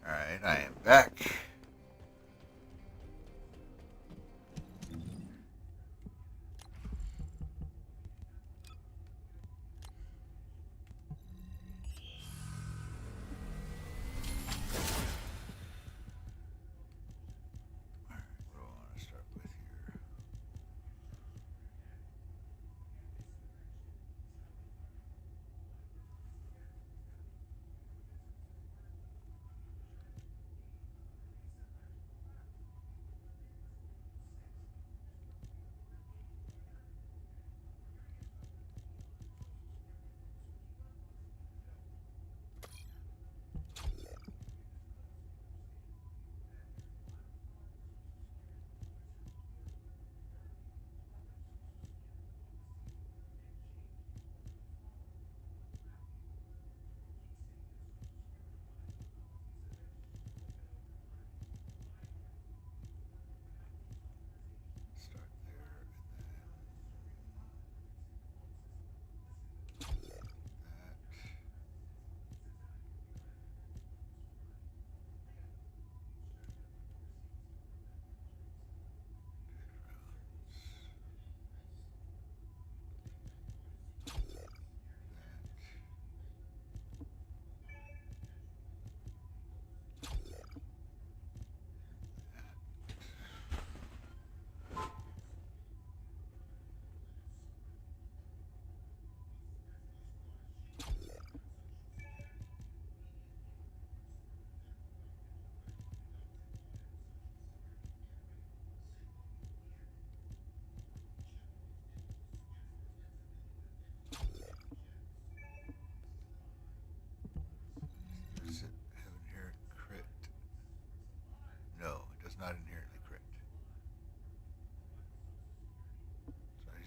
Alright, I am back. Alright, what do I want to start with here?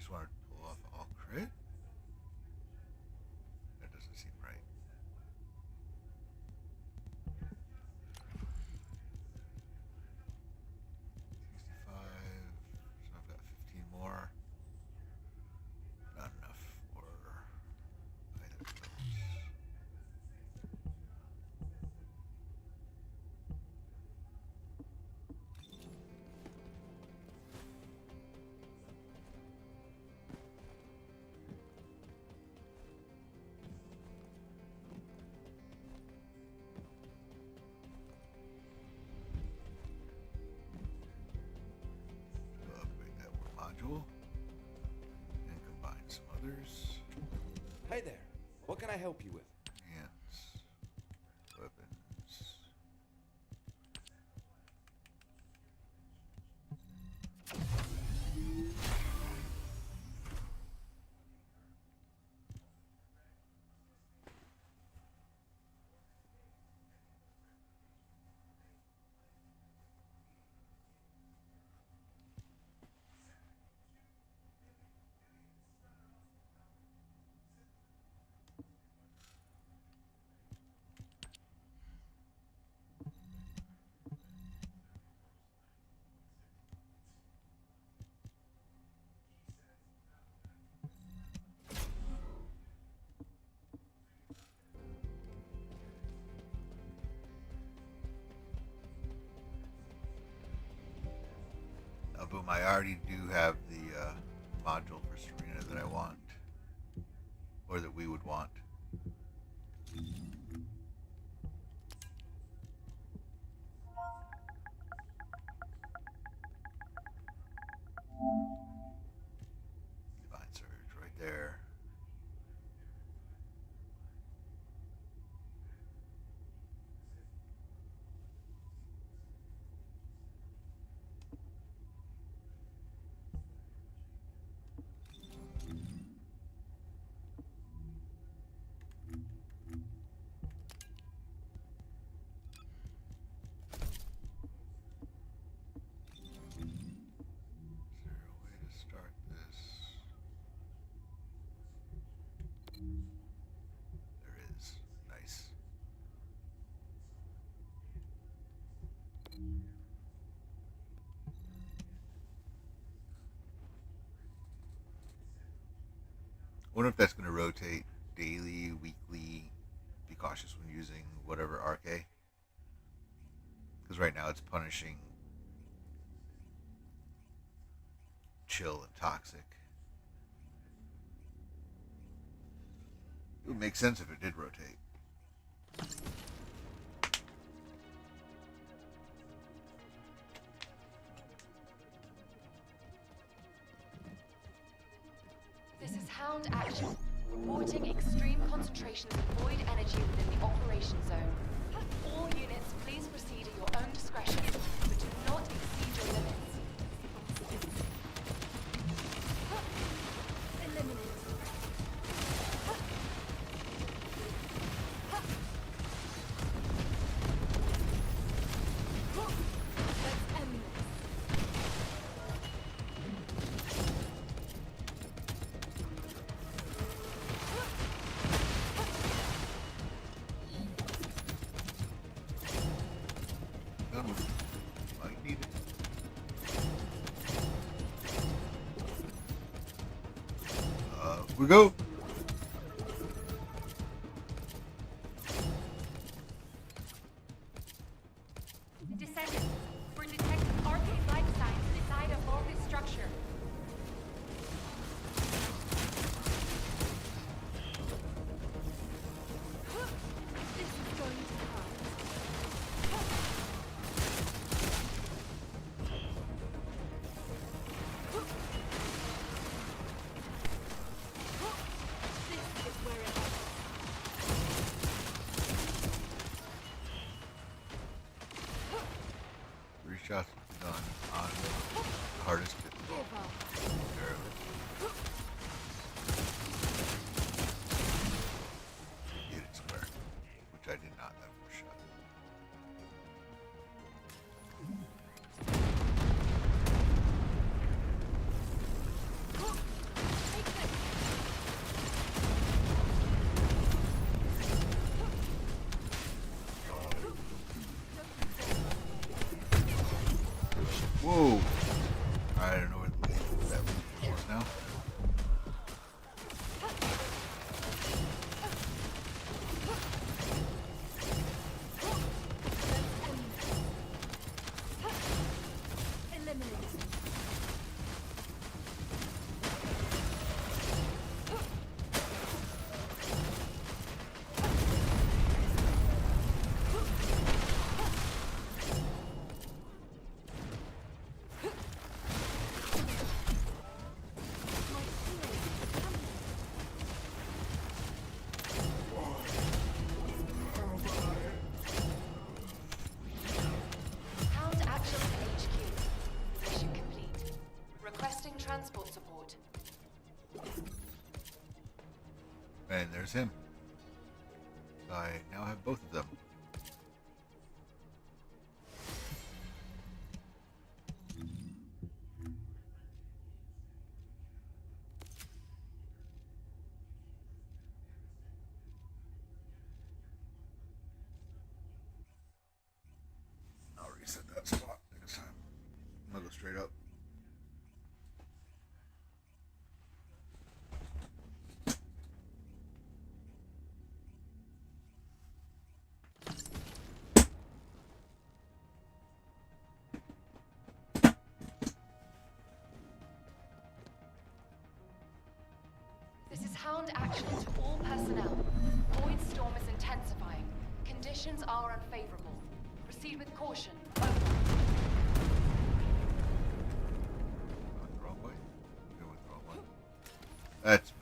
just want to pull off all crit? That doesn't seem right. So I've got 15 more. Not enough for either of those. We'll upgrade that module and combine some others. Hey there. What can I help you with? Hands, weapons. Now, boom, I already do have the module for Serena that I want, or that we would want. Divine Surge right there. Start this. There is. Nice. I wonder if that's going to rotate daily, weekly. Be cautious when using whatever RK. Because right now it's punishing chill and toxic. It would make sense if it did rotate. This is Hound Action. Reporting extreme concentrations of void energy within the operation zone. All units, please proceed at your own discretion, but do not exceed your limits. We go. Descendants, we're detecting arcane life signs inside a Vulgus structure. This is going to hurt. now. Transport support. And there's him. I now have both of them. I'll reset that spot next time. I'll go straight up. This is Hound action to all personnel. Void storm is intensifying. Conditions are unfavorable. Proceed with caution. Over. Went the wrong way. I went the wrong way. That's me.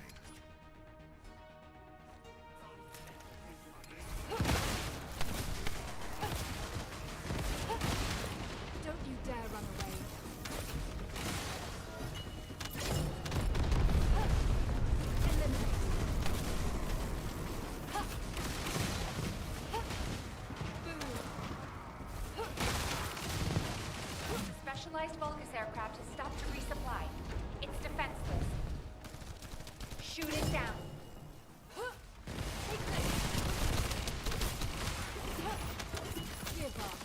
Don't you dare run away. Specialized Vulgus aircraft has stopped to resupply. It's defenseless. Shoot it down. Give up.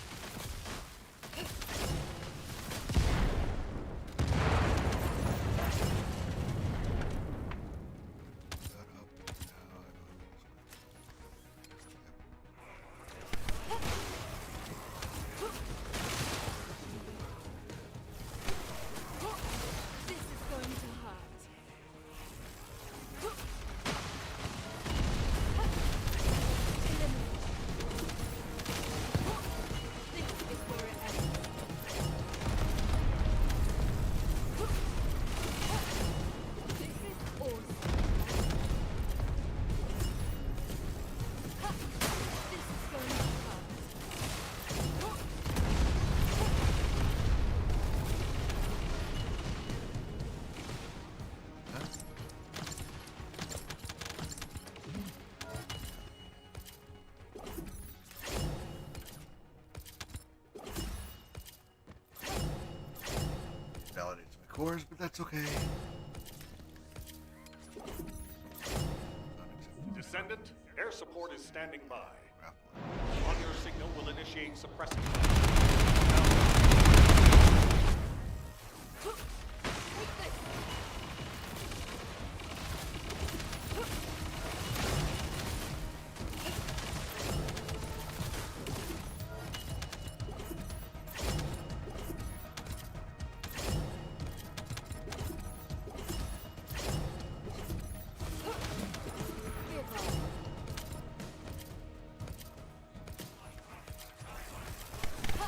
This is going to hurt. This is where it ends. This is awesome. This is going to hurt. Validates my cores, but that's okay. Descendant, air support is standing by. On your signal, will initiate suppressing. Give up.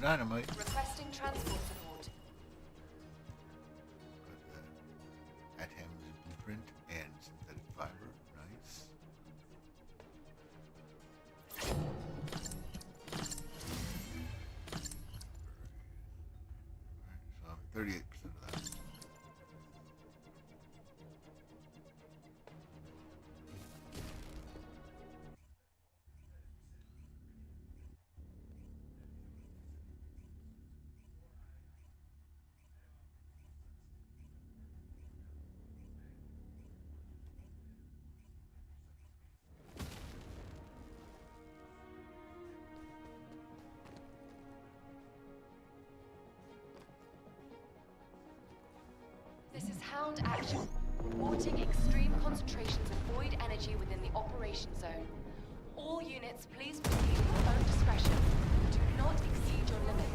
dynamite. Requesting transport support. Adham's blueprint and synthetic fiber. Nice. Alright, so I'm at 38% of that. This is Hound Action. Reporting extreme concentrations of void energy within the operation zone. All units, please proceed with your own discretion. Do not exceed your limits.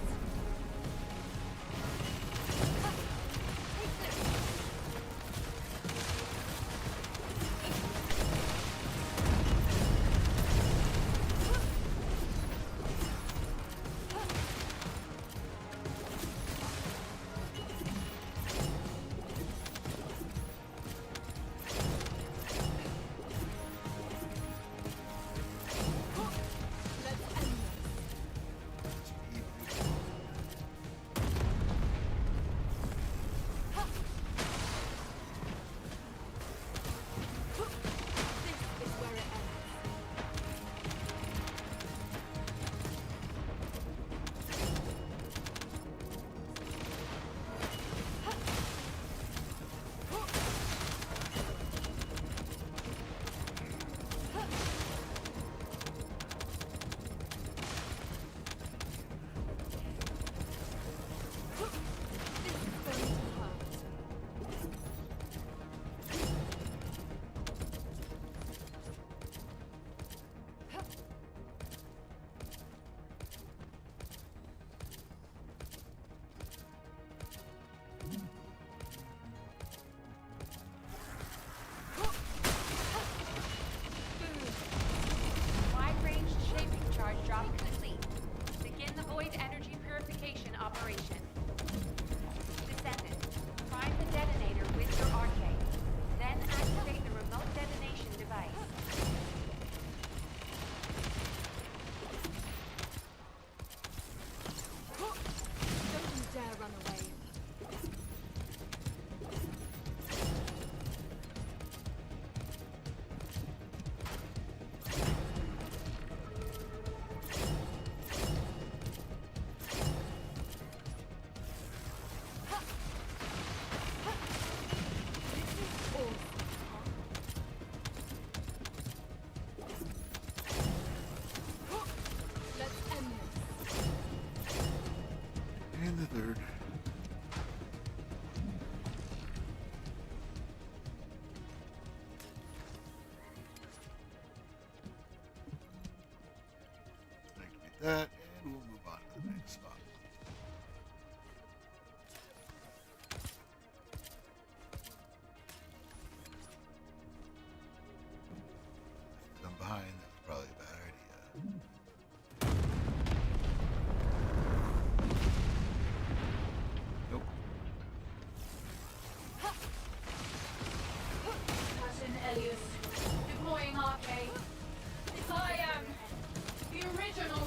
Wide-range shaping charge drop complete. Begin the void energy purification operation. Descendant, prime the detonator with your arcade. Then activate the remote detonation device. Don't you dare run away. Let's end this. And the third. Activate that, and we'll move on to the next spot. If I'm behind, that's probably a bad idea. Nope. Captain Elias, deploying arcade. I am the original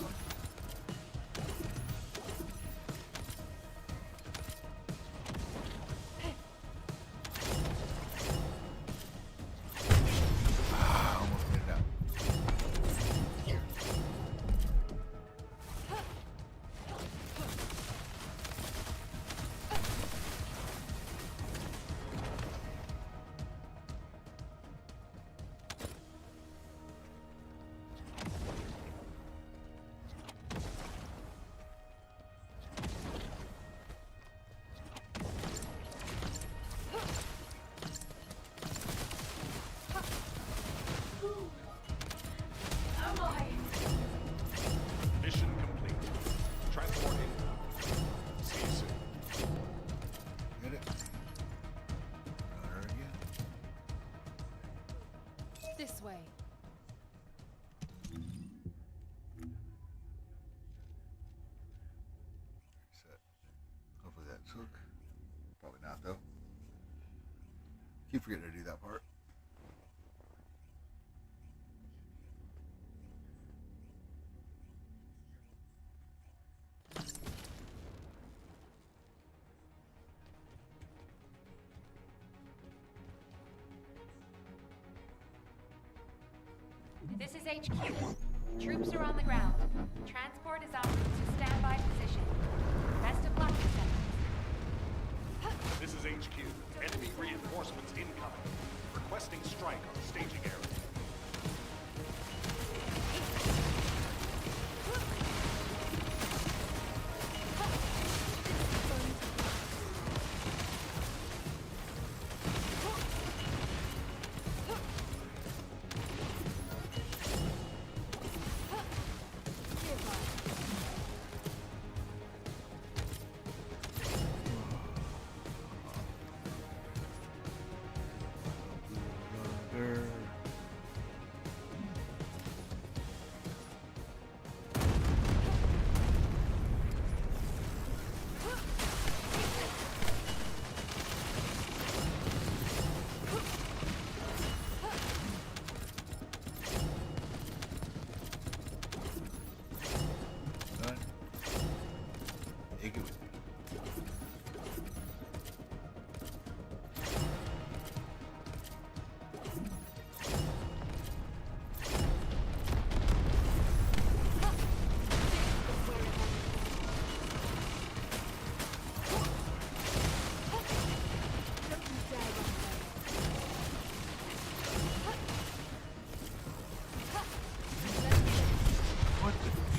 Keep forgetting to do that part. This is HQ. Troops are on the ground. Transport is en route to standby position. Best of luck, Descendants. This is HQ. Enemy reinforcements incoming. Requesting strike on staging area.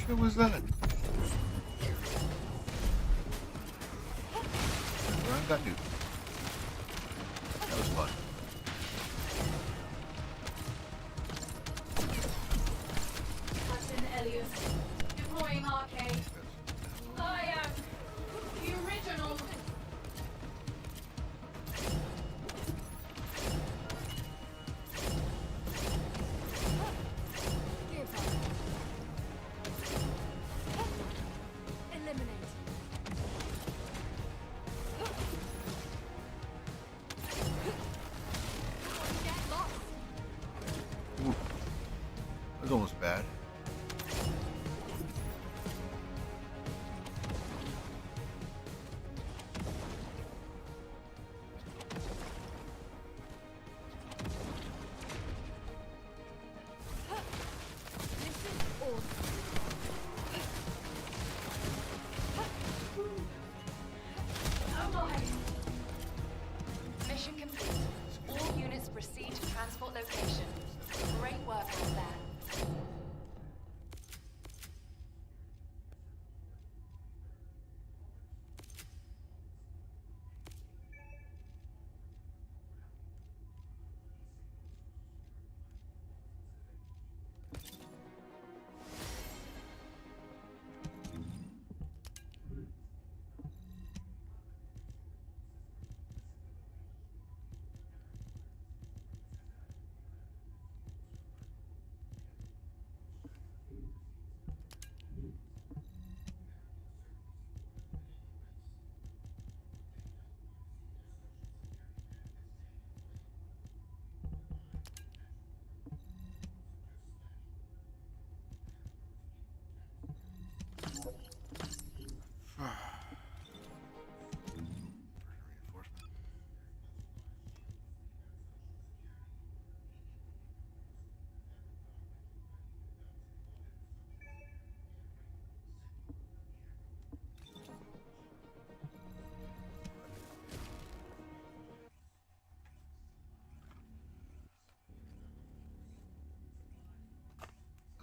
What was that? Run got nuked. That was fun. Captain Elliot, deploying arcade. I am the original. That was almost bad. Mission complete. All units proceed to transport location. Great work out there.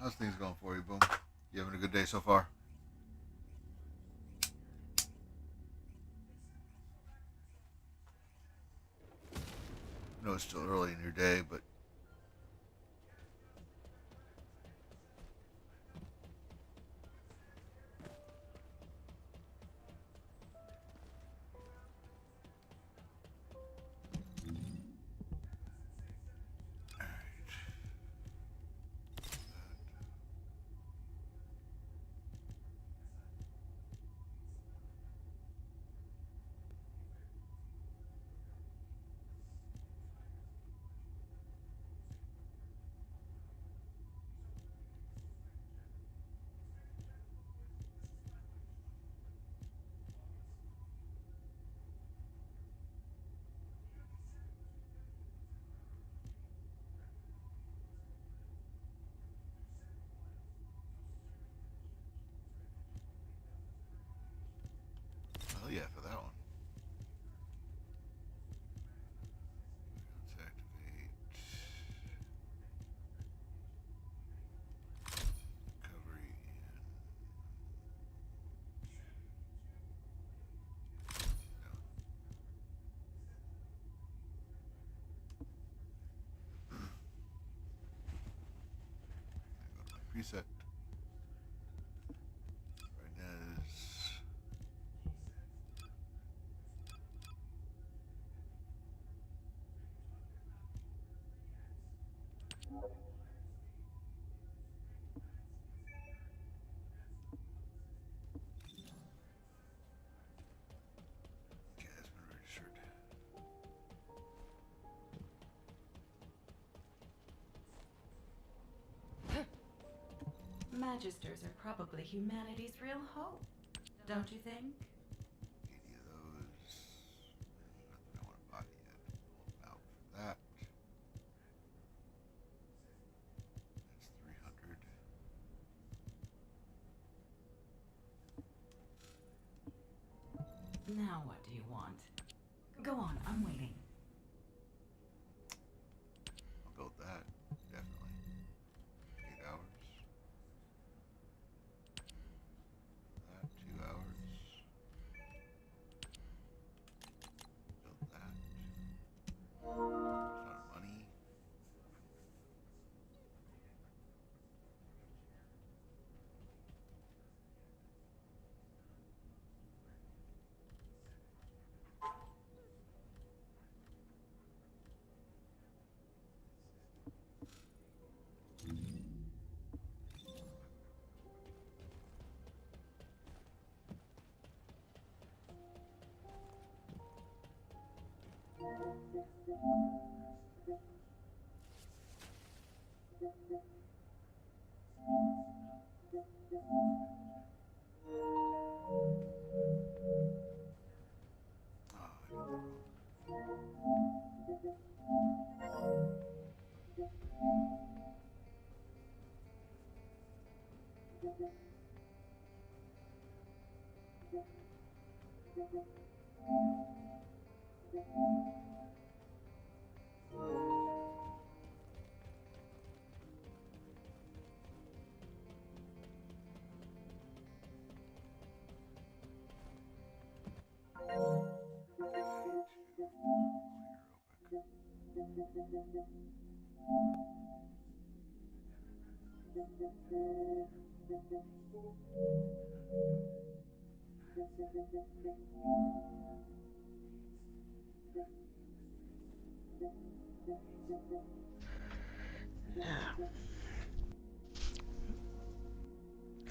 How's things going for you, Boom? You having a good day so far? I know it's still early in your day, but yeah, for that one. Let's activate recovery preset. Right now is okay, that's been registered. Magisters are probably humanity's real hope, don't you think? Any of those. Nothing I want to buy yet. Hold out for that. That's 300. Now what do you want? Go on, I'm waiting. I'll go with that. Definitely. 8 hours. That 2 hours. Build that. It's not money.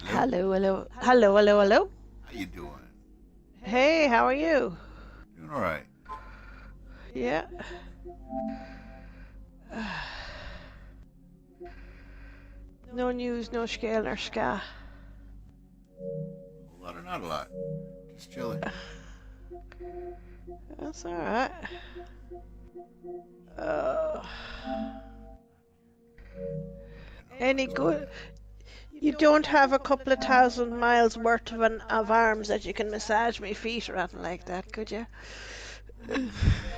Hello, hello, hello, hello, hello. How you doing? Hey, how are you? Doing all right. Yeah. No news, no scale, nor ska. A lot or not a lot. Just chilling. That's all right. Any good? You don't have a couple of 1,000 miles worth of arms that you can massage me feet or anything like that, could you?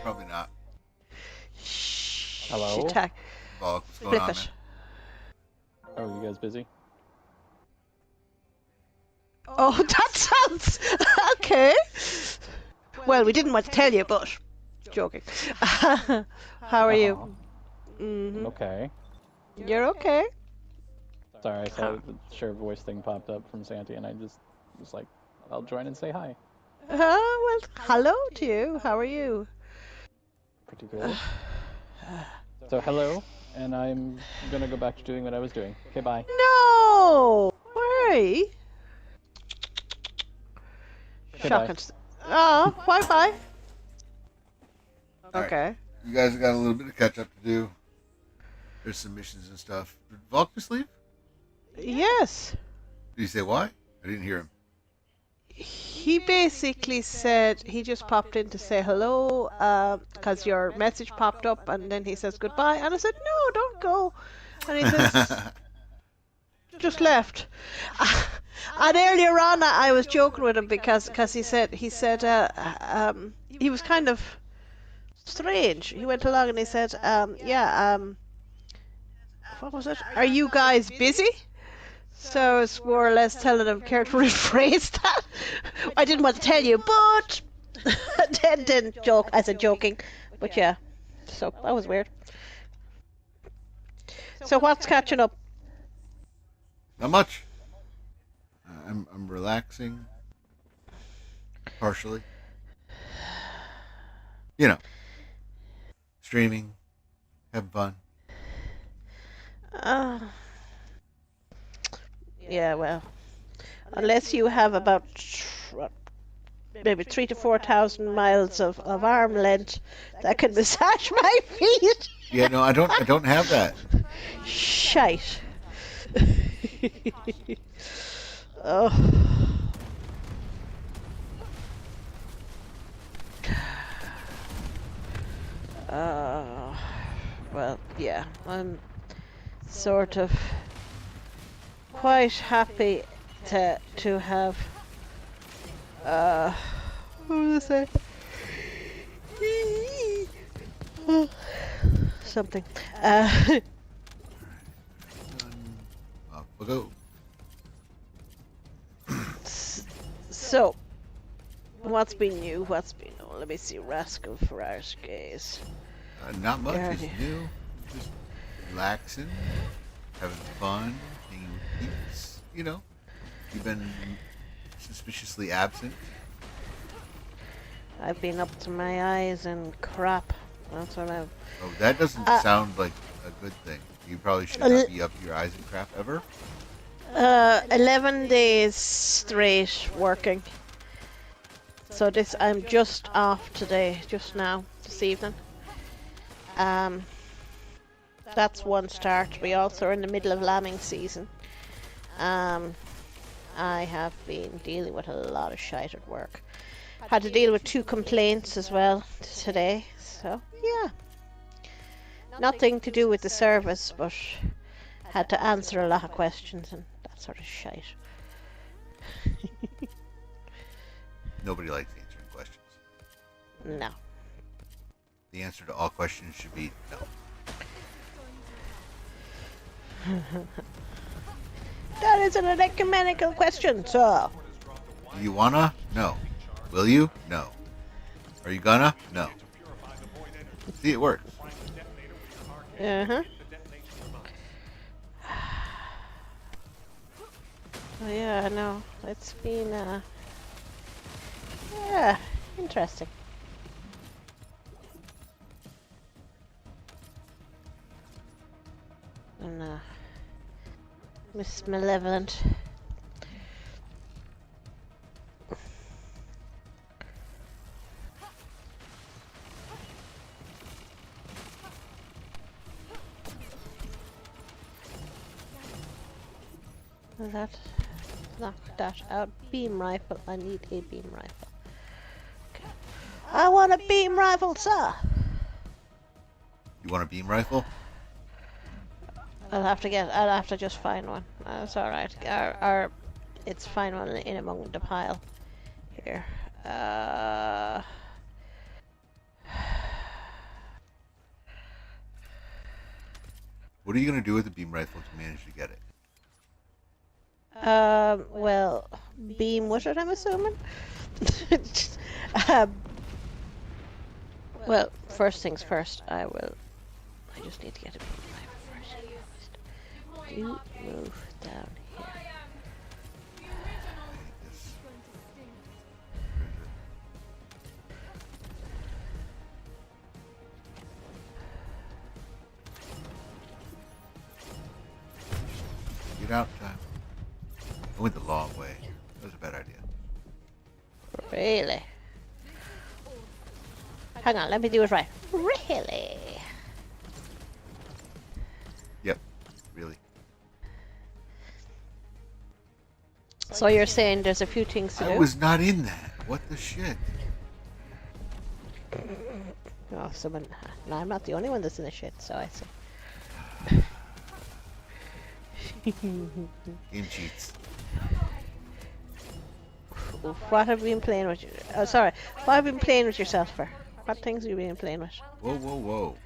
Probably not. Hello? Bulk, what's going Flip on, it. man? Oh, you guys busy? Oh, that sounds okay. Well, we didn't want to tell you, but joking. How are you? I'm okay. You're okay. Sorry, I saw the share voice thing popped up from Santi, and I just was like, I'll join and say hi. Well, hello to you. How are you? Pretty good. So hello, and I'm gonna go back to doing what I was doing. Okay, bye. No! Why? Okay, Shocking. bye. Oh, bye-bye. All Okay. right. You guys got a little bit of catch up to do. There's some missions and stuff. Did Volk just leave? Yes. Did he say why? I didn't hear him. He basically said he just popped in to say hello because your message popped up, and then he says goodbye, and I said no, don't go, and he says just left. And earlier on, I was joking with him because he said he was kind of strange. He went along and he said, what was it? Are you guys busy? So it's more or less telling him, care to rephrase that? I didn't want to tell you, but didn't joke. I said joking, but yeah. So that was weird. So what's catching up? Not much. I'm relaxing. Partially. You know. Streaming. Having fun. Yeah, well, unless you have about maybe 3,000 to 4,000 miles of arm length that can massage my feet. Yeah, no, I don't have that. Shite. Oh. Well, yeah, I'm sort of quite happy to have what was I say? Something. Off we go. So, what's been new? What's been old? Let me see. Rascal Ferrar's gaze. Not much is new. Just relaxing, having fun, hanging with peeps. You know, you've been suspiciously absent. I've been up to my eyes in crap. That's what I've... Oh, that doesn't sound like a good thing. You probably should not be up to your eyes in crap ever. 11 days straight working. So I'm just off today, just now, this evening. That's one start. We also are in the middle of lambing season. I have been dealing with a lot of shite at work. Had to deal with 2 complaints as well today. So, yeah. Nothing to do with the service, but had to answer a lot of questions and that sort of shite. Nobody likes answering questions. No. The answer to all questions should be no. That is an ecumenical question, sir. Do you wanna? No. Will you? No. Are you gonna? No. See, it works. Uh-huh. Oh, yeah, I know. It's been, yeah, interesting. And, Miss Malevolent. Knock that out. Beam rifle. I need a beam rifle. Okay. I want a beam rifle, sir. You want a beam rifle? I'll have to just find one. That's all right. Or it's find one in among the pile. Here. What are you gonna do with the beam rifle to manage to get it? Well, beam with it, I'm assuming. Well, first things first, I just need to get a beam rifle first. You move down here. Get out time. I went the long way. That was a bad idea. Really? Hang on, let me do it right. Really? Yep. Really. So you're saying there's a few things to do? I was not in that. What the shit? Oh, someone... No, I'm not the only one that's in the shit, so I see. Game cheats. What have you been playing with? Sorry. What have you been playing with yourself for? What things have you been playing with? Whoa, whoa, whoa.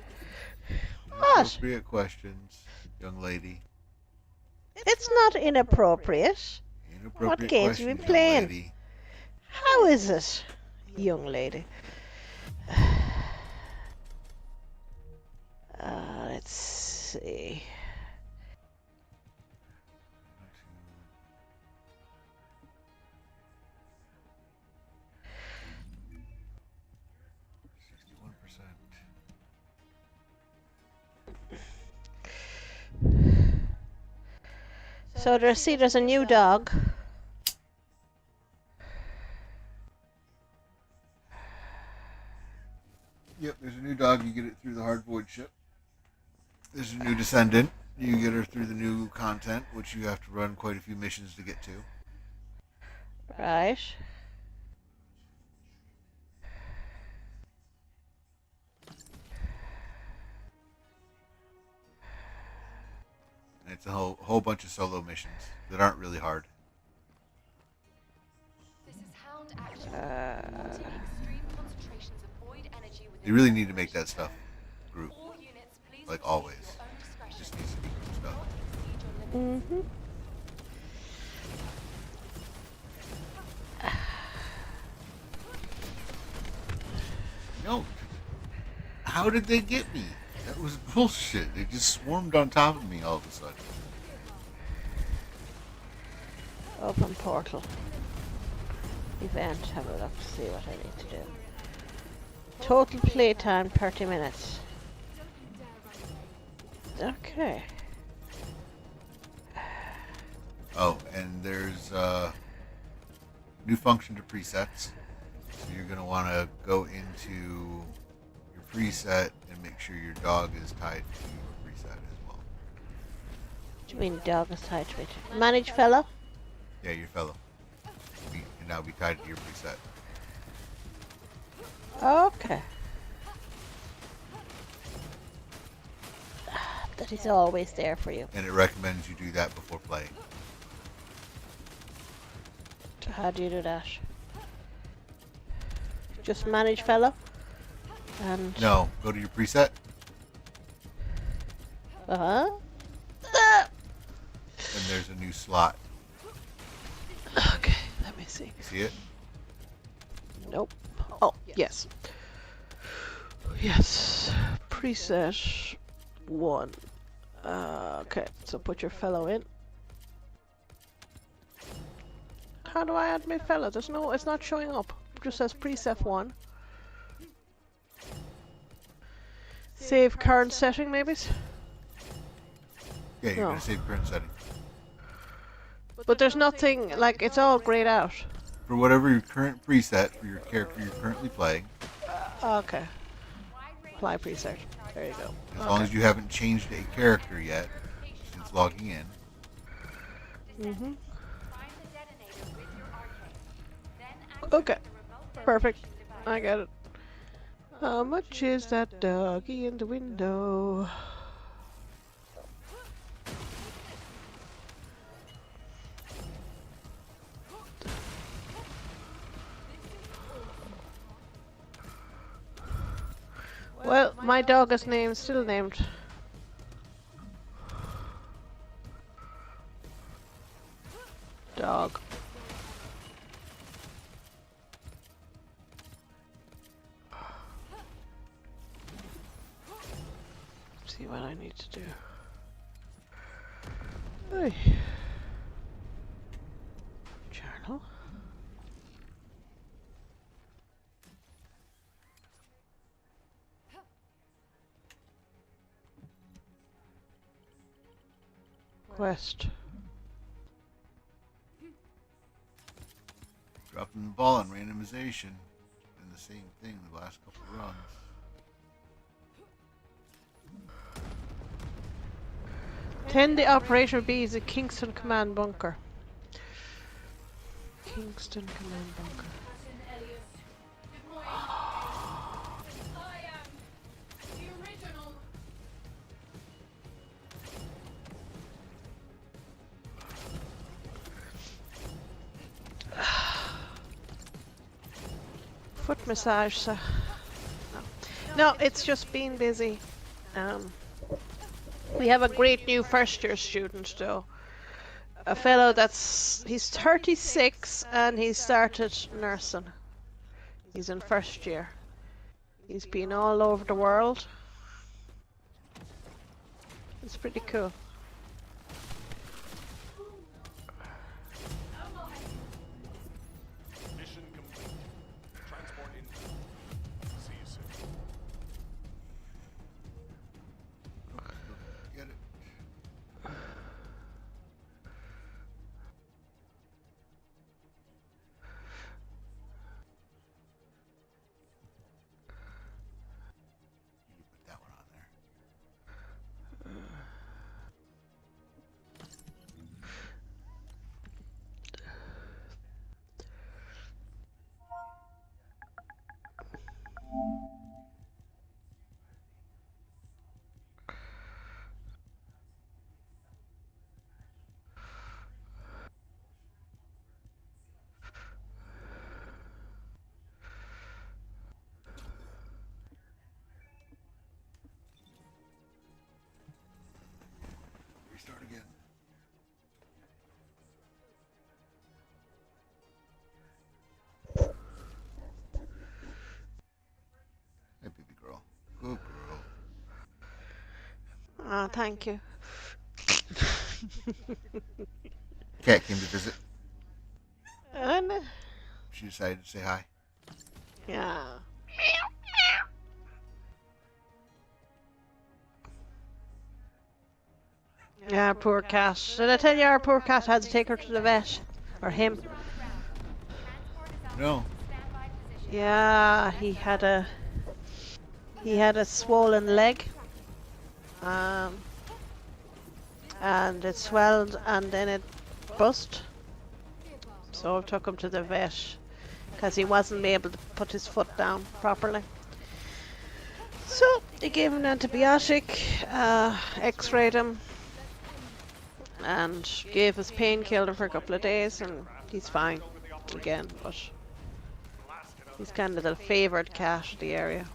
What? Appropriate questions, young lady. It's not inappropriate. Inappropriate What games have you questions, been young playing? lady. How is it, young lady? Let's see. So there's a new dog. Yep, there's a new dog. You get it through the Hard Void ship. There's a new descendant. You get her through the new content, which you have to run quite a few missions to get to. Right. And it's a whole bunch of solo missions that aren't really hard. You really need to make that stuff group, like always. It just needs to be group stuff. Mm-hmm. No. How did they get me? That was bullshit. They just swarmed on top of me all of a sudden. Open portal. Event. Have a look to see what I need to do. Total playtime 30 minutes. Okay. Oh, and there's a new function to presets. So you're going to want to go into your preset and make sure your dog is tied to your preset as well. What do you mean dog is tied to it? Manage fellow? Yeah, your fellow. You can now be tied to your preset. Okay. That is always there for you. And it recommends you do that before playing. So how do you do that? Just manage fellow? And No, go to your preset. Uh-huh. And there's a new slot. Okay, let me see. You see it? Nope. Oh, yes. Yes. Preset 1. Okay, so put your fellow in. How do I add my fellow? There's no, it's not showing up. It just says preset 1. Save current setting, maybe? Yeah, you're going to save current setting. But there's nothing, like, it's all grayed out. For whatever your current preset for your character you're currently playing. Okay. Apply preset. There you go. As long as you haven't changed a character yet since logging in. Mm-hmm. Okay. Perfect. I got it. How much is that doggy in the window? Well, my dog is named, still named. Dog. See what I need to do. Hey. Journal. Quest. Dropping the ball on randomization. And the same thing the last couple of runs. Tend the Operation B's at Kingston Command Bunker. Kingston Command Bunker. foot massage, so no, it's just been busy. We have a great new first year student though. A fellow he's 36 and he started nursing. He's in first year. He's been all over the world. It's pretty cool. Mission complete. Transport in. See you soon. Get it. You put that one on there. Restart again. Hey, baby girl. Good girl. Oh, thank you. Cat came to visit. And She decided to say hi. yeah. Yeah, poor cat. Did I tell you our poor cat had to take her to the vet? Or him? No. Yeah, he had a swollen leg. And it swelled and then it bust. So I took him to the vet because he wasn't able to put his foot down properly. So they gave him an antibiotic, x-rayed him, and gave us painkiller for a couple of days, and he's fine again. But he's kind of the favoured cat of the area.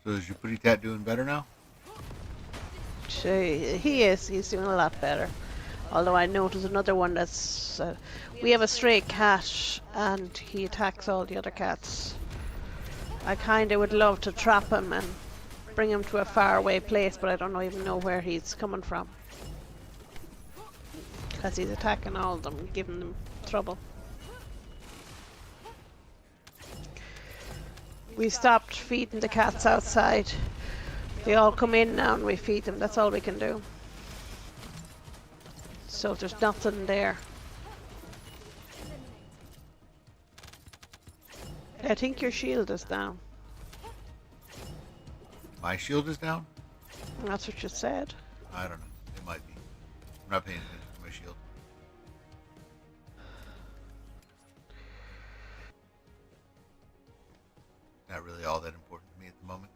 So is your pretty cat doing better now? He is. He's doing a lot better. Although I noticed another one that's... we have a stray cat and he attacks all the other cats. I kind of would love to trap him and bring him to a faraway place, but I don't even know where he's coming from. Because he's attacking all of them, giving them trouble. We stopped feeding the cats outside. They all come in now and we feed them. That's all we can do. So there's nothing there. I think your shield is down. My shield is down? That's what you said. I don't know. It might be. I'm not paying attention to my shield. Not really all that important to me at the moment.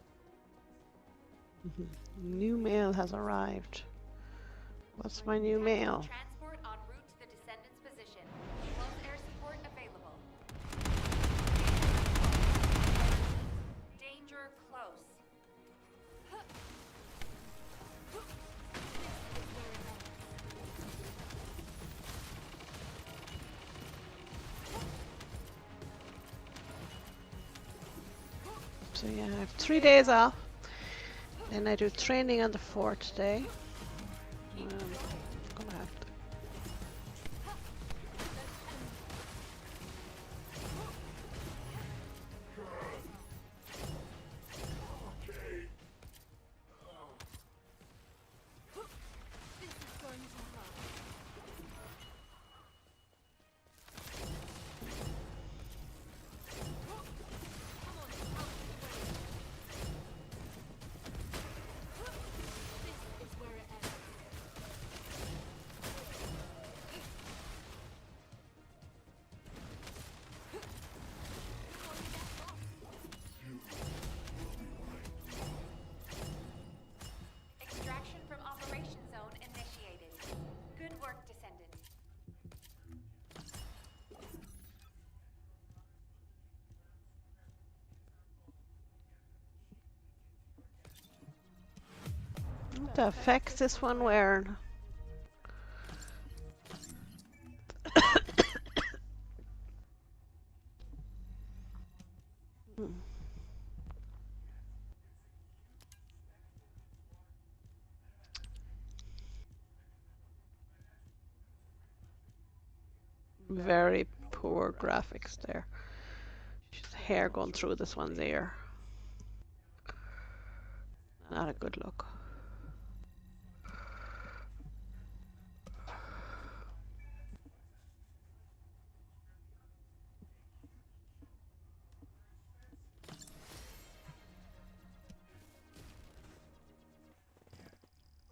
New mail has arrived. What's my new mail? Transport en route to the Descendants' position. Close air support available. Danger close. So yeah, I have 3 days off. Then I do training on the 4th day. Gonna have to. The effects this one wearing? Very poor graphics there. She's hair going through this one's ear. Not a good look.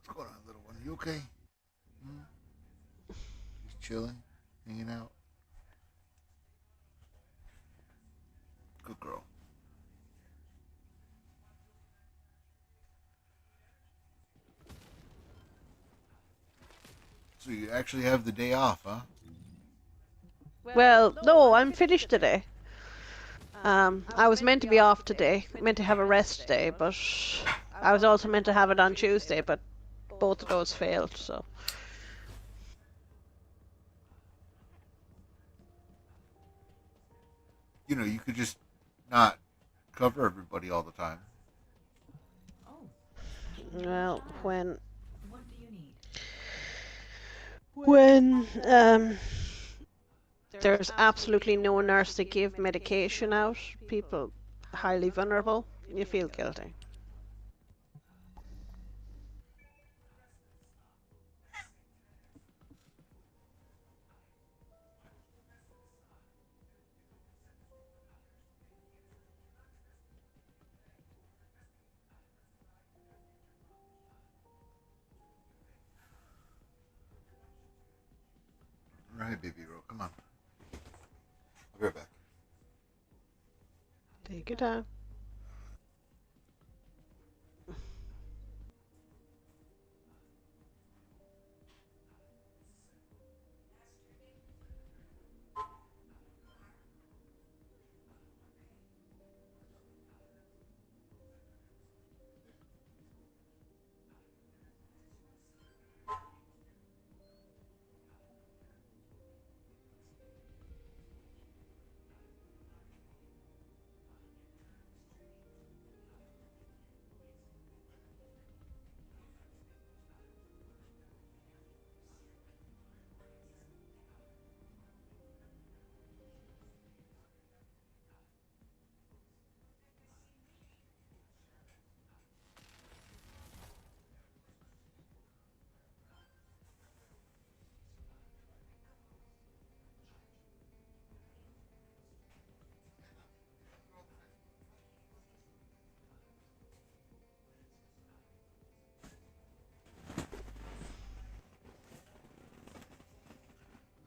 What's going on, little one? You okay? Just chilling, hanging out. Good girl. So you actually have the day off, huh? Well, no, I'm finished today. I was meant to be off today, meant to have a rest day, but I was also meant to have it on Tuesday, but both of those failed, so. You know, you could just not cover everybody all the time. Well, when What do you need? there's absolutely no nurse to give medication out, people highly vulnerable, you feel guilty. All right, baby girl, come on. I'll be right back. Take your time.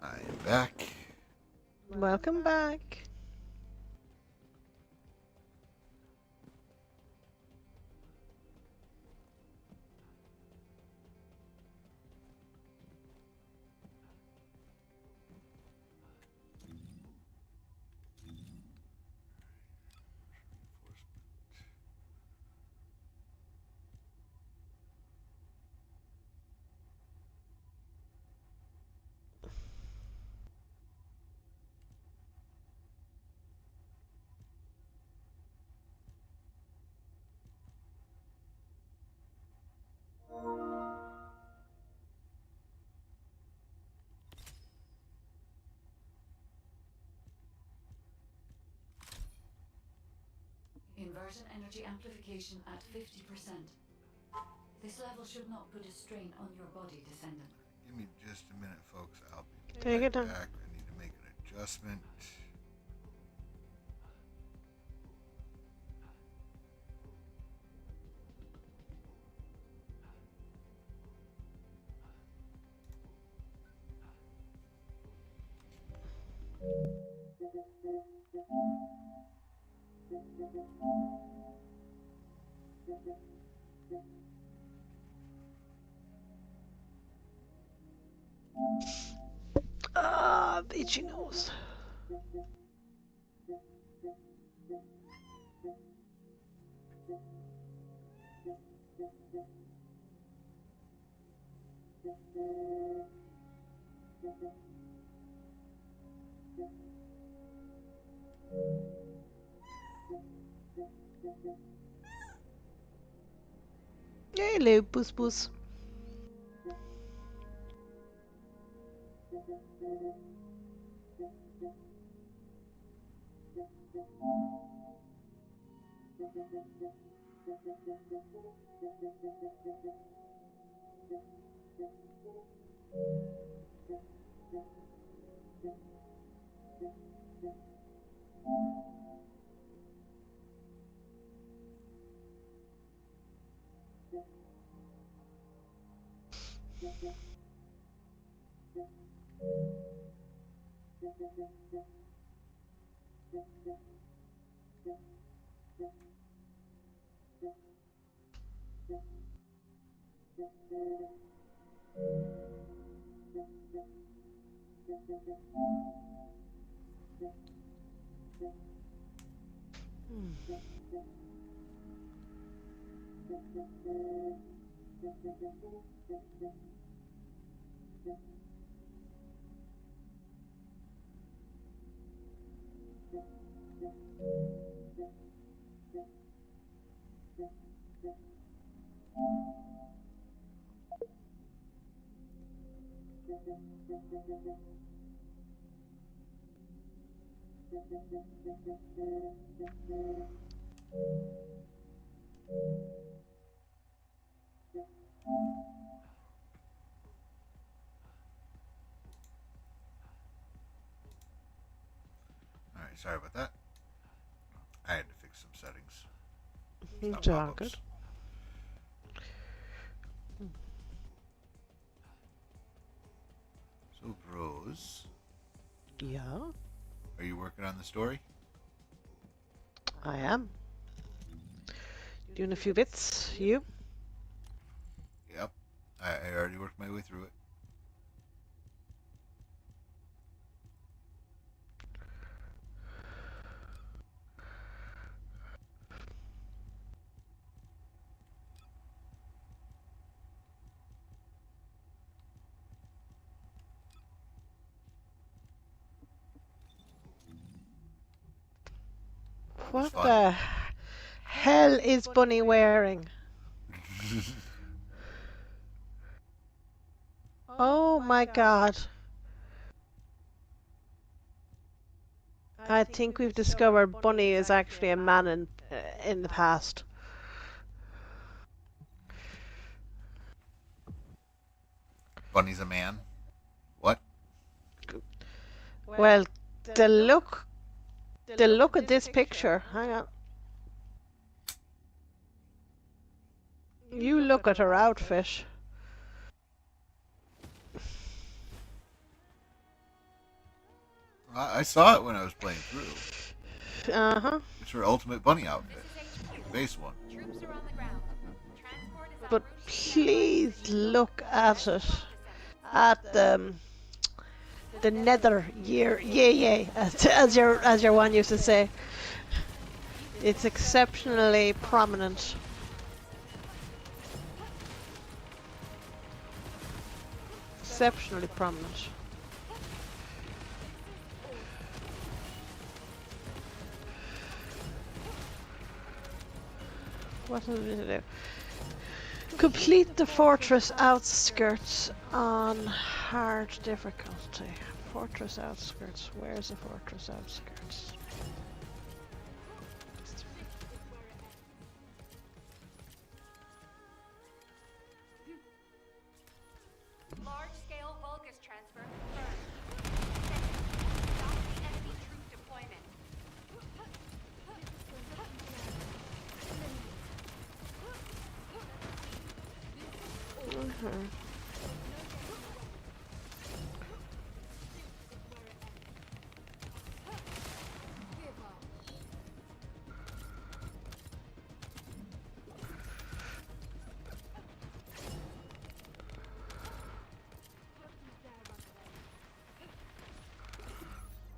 I am back. Welcome back. Inversion energy amplification at 50%. This level should not put a strain on your body, Descendant. Give me just a minute, folks. I'll be Take right it down. back. I need to make an adjustment. Ah, itchy nose. Hello, Bus Bus. Alright, sorry about that. I had to fix some settings. It's all good. So, Rose. Yeah? Are you working on the story? I am. Doing a few bits. You? Yep. I already worked my way through it. What the hell is Bunny wearing? Oh my god. I think we've discovered Bunny is actually a man in the past. Bunny's a man? What? Well, the look at this picture. Hang on. You look at her outfit. I saw it when I was playing through. Uh-huh. It's her ultimate bunny outfit. Base one. But please look at it. At the nether year, yay, as your one used to say. It's exceptionally prominent. Exceptionally prominent. What did we do? Complete the fortress outskirts on hard difficulty. Fortress outskirts. Where's the fortress outskirts? Large-scale Vulgus transfer confirmed. Stop the enemy troop deployment.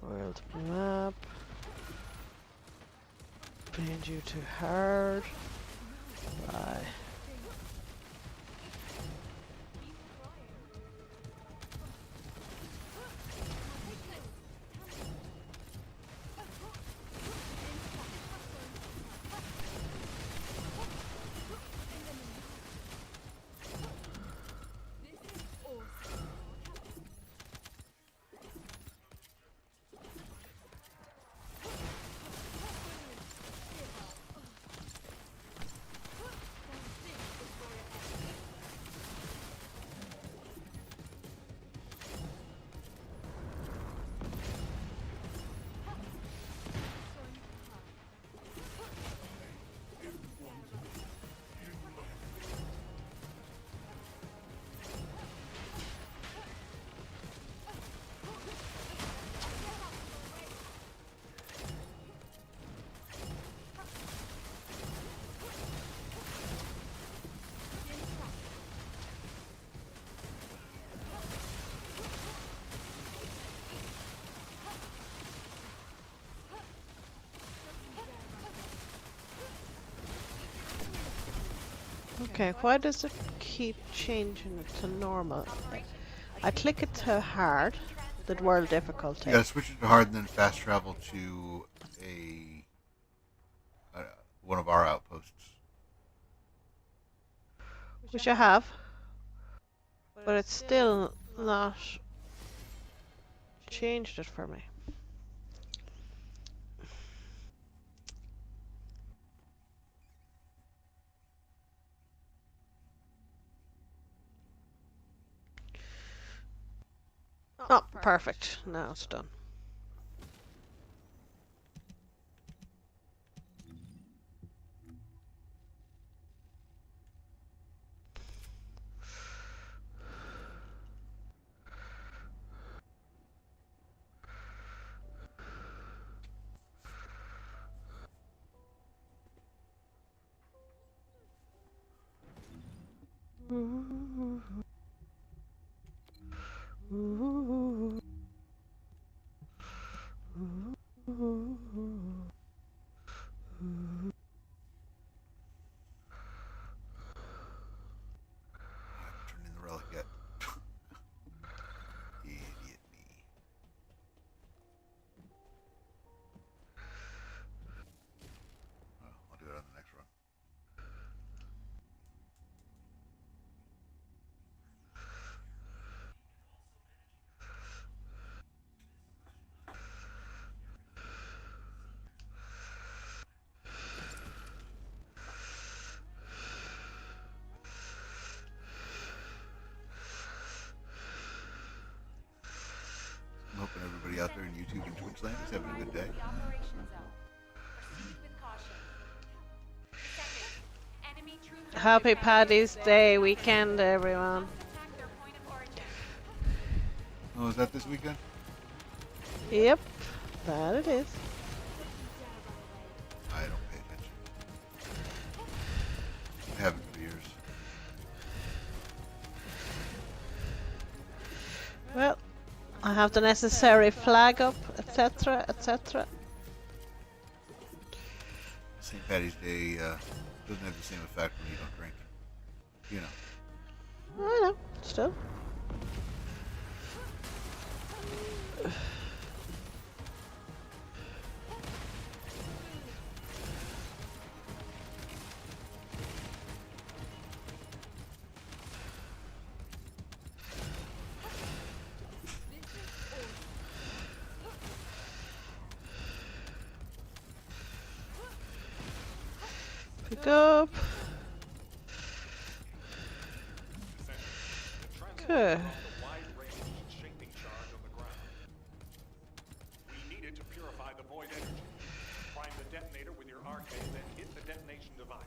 World map. Paint you too hard. Bye. Okay, why does it keep changing it to normal? I click it to hard, the world difficulty. You gotta switch it to hard and then fast travel to a one of our outposts. Which I have, but it's still not changed it for me. Oh, perfect. Now it's done. Turn in the relic yet. Idiot me. Well, I'll do it on the next run. I'm hoping everybody out there in YouTube and Twitch land is having a good day. Happy Paddy's Day weekend, everyone. Oh, is that this weekend? Yep, that it is. I don't pay attention. I haven't for years. Well, I have the necessary flag up, etc., etc. St. Paddy's Day doesn't have the same effect when you don't drink. You know. I know, still. Pick up. Okay. We need it to purify the void energy. Prime the detonator with your arcade, then hit the detonation device.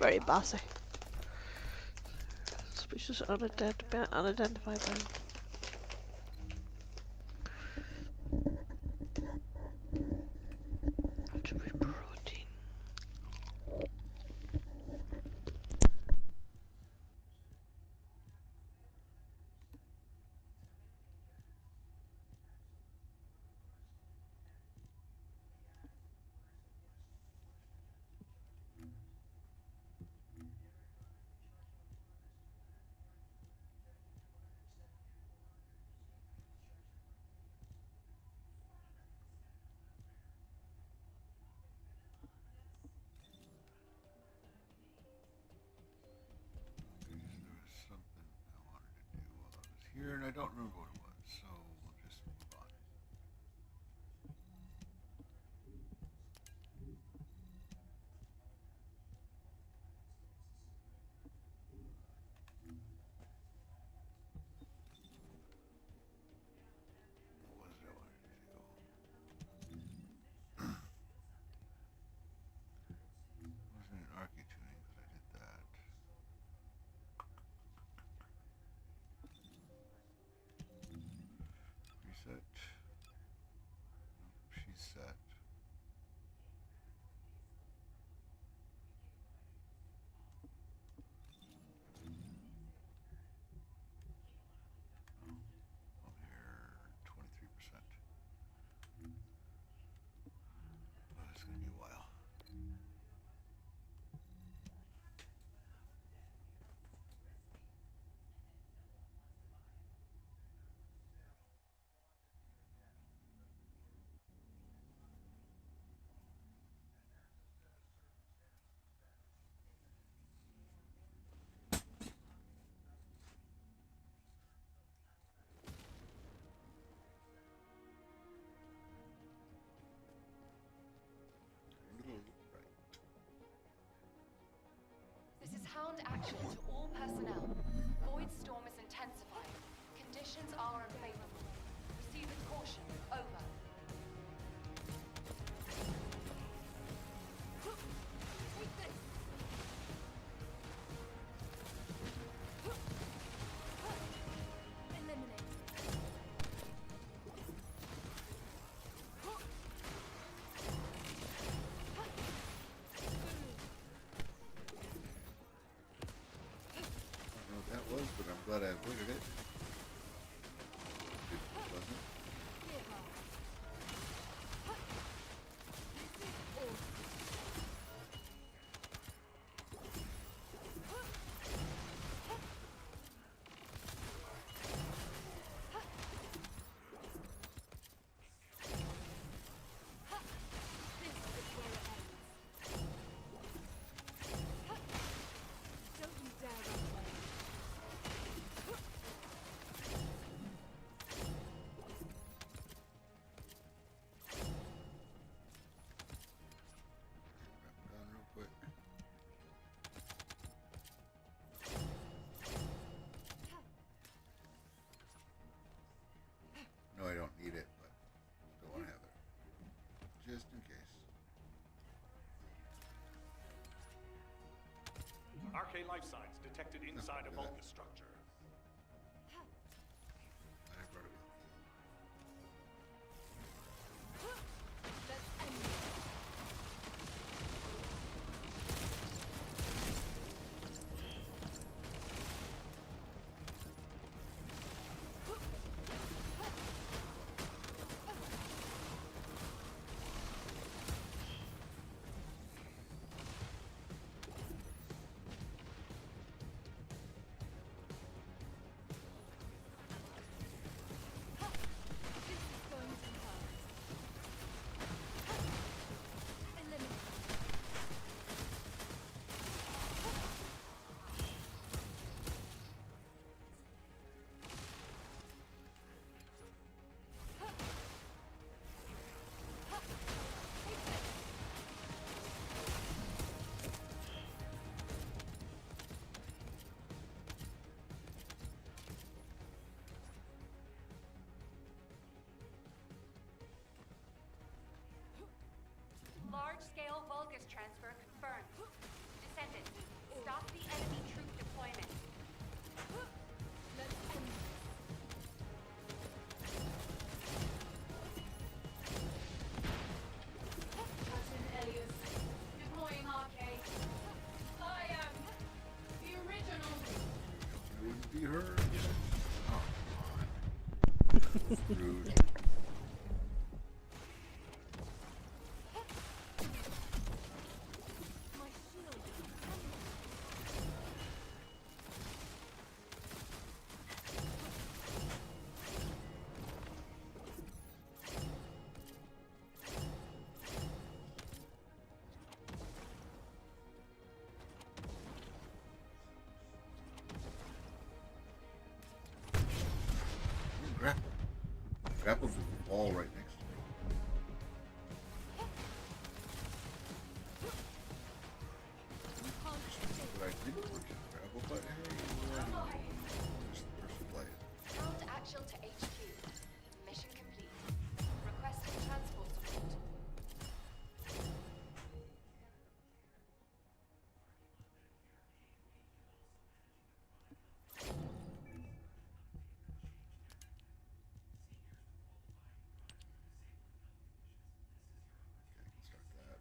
Very bossy. Suspicious unidentified by to be protein. Here, and I don't remember what it was, so we'll just move on. What was it I wanted to do? It wasn't an arcade tuning, because I did that. Reset. Nope, she's set. Oh, here, 23%. Oh, it's going to be a while. This is Hound action to all personnel. Void storm is intensifying. Conditions are unfavorable. Proceed with caution. Over. Take this! Eliminate. That was, but I'm glad I avoided it. It wasn't. Don't you dare run away. Done real quick. No, I don't need it, but still want to have it. Just in case. Arcane life signs detected inside a Vulgus structure. I brought it with me. Let's end this. Large-scale Vulgus transfer confirmed. Descent bandits. Stop the enemy troop deployment. Let's end this. Captain Elias, deploying arcade. I am the original. It wouldn't be her. Oh, rude. Grapple to the wall right next to me. But I didn't push the grapple, but hey, just the person play it. Ground action to HQ. Mission complete. Requesting transport support. Start that.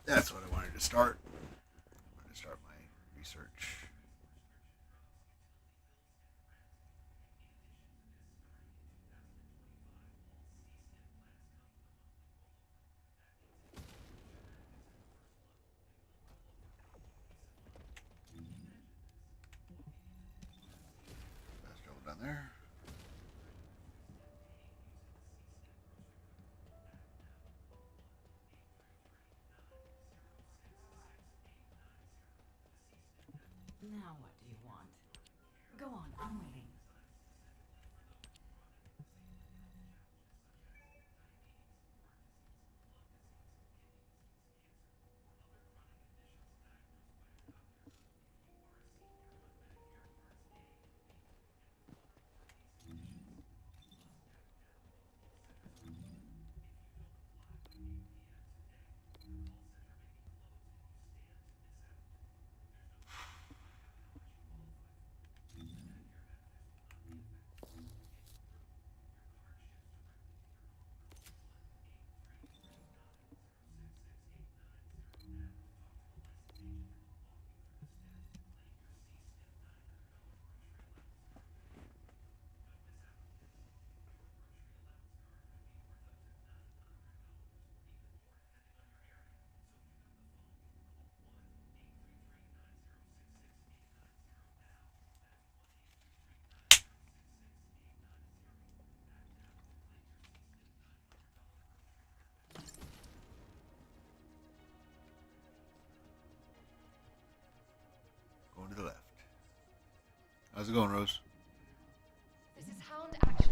That's what I wanted to start. I wanted to start my research. Fast travel down there. Now what do you want? Go on, I'm waiting. Going to the left. How's it going, Rose? This is Hound action.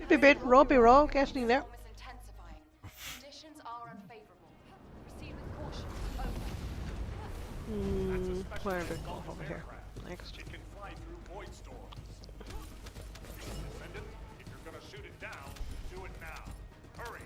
Bit Robbie Raw getting there. Storm is intensifying. Conditions are unfavorable. Proceed with caution. Over. Where did it go over here? Next. It can fly through void storms. Defendant, if you're gonna shoot it down, do it now. Hurry.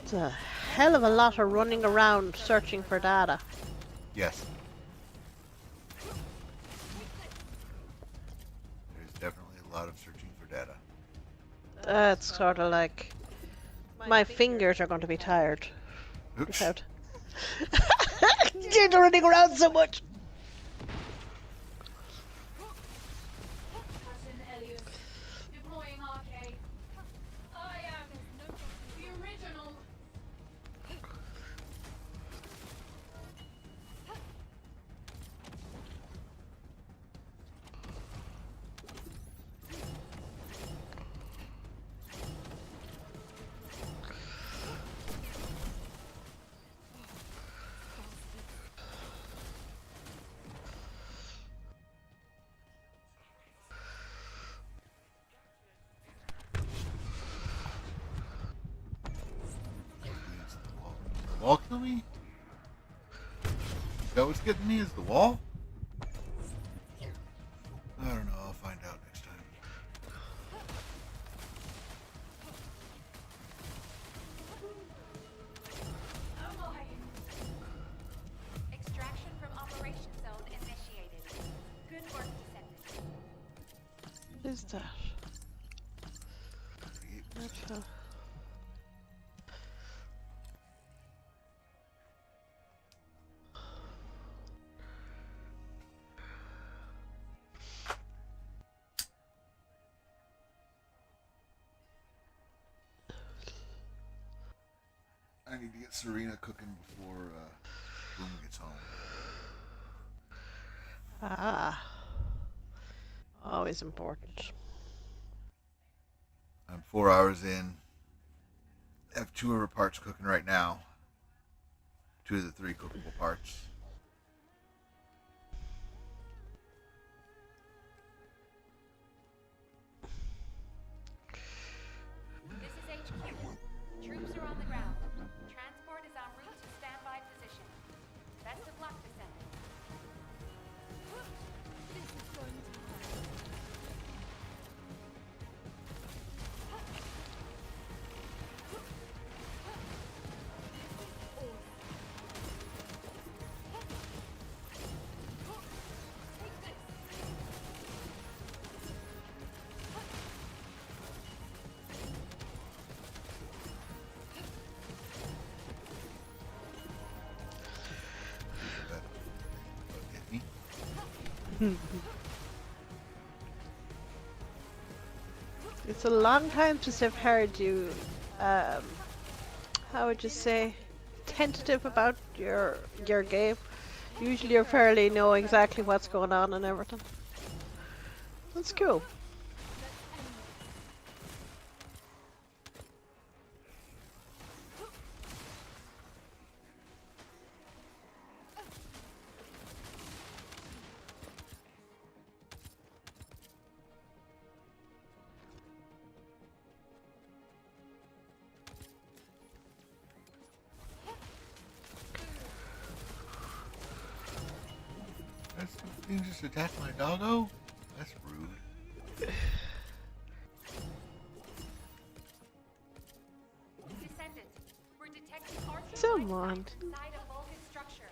It's a hell of a lot of running around searching for data. Yes. There's definitely a lot of searching for data. It's sort of like my fingers are going to be tired. Oops. Without you're running around so much. The wall kill me? Is that what's getting me? Is the wall? I don't know. I'll find out next time. Extraction from operation zone initiated. Good work, Descendant. What is that? That's a... I need to get Serena cooking before Boom gets home. Ah. Always important. I'm 4 hours in. I have 2 of her parts cooking right now. 2 of the 3 cookable parts. This is HQ. Troops are on the ground. Transport is en route to standby position. Best of luck, Descendant. This is going to hurt. It's a long time since I've heard you, how would you say, tentative about your game. Usually you fairly know exactly what's going on and everything. That's cool. You just attacked my doggo? That's rude. Descendant, we're detecting arcing Someone. lines inside a Vulcan structure.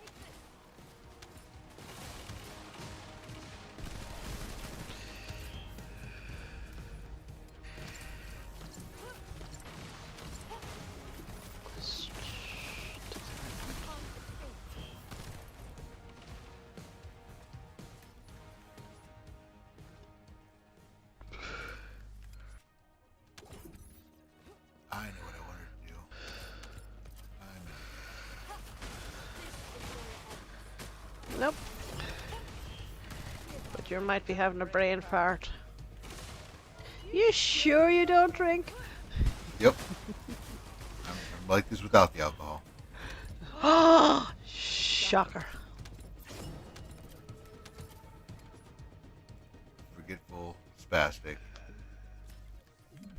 I know what I wanted to do. I know. Nope. But you might be having a brain fart. You sure you don't drink? Yep. I'm like this without the alcohol. Oh, shocker. Forgetful, spastic.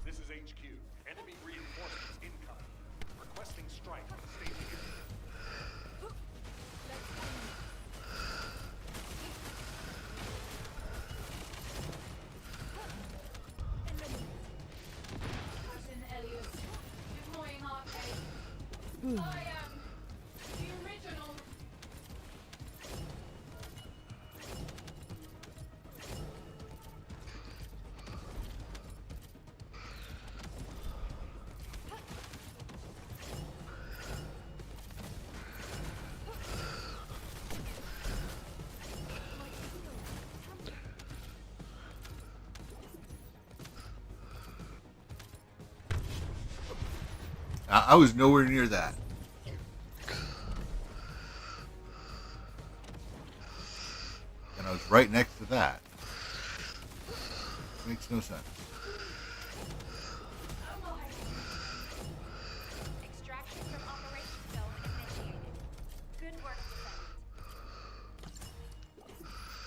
This is HQ. Enemy reinforcements incoming. Requesting strike. Stay here. I was nowhere near that. And I was right next to that. Makes no sense. Extraction from operation zone initiated. Good work,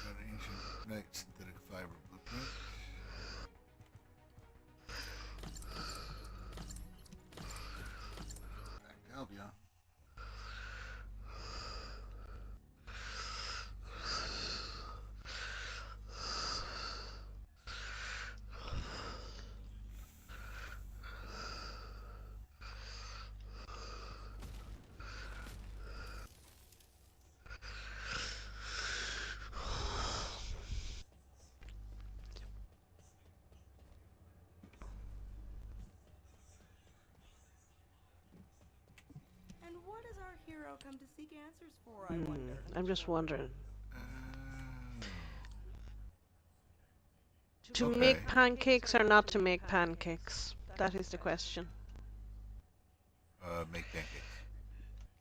Got an ancient night synthetic fiber blueprint. Back to Albion. And what does our hero come to seek answers for, I wonder? I'm just wondering. To make pancakes or not to make pancakes? That is the question. Make pancakes.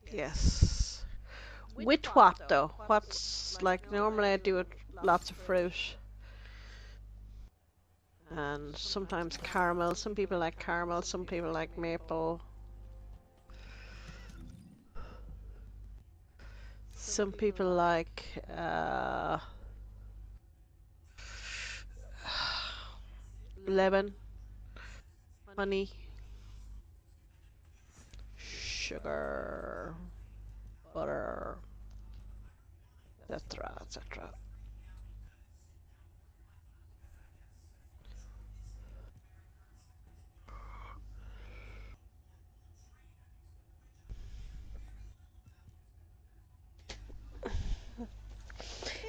Yes. With what though? What's like normally I do it lots of fruit. And sometimes caramel. Some people like caramel, some people like maple. Some people like lemon, honey, sugar, butter, etc., etc.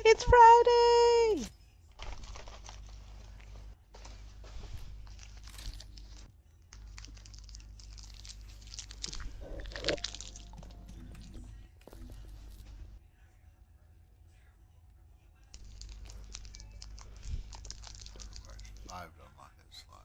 It's Friday! Requires 5 to unlock that slot.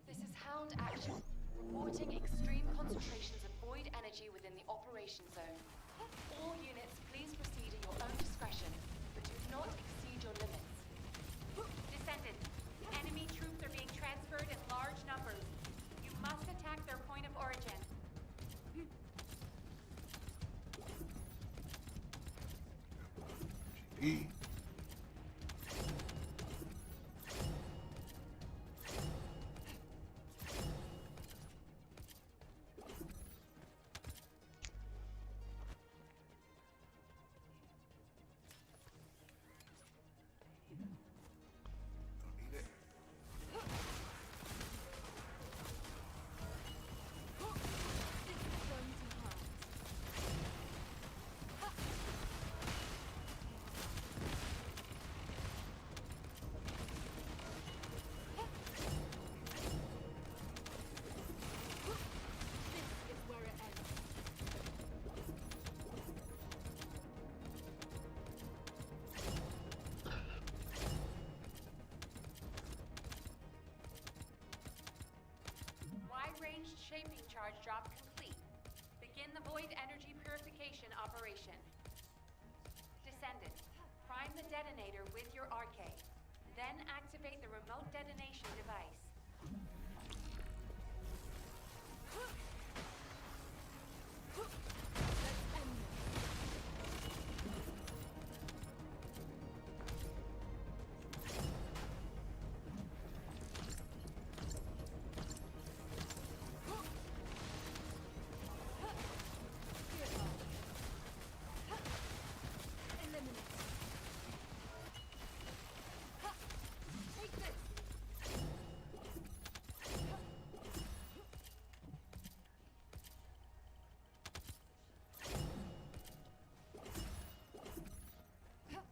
This is Hound Action, reporting extreme concentrations of void energy within the operation zone. All units, please proceed at your own discretion, but do not exceed your limits. Descendants, enemy troops are being transferred in large numbers. You must attack TFD. Wide-ranged shaping charge drop complete. Begin the void energy purification operation. Descendant, prime the detonator with your arcade. Then activate the remote detonation device.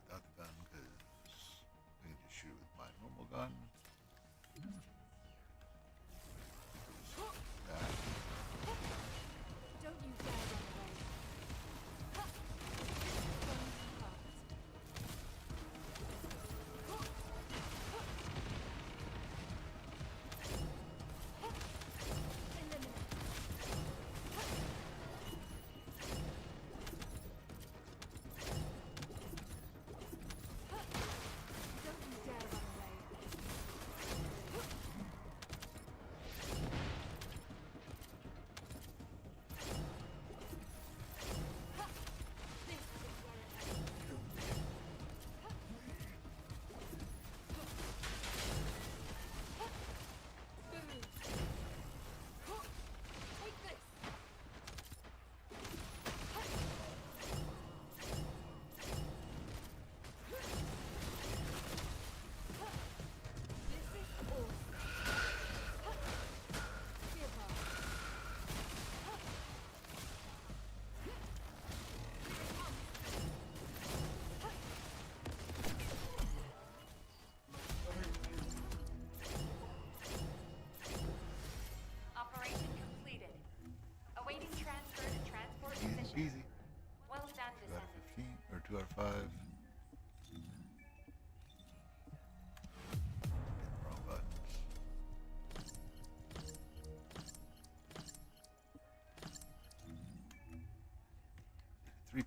Without the gun, because I can just shoot it with my normal gun. Don't you dare run away. Operation completed. Awaiting transfer to transport position. Easy. Well done, 2 out of Descendant. 15 or 2 out of 5. Wrong buttons. 3%.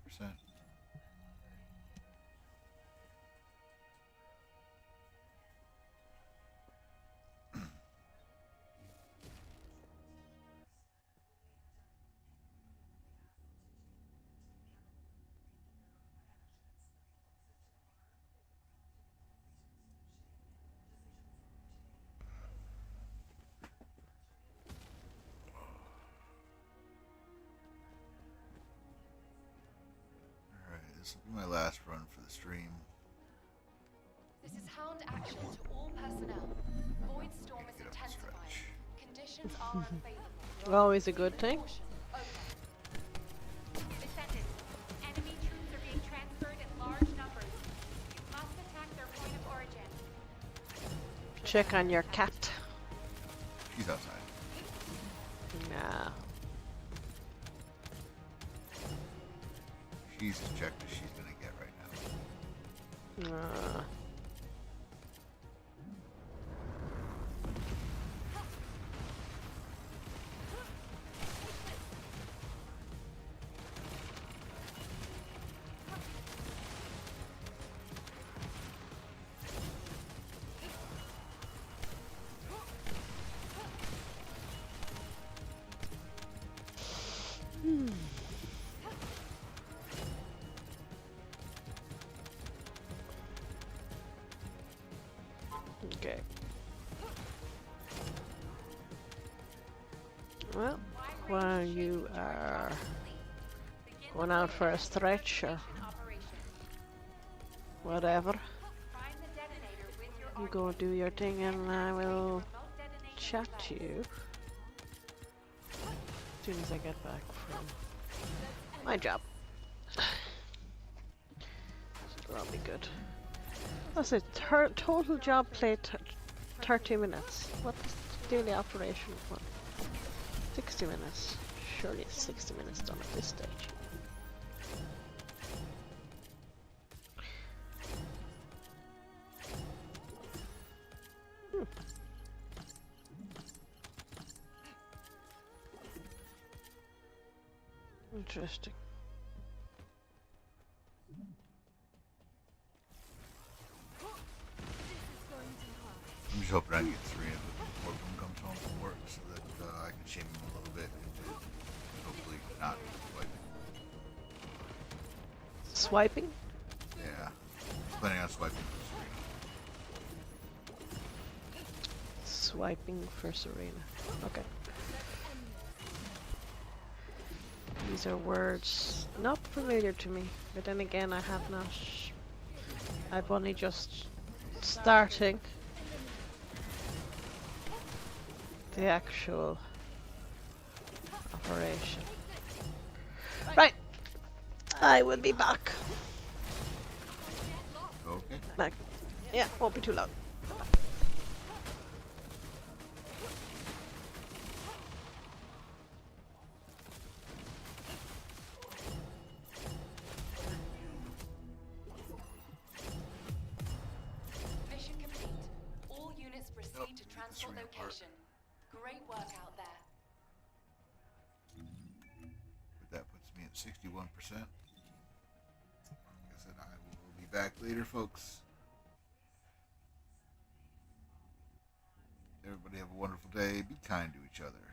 Alright, this will be my last run for the stream. This is Hound action to all personnel. Void storm is intensifying. Conditions are unfavorable. Always a good thing. Descendant, enemy troops are being transferred in large numbers. You must attack their point of origin. Check on your cat. She's outside. Nah. She's as checked as she's gonna get right now. Nah. Well, while you are going out for a stretch or whatever, you go do your thing and I will chat to you as soon as I get back from my job. So that'll be good. That's it. Total job play 30 minutes. What's the daily operation one? 60 minutes. Surely it's 60 minutes done at this stage. Interesting. I'm just hoping I can get 3 of it before Boom comes home from work so that I can shame him a little bit into hopefully not swiping. Swiping? Yeah. Planning on swiping for Serena. Swiping for Serena. Okay. These are words not familiar to me, but then again I have not. I've only just starting the actual operation. Right, I will be back. Okay. Back. Yeah, won't be too long. Mission complete. All units proceed to transport location. Great work out there. But that puts me at 61%. Like I said, I will be back later, folks. Everybody have a wonderful day. Be kind to each other.